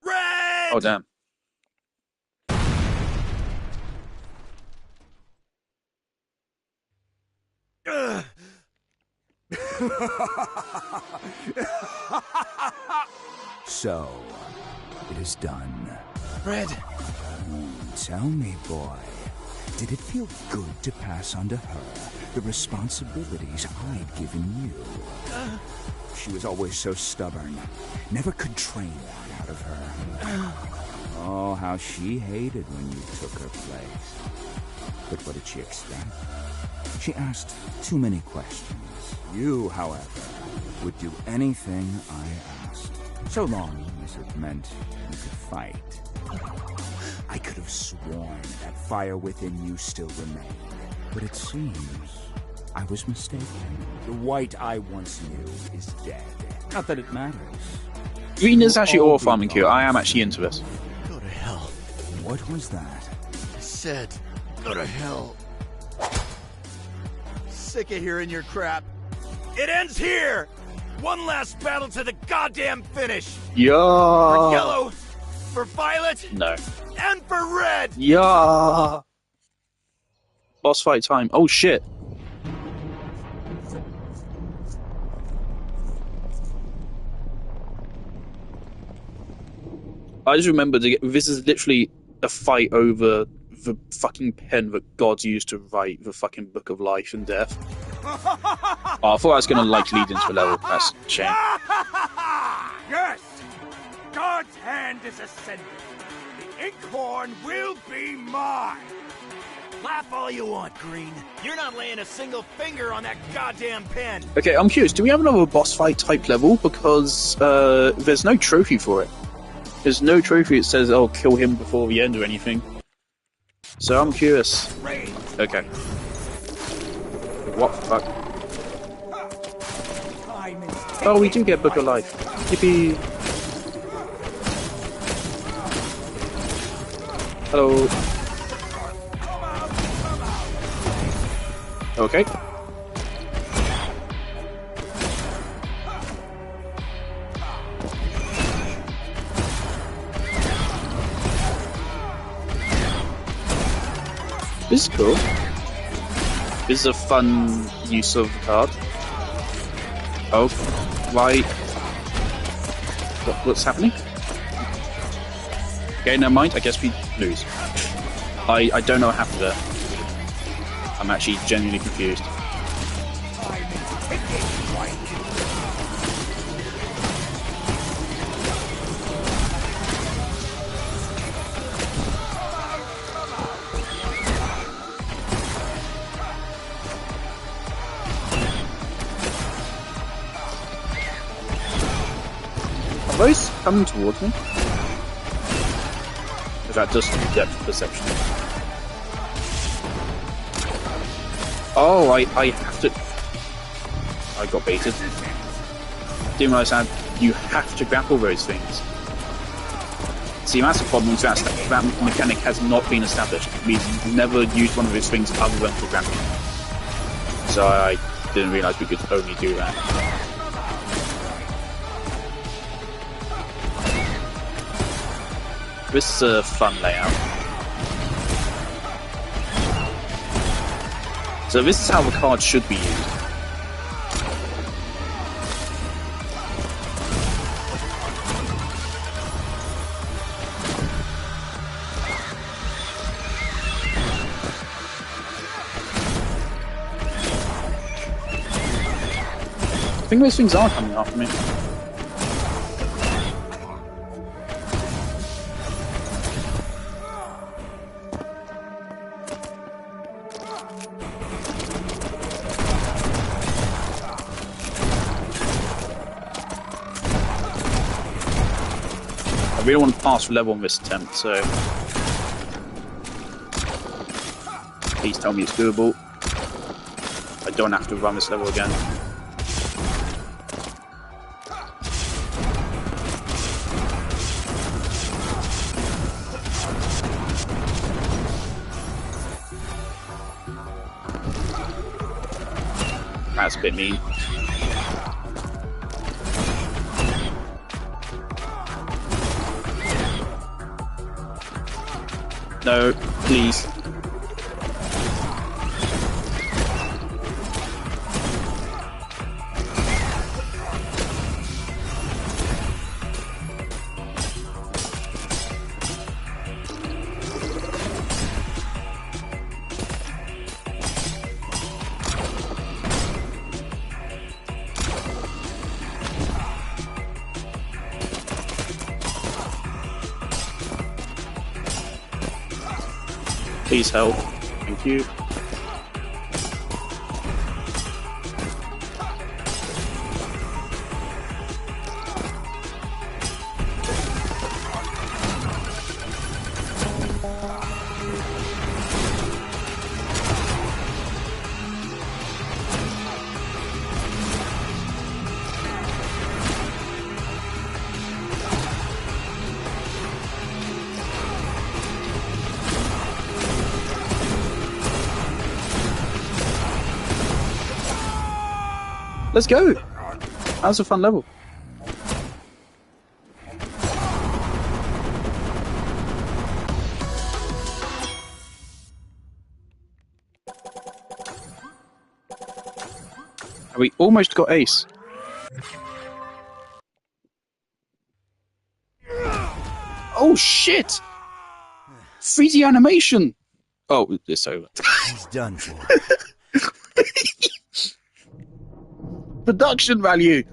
Red! Oh, damn. So, it is done. Red! Tell me, boy, did it feel good to pass on to her the responsibilities I'd given you? She was always so stubborn. Never could train one out of her. Oh, how she hated when you took her place. But what did she expect? She asked too many questions. You, however, would do anything I asked, so long as it meant you could fight. I could have sworn that fire within you still remained, but it seems I was mistaken. The White I once knew is dead. Not that it matters. Green is actually all farming cute. I am actually into this. Go to hell. What was that? I said, go to hell. Sick of hearing your crap. It ends here! One last battle to the goddamn finish! Yeah. For yellow, for violet, No. and for red! Yeah. Boss fight time. Oh shit. I just remembered this is literally a fight over the fucking pen that God used to write the fucking Book of Life and Death. Oh, I thought I was gonna like lead into the level. That's a shame. Yes! God's hand is ascending. The inkhorn will be mine. Laugh all you want, Green. You're not laying a single finger on that goddamn pen. Okay, I'm curious. Do we have another boss fight type level? Because there's no trophy for it. There's no trophy that says, "Oh, kill him before the end" or anything. So I'm curious. Okay. What the fuck? Oh, we do get Book of Life. Yippee! Hello. Okay. This is cool. This is a fun use of the card. Oh, why? What's happening? Okay, never mind. I guess we lose. I don't know what happened there. I'm actually genuinely confused. Are those coming towards me? Is that just depth perception? Oh, I have to... I got baited. Didn't realise that you have to grapple those things. See, that's the problem, that mechanic has not been established. We've never used one of those things other than for grappling. So I didn't realise we could only do that. This is a fun layout. So this is how the card should be used. I think those things are coming after me. I really want to pass level on this attempt, so please tell me it's doable. I don't have to run this level again. That's a bit mean. No, please. Please help. Thank you. Let's go! That was a fun level. And we almost got ace. Oh shit! 3D animation! Oh, it's over. He's done for. Production value!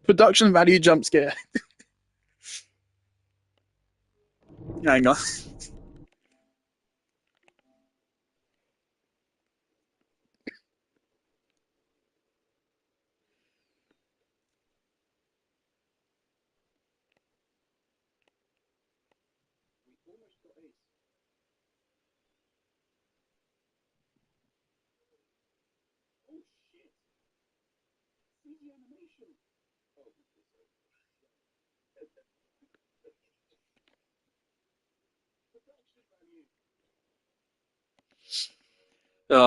Production value jump scare. Hang on.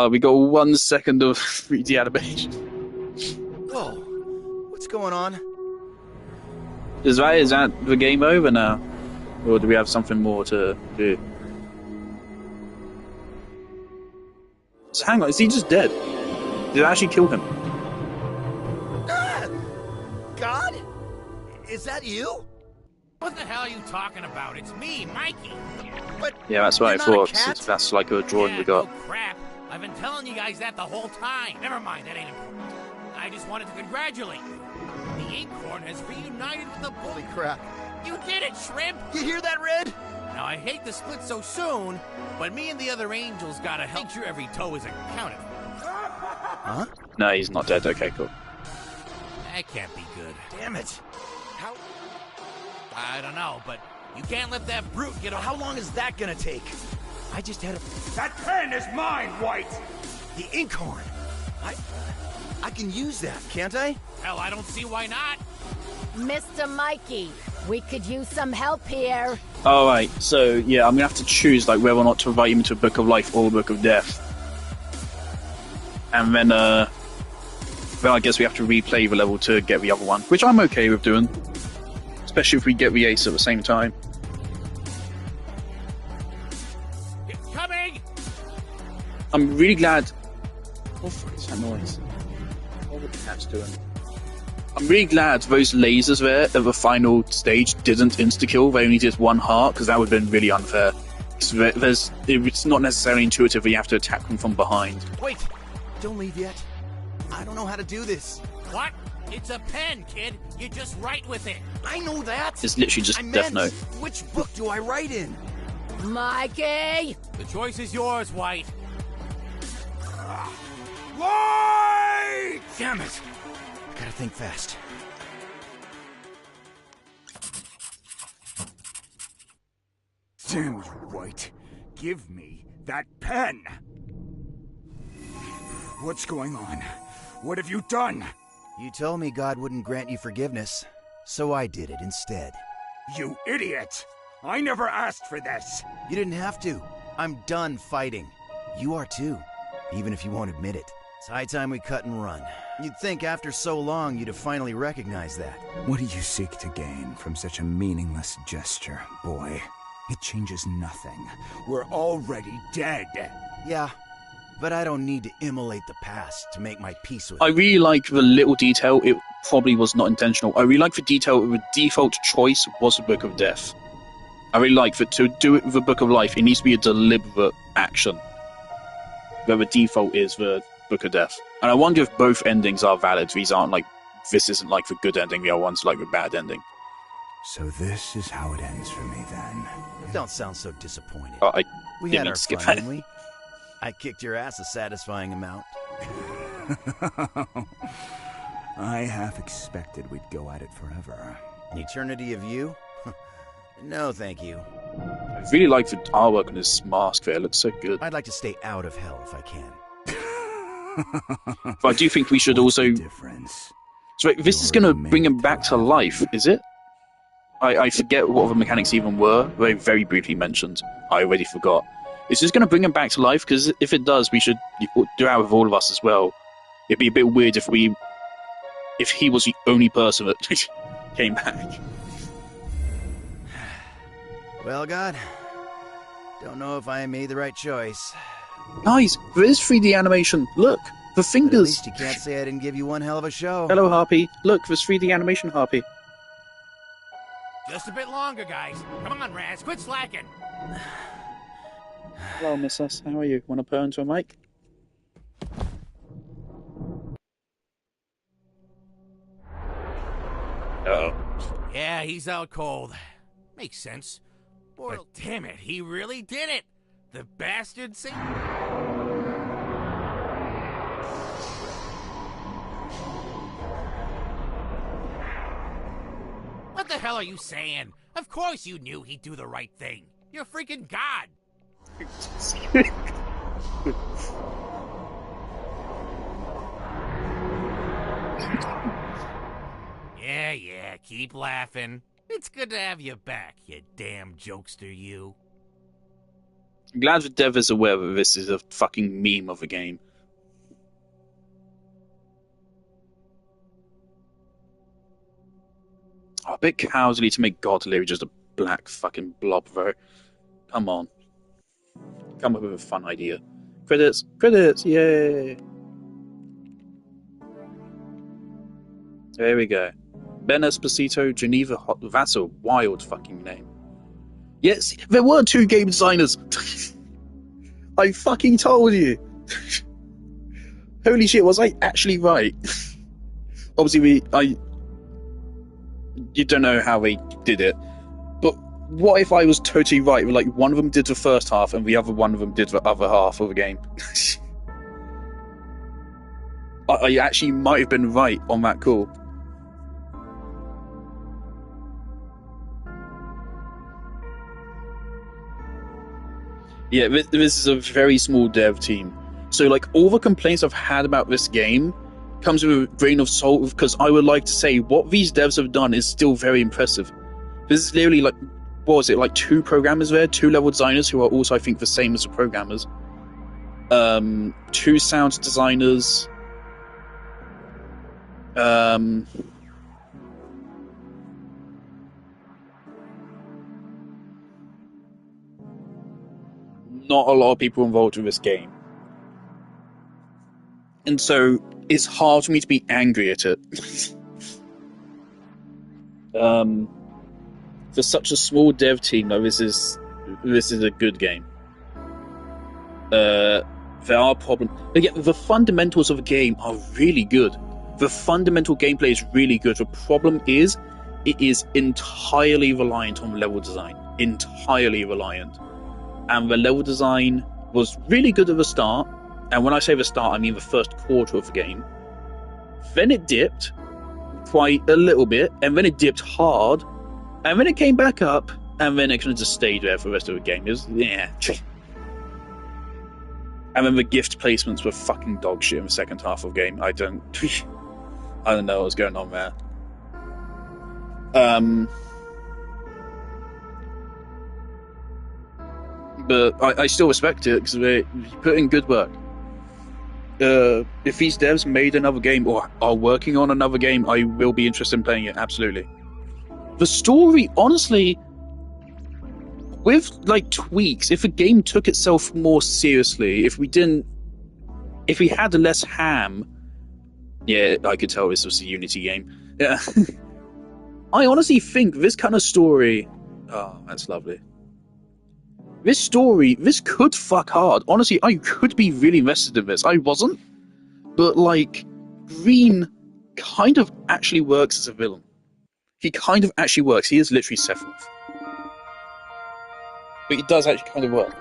We got 1 second of 3D animation. Whoa, what's going on? Is that the game over now? Or do we have something more to do? So hang on, is he just dead? Did I actually kill him? Ah! God? Is that you? What the hell are you talking about? It's me, Mikey. But Yeah, that's what I you're not a thought. cat? That's like a drawing Yeah, we got. no crap. I've been telling you guys that the whole time. Never mind, that ain't important. I just wanted to congratulate you. The Inkhorn has reunited with the book. Holy crap. You did it, Shrimp! You hear that, Red? Now, I hate to split so soon, but me and the other angels gotta make sure every toe is accounted for. Huh? No, he's not dead. Okay, cool. That can't be good. Damn it. How I don't know, but you can't let that brute get on. how long is that gonna take? I just had a... That pen is mine, White! The Inkhorn. I can use that, can't I? Hell, I don't see why not. Mr. Mikey, we could use some help here. Alright, so yeah, I'm gonna have to choose like whether or not to invite him into a Book of Life or a Book of Death. And then I guess we have to replay the level to get the other one, which I'm okay with doing. Especially if we get the ace at the same time. Coming! I'm really glad. What the fuck is that noise? What are the cats doing? I'm really glad those lasers there at the final stage didn't insta-kill. They only did one heart, because that would have been really unfair. So it's not necessarily intuitive that you have to attack them from behind. Wait! Don't leave yet. I don't know how to do this. What? It's a pen, kid. You just write with it. I know that. It's literally just I Death meant, Note. which book do I write in? Mikey! The choice is yours, White. White! Damn it. I gotta think fast. Damn you, White. Give me that pen! What's going on? What have you done? You told me God wouldn't grant you forgiveness, so I did it instead. You idiot! I never asked for this! You didn't have to. I'm done fighting. You are too, even if you won't admit it. It's high time we cut and run. You'd think after so long you'd have finally recognized that. What do you seek to gain from such a meaningless gesture, boy? It changes nothing. We're already dead. Yeah, but I don't need to immolate the past to make my peace with I it. really like the little detail. It probably was not intentional. I really like the detail. The default choice was the Book of Death. I really like that to do it with the Book of Life, it needs to be a deliberate action. Where the default is the Book of Death. And I wonder if both endings are valid. These aren't like, this isn't like the good ending, the other one's like the bad ending. So this is how it ends for me, then. Don't sound so disappointed. I We didn't had mean our to skip fun, that. didn't we? I kicked your ass a satisfying amount. I half expected we'd go at it forever. An eternity of you? No, thank you. I really like the artwork on his mask there. It looks so good. I'd like to stay out of hell if I can. But I do think we should What's also... the difference? So wait, this is going to bring him back to life, is it? I forget what the mechanics even were. They very briefly mentioned. I already forgot. Is this going to bring him back to life? Because if it does, we should do it with all of us as well. It'd be a bit weird if he was the only person that came back. Well, God, don't know if I made the right choice. Nice! There is 3D animation. Look! The But at fingers! least you can't say I didn't give you one hell of a show. Hello, Harpy. Look, there's 3D animation, Harpy. Just a bit longer, guys. Come on, Raz, quit slacking. Hello, Miss S. How are you? Want to put into a mic? Uh-oh. Yeah, he's out cold. Makes sense. Boy, damn it, he really did it. The bastard sing. What the hell are you saying? Of course you knew he'd do the right thing. You're a freaking god. Yeah, keep laughing. It's good to have you back, you damn jokester, you. I'm glad the dev is aware that this is a fucking meme of a game. Oh, a bit cowardly to make God Leary just a black fucking blob, though. Come on. Come up with a fun idea. Credits! Credits! Yay! There we go. Ben Esposito, Geneva. That's a wild fucking name. Yes, there were 2 game designers. I fucking told you. Holy shit, was I actually right? Obviously, you don't know how they did it, but what if I was totally right? Like, one of them did the first half and the other one of them did the other half of the game. I actually might have been right on that call. Yeah, this is a very small dev team. So, like, all the complaints I've had about this game comes with a grain of salt, because I would like to say what these devs have done is still very impressive. This is literally, like, what was it, like 2 programmers there? 2 level designers who are also, I think, the same as the programmers. 2 sound designers. Not a lot of people involved in this game. And so, it's hard for me to be angry at it. For such a small dev team, though, this is a good game. There are problems. Again, the fundamentals of the game are really good. The fundamental gameplay is really good. The problem is, it is entirely reliant on level design. Entirely reliant. And the level design was really good at the start. And when I say the start, I mean the first quarter of the game. Then it dipped quite a little bit, and then it dipped hard, and then it came back up, and then it kind of just stayed there for the rest of the game. It was, yeah. And then the gift placements were fucking dog shit in the second half of the game. I don't know what was going on there. But I still respect it, because they put in good work. If these devs made another game, or are working on another game, I will be interested in playing it, absolutely. The story, honestly, with, like, tweaks, if a game took itself more seriously, if we had less ham, yeah, I could tell this was a Unity game. Yeah. I honestly think this kind of story, oh, that's lovely. This story, this could fuck hard. Honestly, I could be really invested in this. I wasn't. But, like, Green kind of actually works as a villain. He kind of actually works. He is literally Sephiroth. But he does actually kind of work.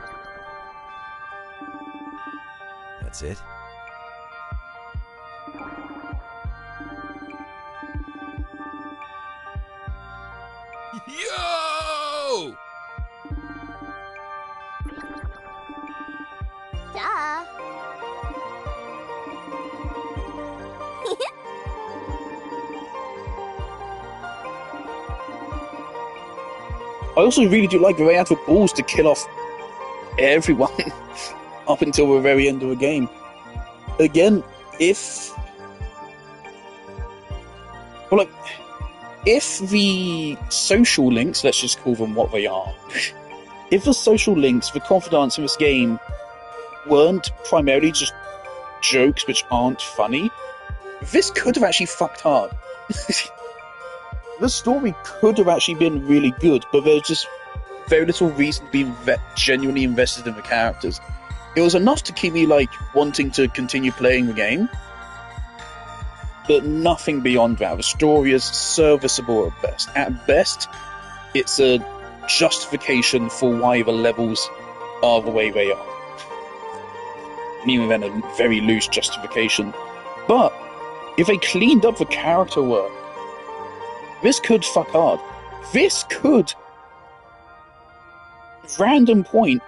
That's it? Yo! Duh. I also really do like the way they had the balls to kill off everyone up until the very end of the game. Again, if the social links, let's just call them what they are, if the social links, the confidants in this game weren't primarily just jokes which aren't funny, this could have actually fucked hard. The story could have actually been really good, but there's just very little reason to be genuinely invested in the characters. It was enough to keep me, like, wanting to continue playing the game, but nothing beyond that. The story is serviceable at best. At best, it's a justification for why the levels are the way they are. And even then, a very loose justification. But if they cleaned up the character work, this could fuck hard. This could, random point,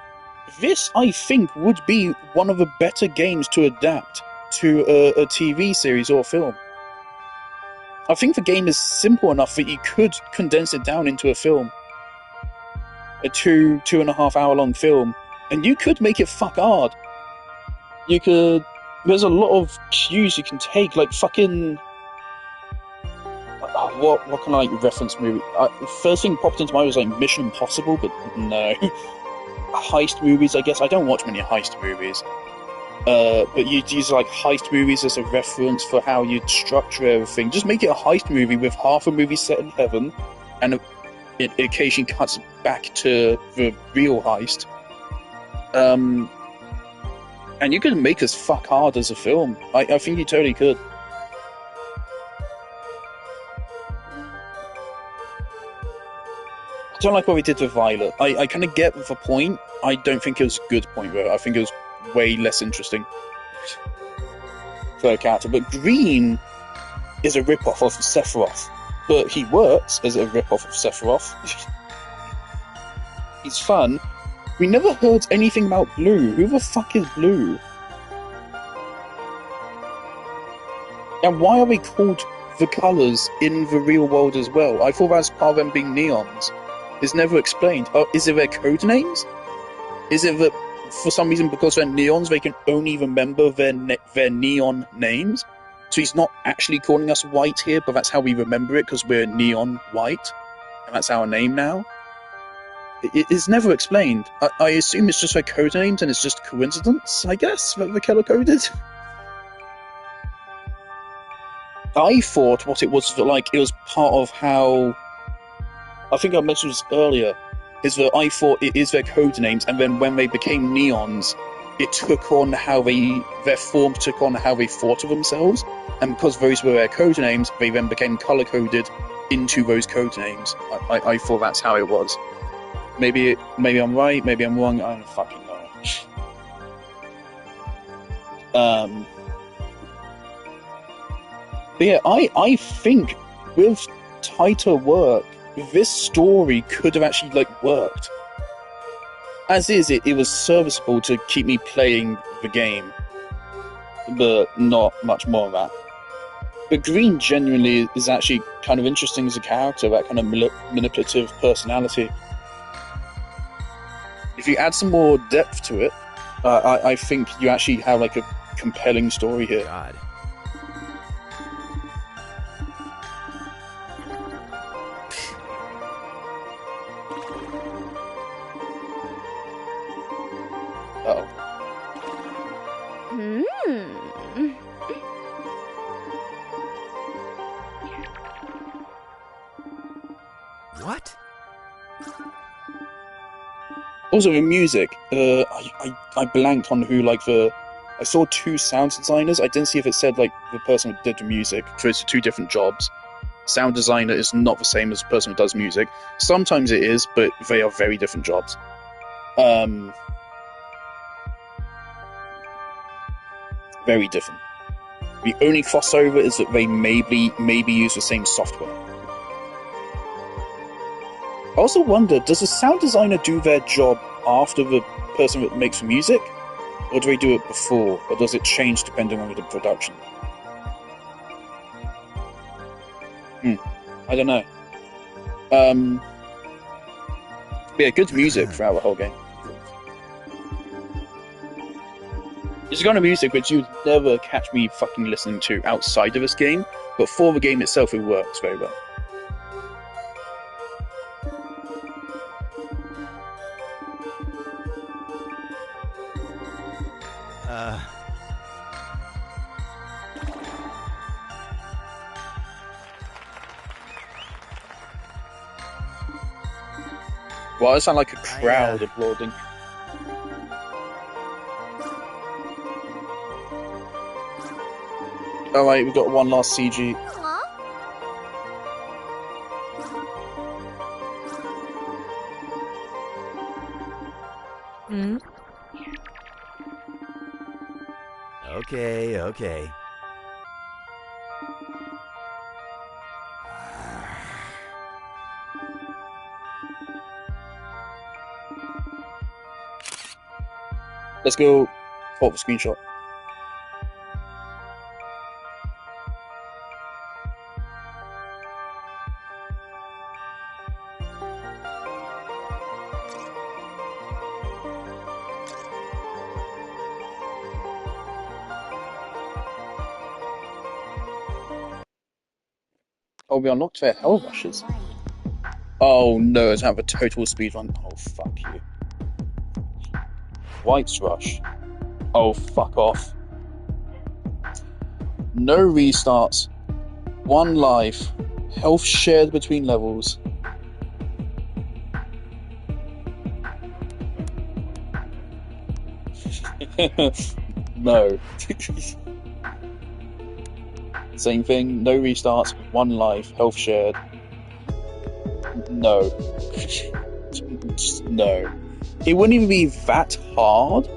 this, I think, would be one of the better games to adapt to a TV series or film. I think the game is simple enough that you could condense it down into a film. A 2.5 hour long film. And you could make it fuck hard. You could, there's a lot of cues you can take, like fucking, what can I reference movie? First thing popped into my mind was like Mission Impossible, but no. Heist movies, I guess. I don't watch many heist movies. But you'd use like heist movies as a reference for how you'd structure everything. Just make it a heist movie with half a movie set in heaven, and it occasionally cuts back to the real heist. And you could make us fuck hard as a film. I think you totally could. I don't like what we did with Violet. I kind of get the point. I don't think it was a good point, though. I think it was way less interesting for a character. But Green is a rip-off of Sephiroth. But he works as a rip-off of Sephiroth. He's fun. We never heard anything about Blue. Who the fuck is Blue? And why are they called the colours in the real world as well? I thought that was part of them being neons. It's never explained. Oh, is it their code names? Is it that for some reason because they're neons they can only remember their neon names? So he's not actually calling us white here, but that's how we remember it because we're neon white, and that's our name now. It's never explained. I assume it's just their code names and it's just coincidence, I guess, that they're color-coded. I thought what it was like, it was part of how... I think I mentioned this earlier, is that I thought it is their code names, and then when they became neons, it took on how their form took on how they thought of themselves, and because those were their code names, they then became color-coded into those code names. I thought that's how it was. Maybe I'm right, maybe I'm wrong, I don't fucking know. But yeah, I think with tighter work, this story could have actually, like, worked. As is, it was serviceable to keep me playing the game, but not much more of that. But Green genuinely is actually kind of interesting as a character, that kind of manipulative personality. If you add some more depth to it, I think you actually have, like, a compelling story here. God. Uh-oh. What? Also, the music, I blanked on who, like, I saw two sound designers. I didn't see if it said, like, the person who did the music, so it's two different jobs. Sound designer is not the same as the person who does music. Sometimes it is, but they are very different jobs. Very different. The only crossover is that they maybe use the same software. I also wonder, does the sound designer do their job after the person that makes the music? Or do they do it before? Or does it change depending on the production? I don't know. Yeah, good music throughout the whole game. It's the kind of music which you'd never catch me fucking listening to outside of this game, but for the game itself it works very well. Well, I sound like a crowd applauding. Alright, we've got one last CG. Okay. Let's go pop the screenshot. Oh, we unlocked their hell rushes. Oh no, it's have a total speedrun. Oh, fuck you. White's Rush. Oh, fuck off. No restarts. 1 life. Health shared between levels. No. Same thing. No restarts. 1 life. Health shared. No. Just no. It wouldn't even be that hard.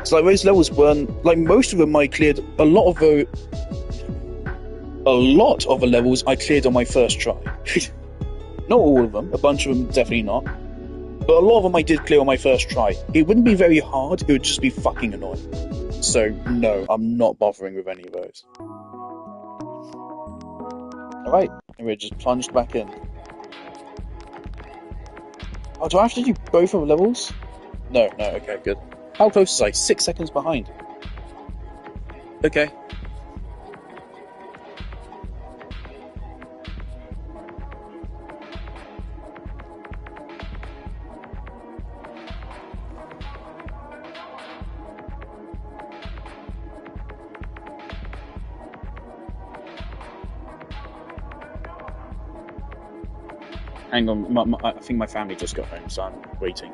It's like those levels weren't like most of them. I cleared a lot of the levels I cleared on my first try. Not all of them. A bunch of them definitely not. But a lot of them I did clear on my first try. It wouldn't be very hard. It would just be fucking annoying. So no, I'm not bothering with any of those. All right, and we're just plunged back in. Oh, do I have to do both of the levels? No, okay, good. How close is I? 6 seconds behind. Okay. Hang on, I think my family just got home, so I'm waiting.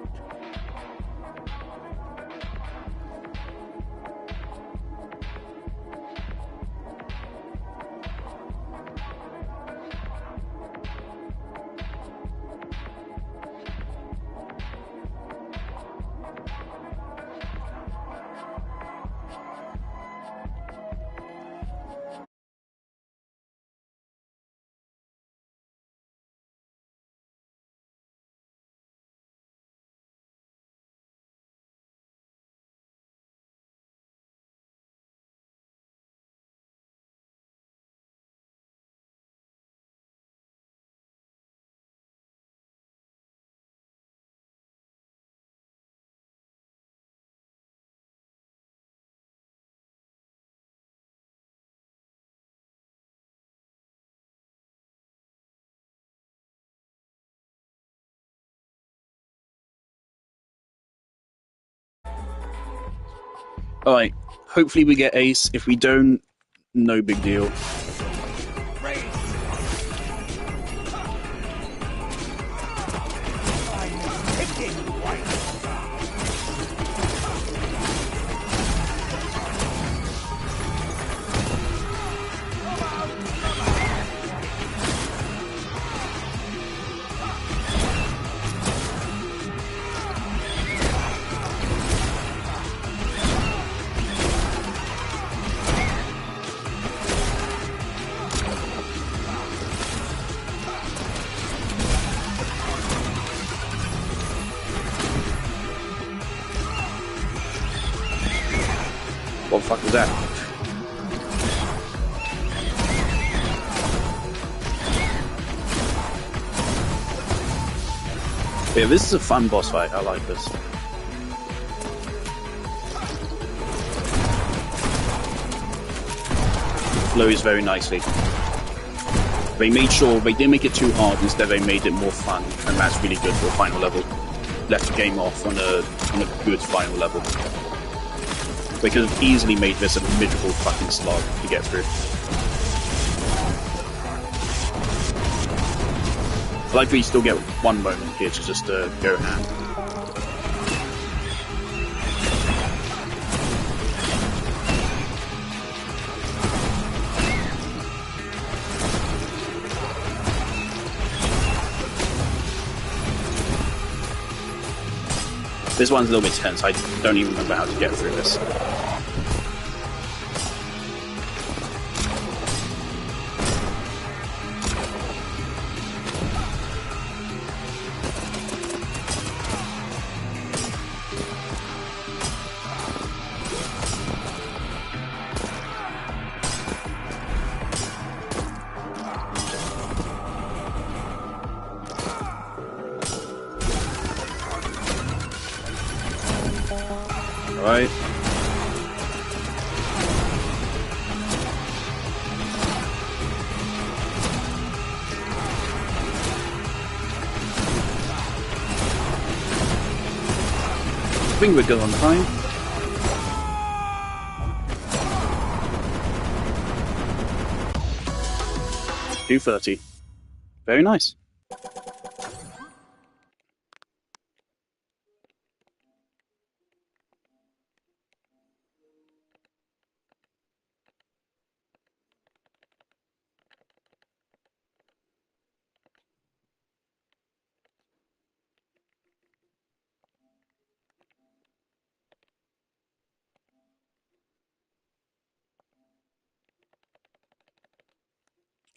Alright, hopefully we get ace. If we don't, no big deal. What the fuck was that? Yeah, this is a fun boss fight. I like this. Flows very nicely. They made sure they didn't make it too hard. Instead, they made it more fun, and that's really good for a final level. Left the game off on a good final level. They could have easily made this a miserable fucking slog to get through. I like we still get one moment here to just go ham. This one's a little bit tense. I don't even remember how to get through this. Right. I think we're good on time. 230. Very nice.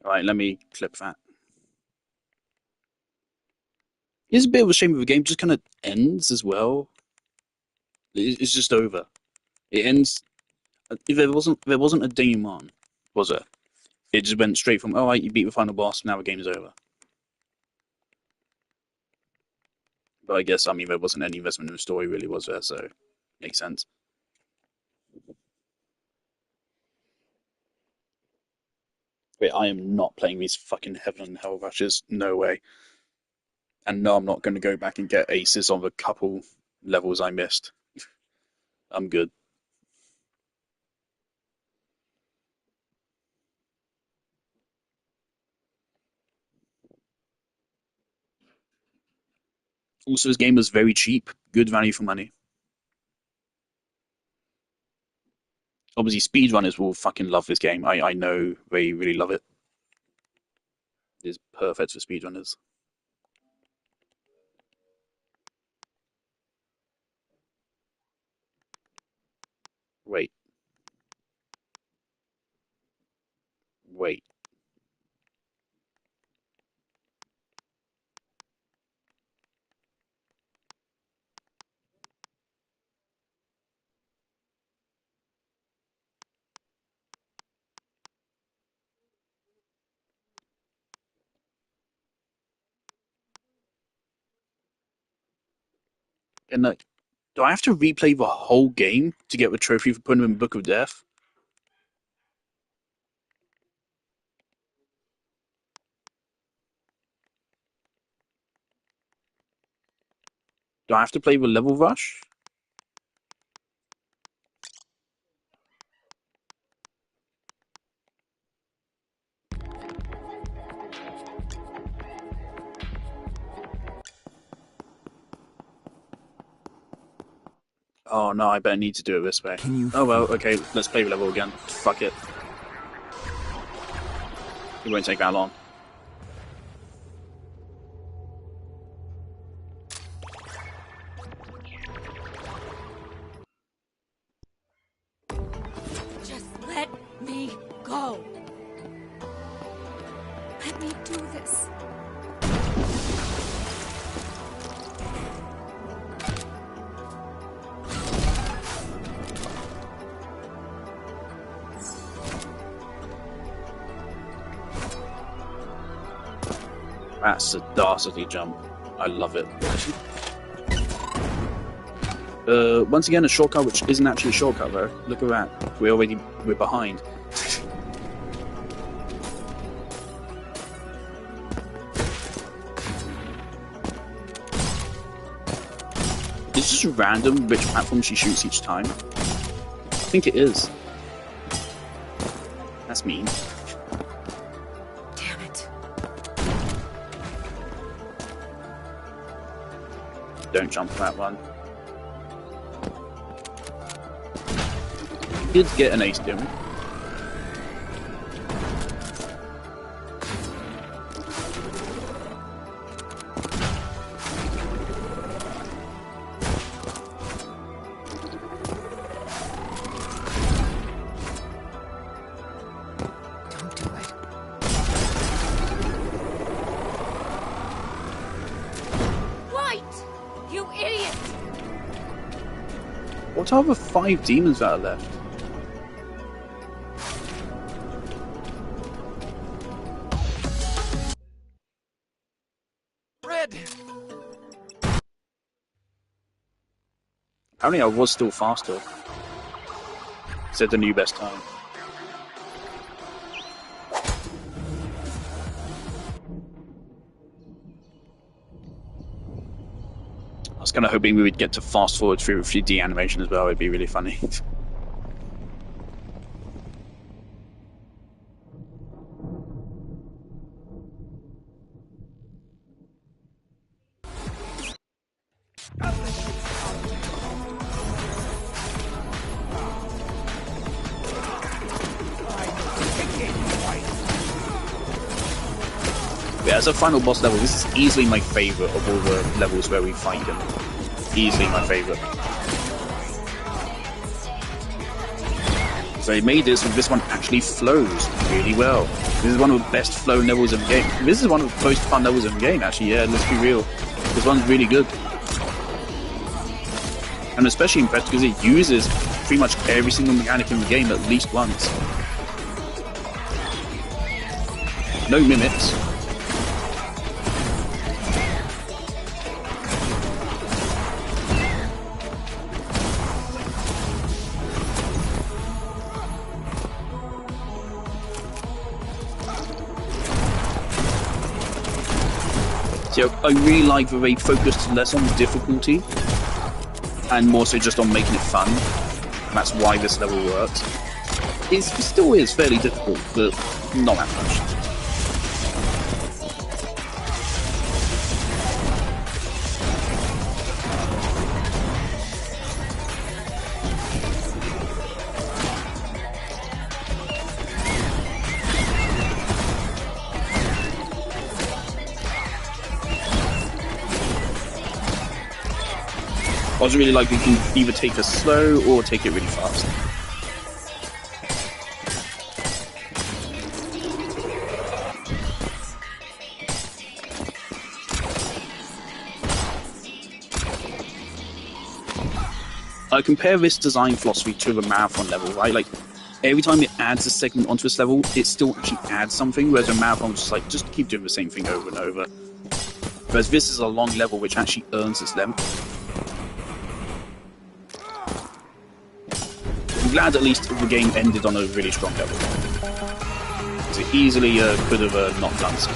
Alright, let me clip that. It's a bit of a shame if the game just kind of ends as well. It's just over. It ends. If there wasn't a denouement, was it? It just went straight from, oh, right, you beat the final boss, now the game's over. But I guess, I mean, there wasn't any investment in the story, really, was there? So, makes sense. Wait, I am not playing these fucking Heaven and Hell rushes. No way. And no, I'm not going to go back and get aces on the couple levels I missed. I'm good. Also, this game was very cheap. Good value for money. Obviously, speedrunners will fucking love this game. I know they really love it. It's perfect for speedrunners. Wait. Wait. And do I have to replay the whole game to get the trophy for putting him in Book of Death? Do I have to play the level rush? Oh no, I better need to do it this way. Oh well, okay, let's play the level again. Fuck it. It won't take that long. Just let me go. Let me do this. That's a dastardly jump. I love it. Once again, a shortcut which isn't actually a shortcut though. Look at that. We're behind. Is this just random which platform she shoots each time? I think it is. That's mean. Damn it. Don't jump that one. Kids get an ace doing. What are the 5 demons that are left? Red. Apparently I was still faster. Said the new best time. I was kind of hoping we would get to fast forward through 3D animation as well. It'd be really funny. yeah, as a final boss level, this is easily my favourite of all the levels where we fight him. Easily my favourite. So they made this, and this one actually flows really well. This is one of the best flow levels in the game. This is one of the most fun levels in the game, actually, yeah, let's be real. This one's really good. And especially impressed because it uses pretty much every single mechanic in the game at least once. No mimics. So I really like that they focused less on difficulty and more so just on making it fun. And that's why this level works. It still is fairly difficult, but not that much. I also really like you can either take it slow or take it really fast. I compare this design philosophy to the marathon level, right? Like, every time it adds a segment onto this level, it still actually adds something, whereas a marathon is just like, just keep doing the same thing over and over. Whereas this is a long level which actually earns its length. I'm glad at least the game ended on a really strong level. So it easily could have not done so.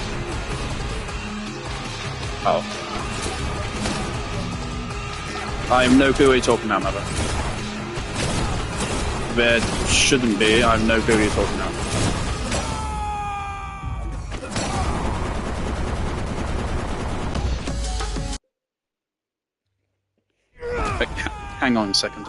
Oh. I have no clue what you're talking about, Mother. There shouldn't be. I have no clue what you're talking about. Wait, hang on a second.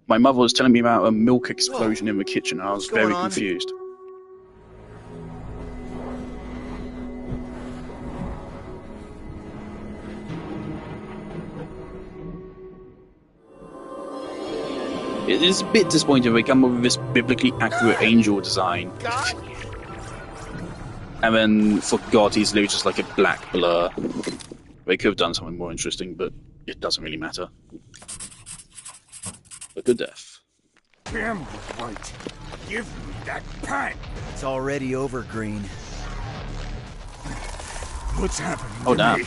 My mother was telling me about a milk explosion in the kitchen, and I was very confused. It is a bit disappointing they come up with this biblically accurate angel design. And then, for God, he's literally just like a black blur. They could have done something more interesting, but it doesn't really matter. A good death. Damn you, White. Give me that pen. It's already over, Green. What's happening Oh, to damn. me?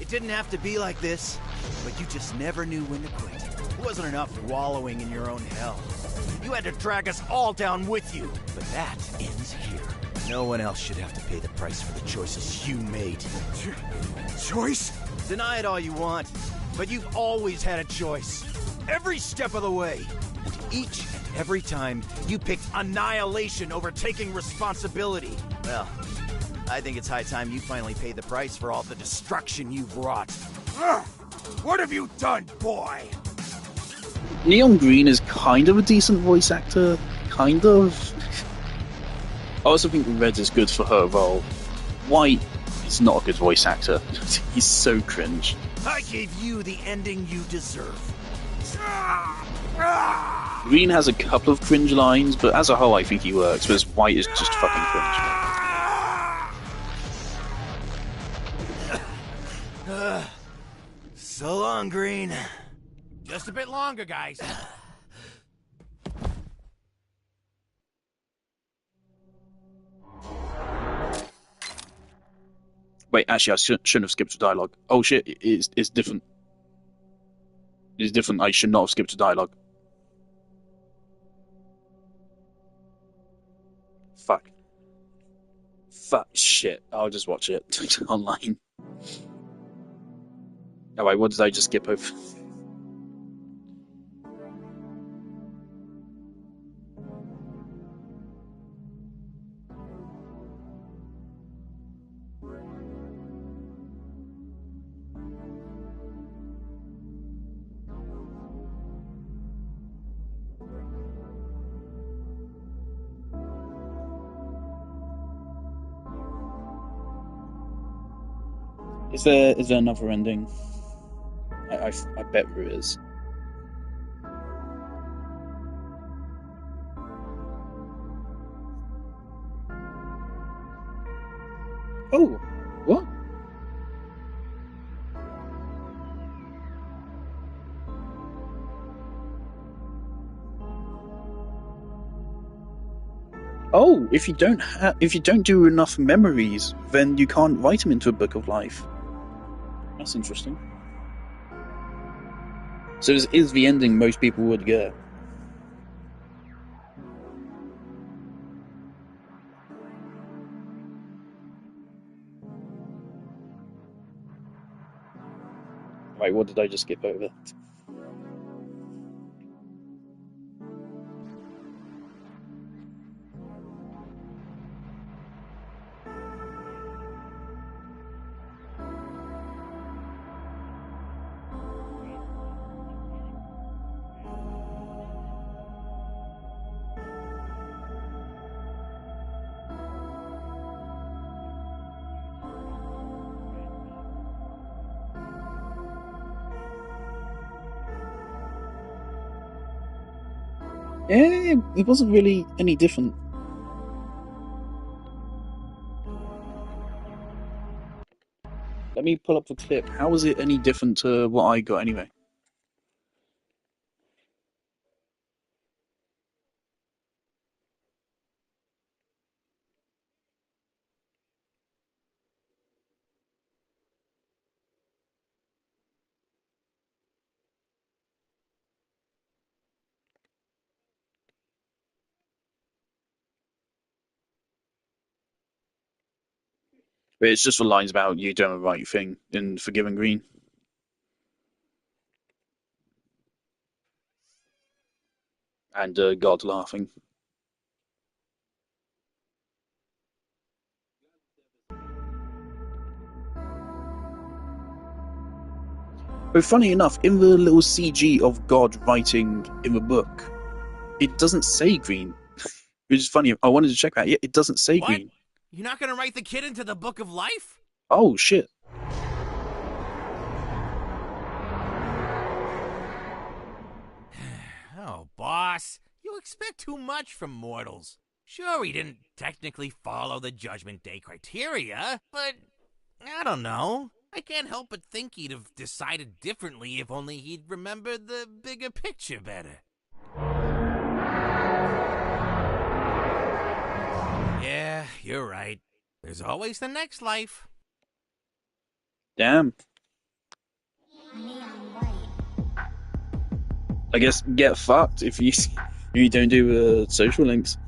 It didn't have to be like this, but you just never knew when to quit. It wasn't enough wallowing in your own hell. You had to drag us all down with you. But that ends here. No one else should have to pay the price for the choices you made. Choice? Deny it all you want, but you've always had a choice. Every step of the way. And each and every time, you picked annihilation over taking responsibility. Well, I think it's high time you finally pay the price for all the destruction you've wrought. What have you done, boy? Neon Green is kind of a decent voice actor. Kind of. I also think Red is good for her role. White is not a good voice actor. He's so cringe. I gave you the ending you deserve. Green has a couple of cringe lines, but as a whole I think he works, whereas White is just fucking cringe. So long, Green. Just a bit longer, guys. Wait, actually, I shouldn't have skipped to dialogue. Oh shit, it's different. It's different. I should not have skipped to dialogue. Fuck. Shit. I'll just watch it online. Alright, what did I just skip over? Is there another ending? I bet there is. Oh, what? Oh, if you don't do enough memories, then you can't write them into a book of life. That's interesting. So this is the ending most people would get. Right, what did I just skip over? Yeah, it wasn't really any different. Let me pull up the clip. How was it any different to what I got anyway? But it's just the lines about you doing the right thing in Forgiving Green. And God laughing. But funny enough, in the little CG of God writing in the book, it doesn't say green. Which is funny. I wanted to check that. Yeah, it doesn't say What? green. You're not gonna write the kid into the Book of Life? Oh, shit. Oh, boss. You expect too much from mortals. Sure, he didn't technically follow the Judgment Day criteria, but I don't know. I can't help but think he'd have decided differently if only he'd remembered the bigger picture better. Yeah, you're right. There's always the next life. Damn. I guess get fucked if you don't do social links.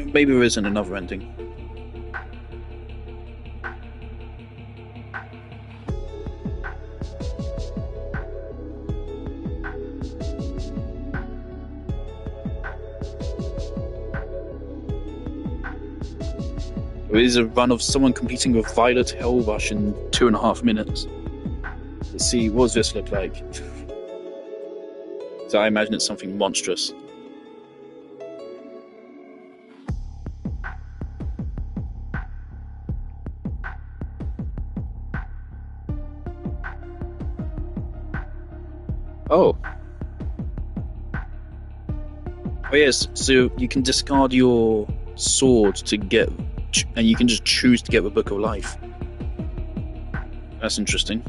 Maybe there isn't another ending. There is a run of someone competing with Violet Hellrush in 2.5 minutes. Let's see, what does this look like? So I imagine it's something monstrous. Oh. Oh yes, so you can discard your sword to get, and you can just choose to get the Book of Life. That's interesting.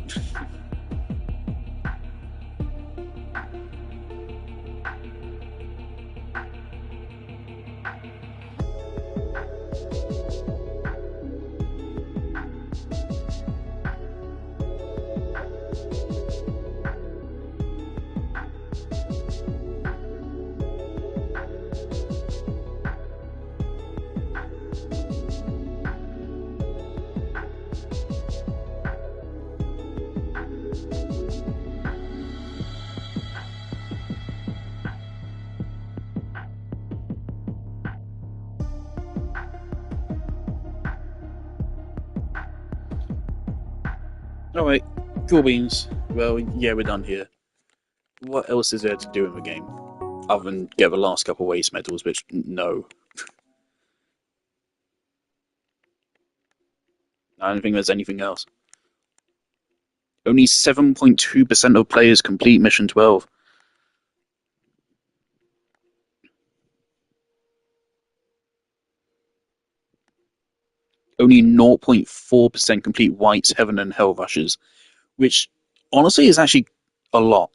Alright, cool beans. Well, yeah, we're done here. What else is there to do in the game? Other than get the last couple waste medals, which, no. I don't think there's anything else. Only 7.2% of players complete Mission 12. Only 0.4% complete White's, Heaven, and Hell rushes, which honestly is actually a lot.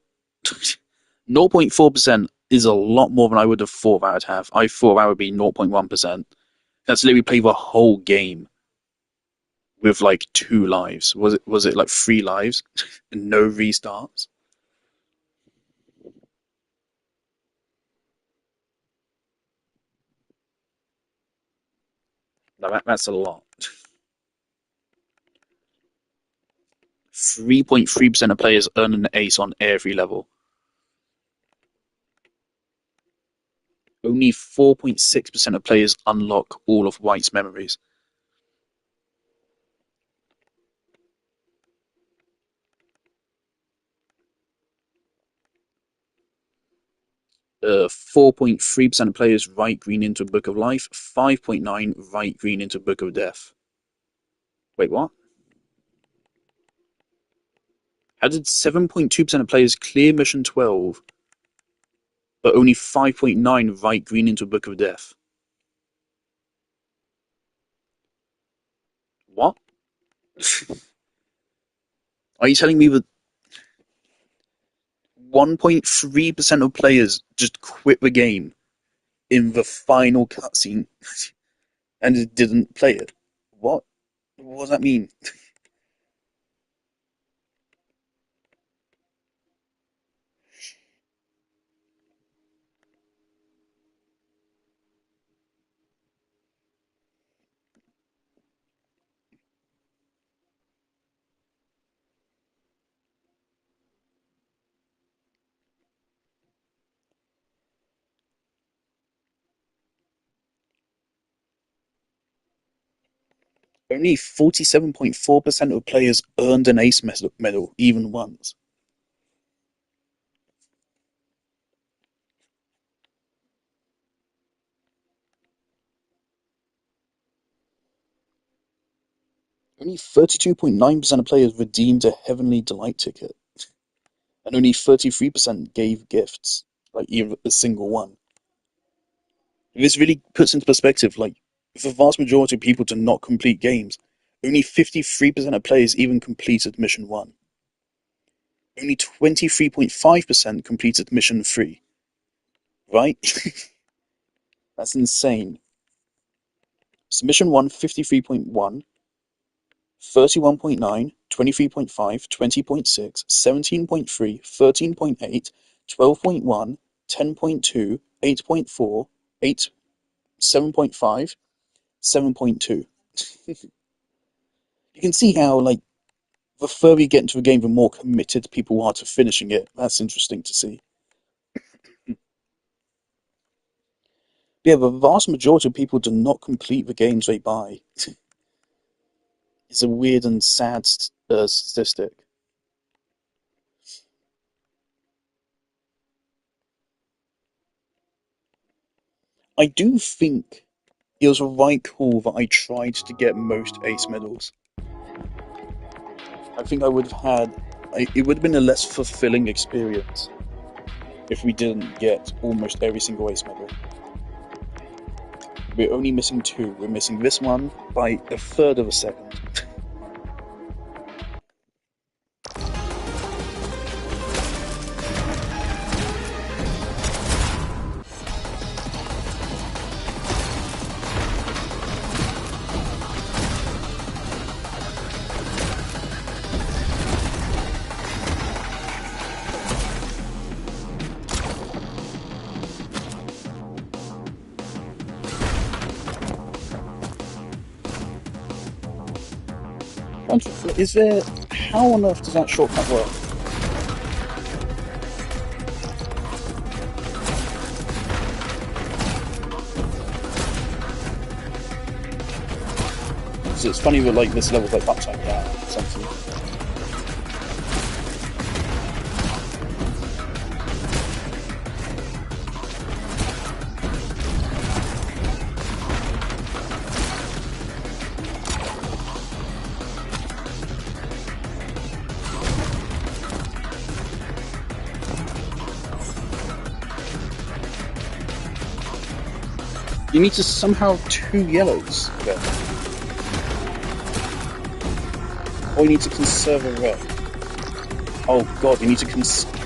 0.4% is a lot more than I would have thought that would have. I thought that would be 0.1%. That's literally play the whole game with like 2 lives. Was it like 3 lives and no restarts? No, that's a lot. 3.3% of players earn an ace on every level. Only 4.6% of players unlock all of White's memories. Uh, 4.3% of players write green into Book of Life. 5.9 write green into Book of Death. Wait, what? How did 7.2% of players clear Mission 12, but only 5.9 write green into Book of Death? What? Are you telling me that 1.3% of players just quit the game in the final cutscene and didn't play it? What? What does that mean? Only 47.4% of players earned an ace medal even once. Only 32.9% of players redeemed a Heavenly Delight ticket. And only 33% gave gifts, like even a single one. This really puts into perspective, like, the vast majority of people do not complete games. Only 53% of players even completed Mission 1. Only 23.5% completed Mission 3. Right? That's insane. So Mission 1, 53.1, 31.9, 23.5, 20.6, 17.3, 13.8, 12.1, 10.2, 8.4, 8. 7.5, 7.2. You can see how, like, the further you get into a game, the more committed people are to finishing it. That's interesting to see. Yeah, the vast majority of people do not complete the games they buy. It's a weird and sad statistic. I do think it was a right call that I tried to get most ace medals. I think I would have had... It would have been a less fulfilling experience if we didn't get almost every single ace medal. We're only missing 2. We're missing this one by a third of a second. Is there... How on earth does that shortcut work? So it's funny that, like, this level's like upside down or something. You need to somehow 2 yellows there. Or you need to conserve a red. Oh god, you need to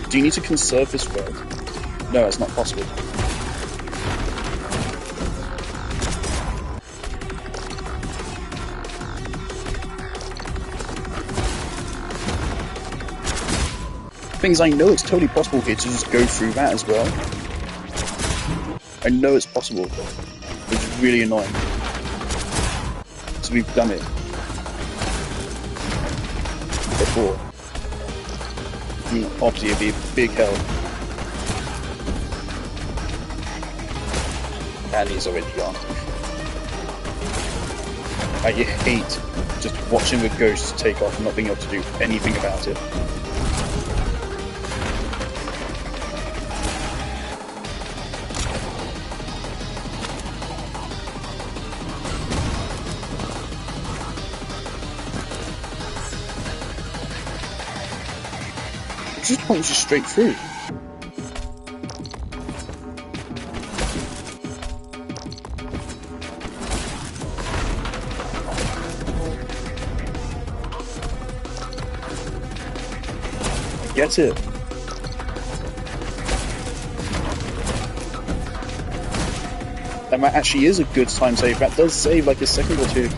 do you need to conserve this red? No, it's not possible. Things I know it's totally possible here to just go through that as well. I know it's possible. It's really annoying. So we've done it before. Obviously it'd be a big help. And he's already gone. I hate just watching the ghosts take off and not being able to do anything about it. This point is just straight through. Get it. And that actually is a good time save. That does save like a second or two.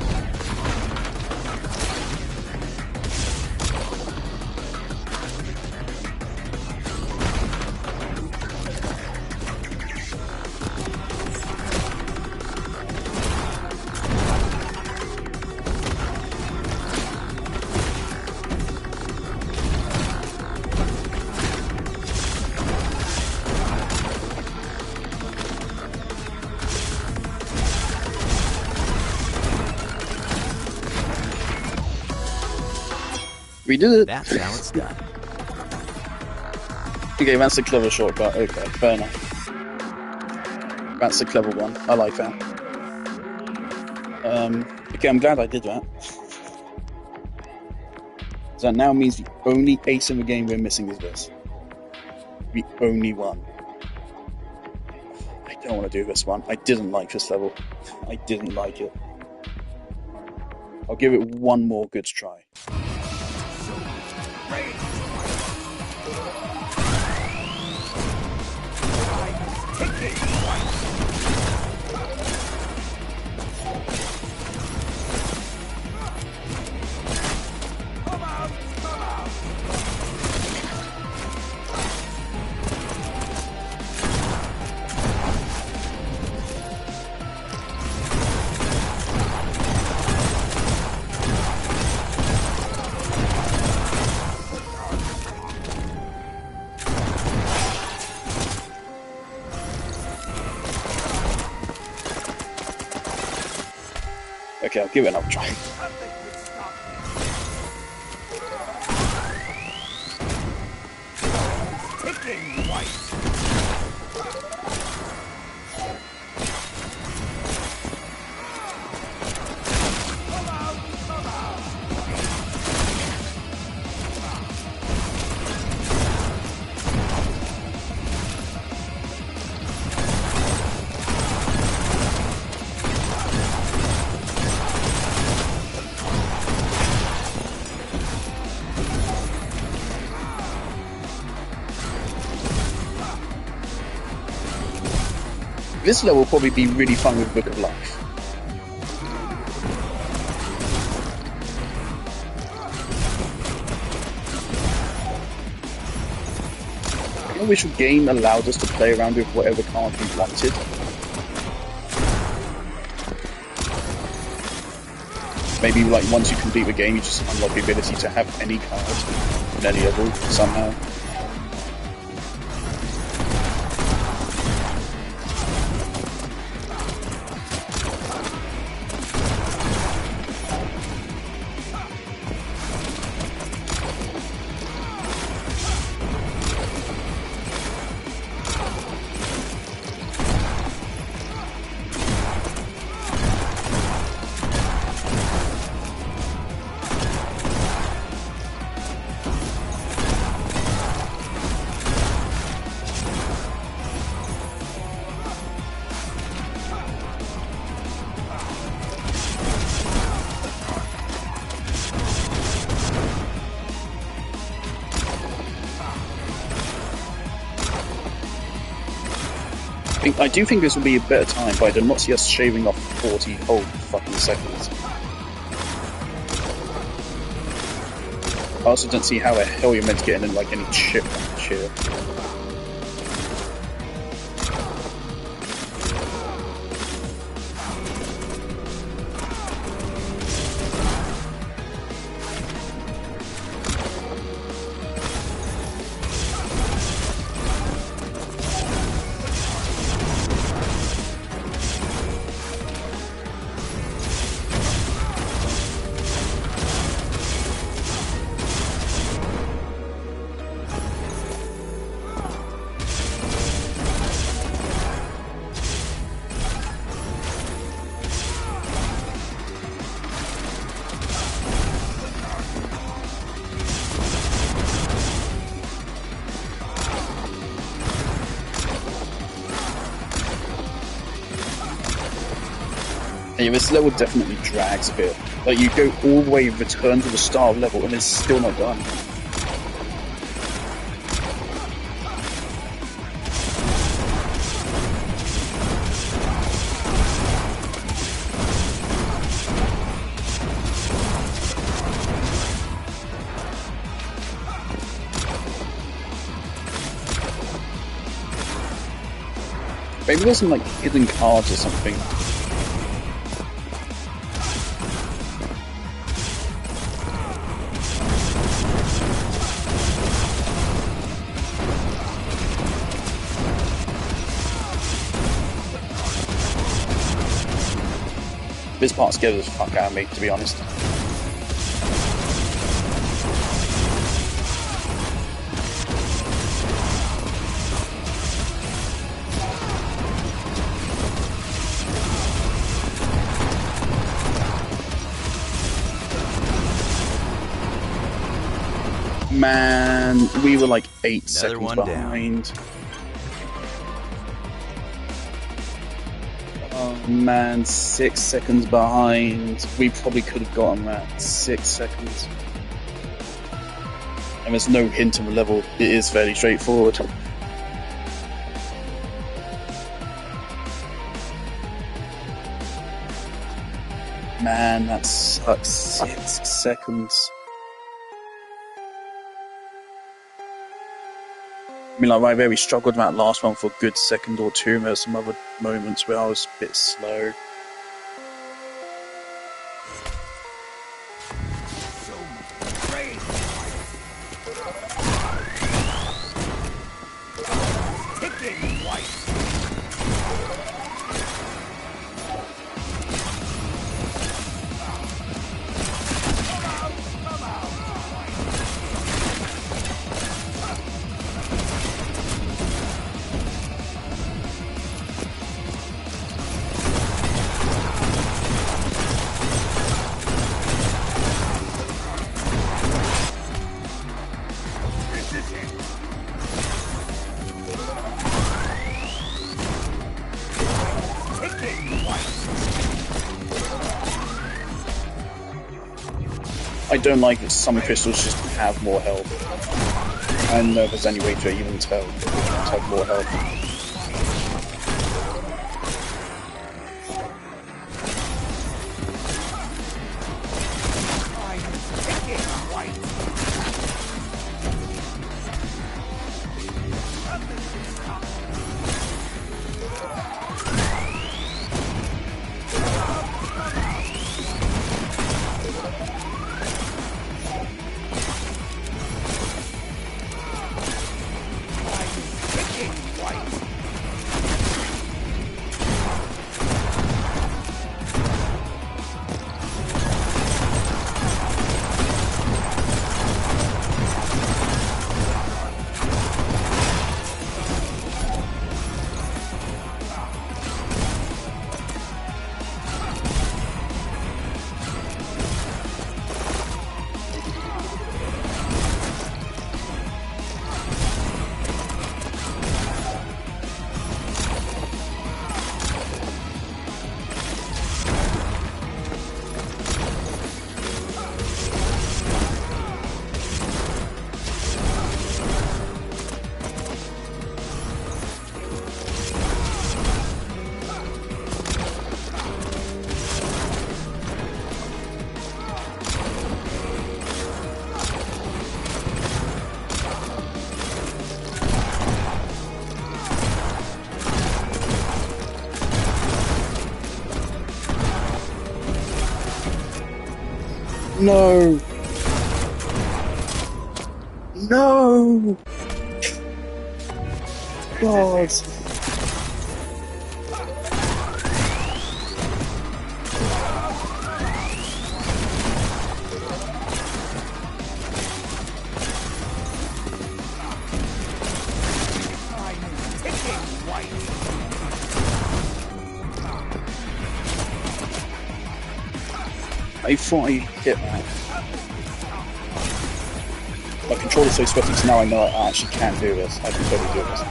We did it! That's how it's done. Okay, that's a clever shortcut. Okay, fair enough. That's a clever one. I like that. Okay, I'm glad I did that. So that now means the only ace in the game we're missing is this. The only one. I don't want to do this one. I didn't like this level. I didn't like it. I'll give it one more good try. Okay, I'll give it another try. Ticking white. This level will probably be really fun with Book of Life. I wish the game allowed us to play around with whatever card we wanted. Maybe like once you complete the game, you just unlock the ability to have any card in any level somehow. I do think this will be a better time, but I do not see us shaving off 40 whole fucking seconds. I also don't see how the hell you're meant to get in like any chip shit. Yeah, this level definitely drags a bit. Like, you go all the way, return to the start level, and it's still not done. Maybe there's some, like, hidden cards or something. This part scared the fuck out of me, to be honest. Man, we were like 8 seconds behind. Oh man, 6 seconds behind. We probably could have gotten that. 6 seconds. And there's no hint of a level. It is fairly straightforward. Man, that sucks. 6 seconds. I mean, like, right there, we struggled with that last one for a good second or two, and there were some other moments where I was a bit slow. I don't like that some crystals just have more health. I don't know if there's any way to even tell which ones have more health. No! No! God! I thought I hit that. My controller's so sweaty, so now I know I actually can do this. I can totally do this.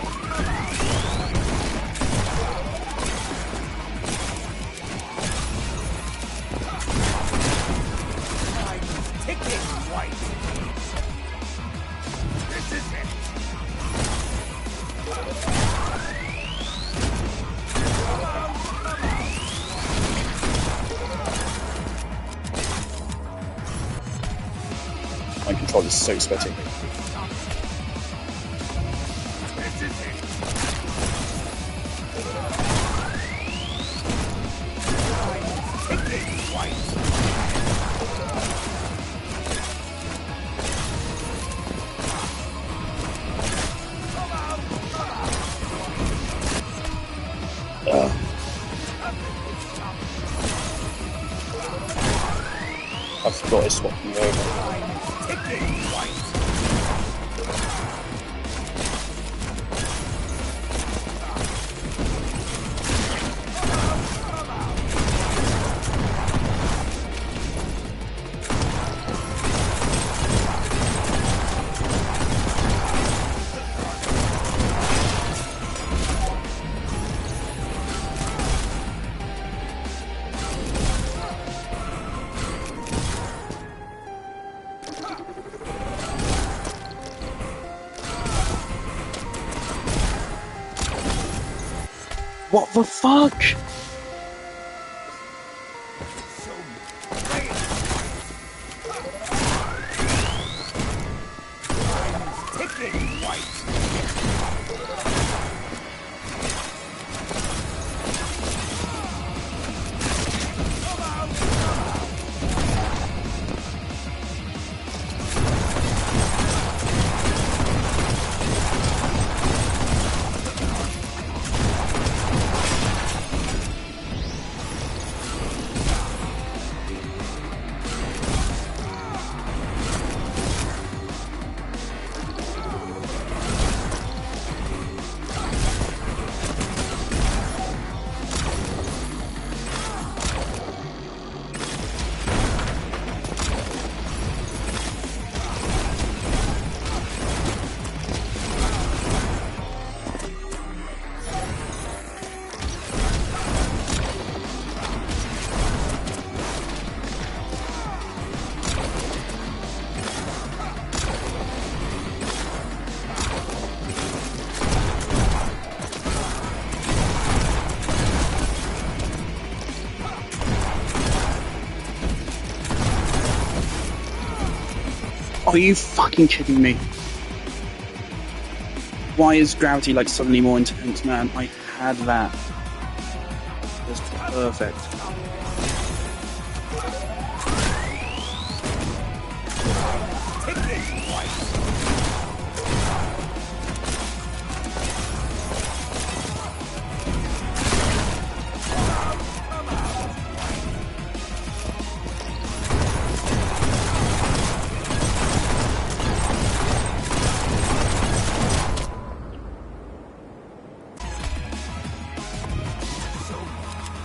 My controller's so sweaty. I forgot I swapped me over. What the fuck? Are you fucking kidding me? Why is gravity like suddenly more intense, man? I had that. It's perfect.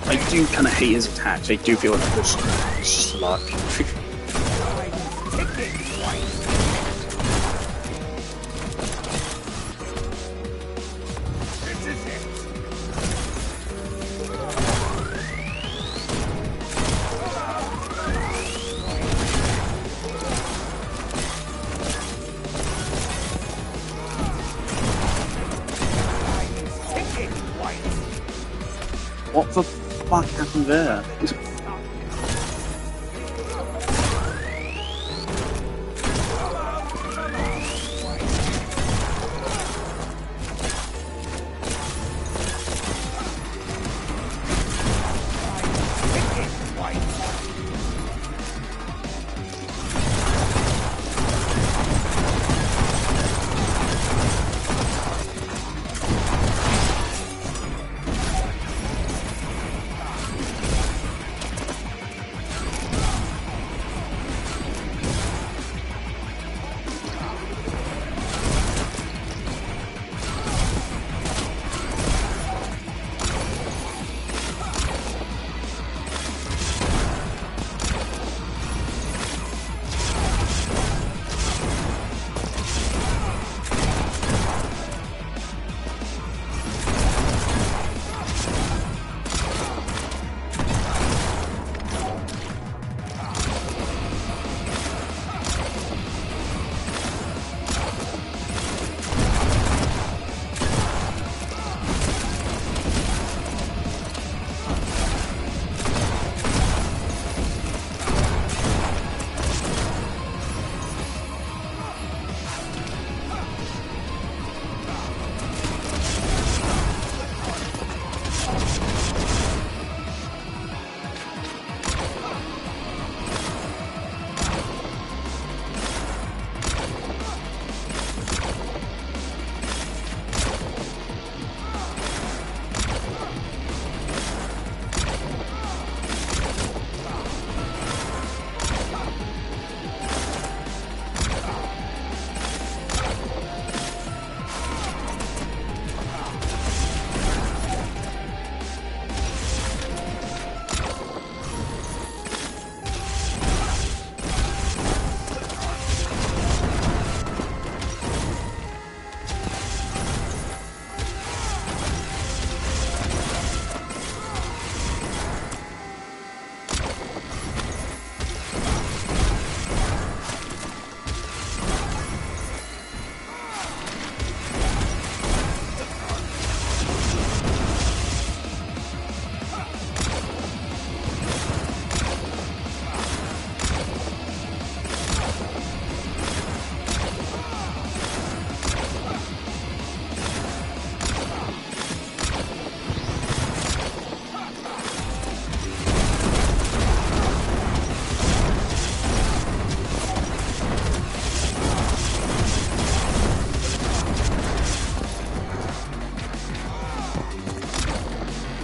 I do kind of hate his attacks. I do feel like it's just luck. What the fuck happened there?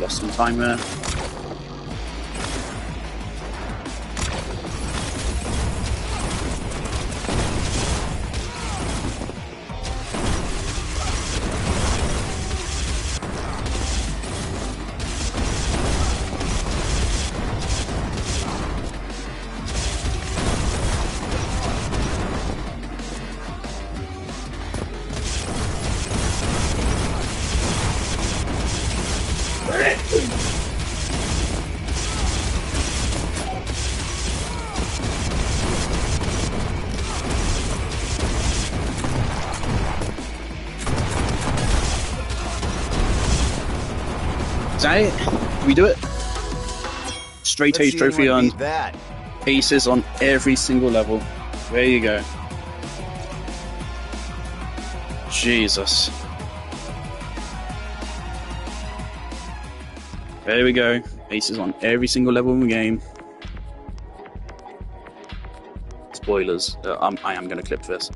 Lost some time there. Is that it? Did we do it? Straight Ace trophy on that. aces on every single level. There you go. Jesus. There we go. Aces on every single level in the game. Spoilers. I am going to clip this.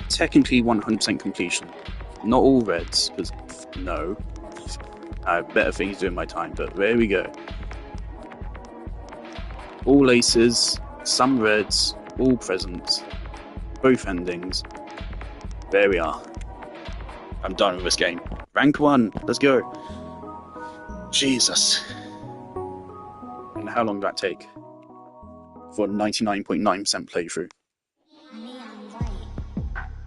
Technically 100% completion. Not all reds, because no. I have better things to do in my time, but there we go. All aces, some reds, all presents, both endings. There we are. I'm done with this game. Rank 1, let's go. Jesus. And how long did that take? For a 99.9% playthrough.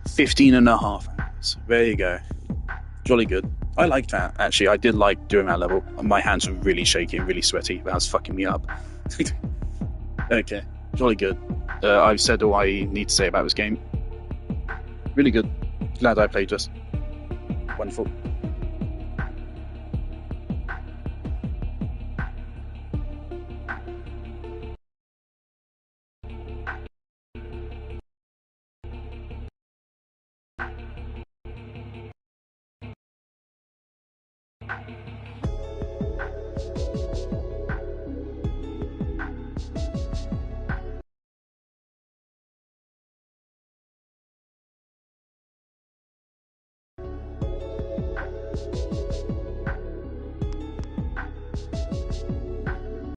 15.5 hours. There you go. Jolly good. I liked that, actually. I did like doing that level. My hands were really shaky and really sweaty. That was fucking me up. Okay. Jolly good. I've said all I need to say about this game. Really good. Glad I played this. Wonderful.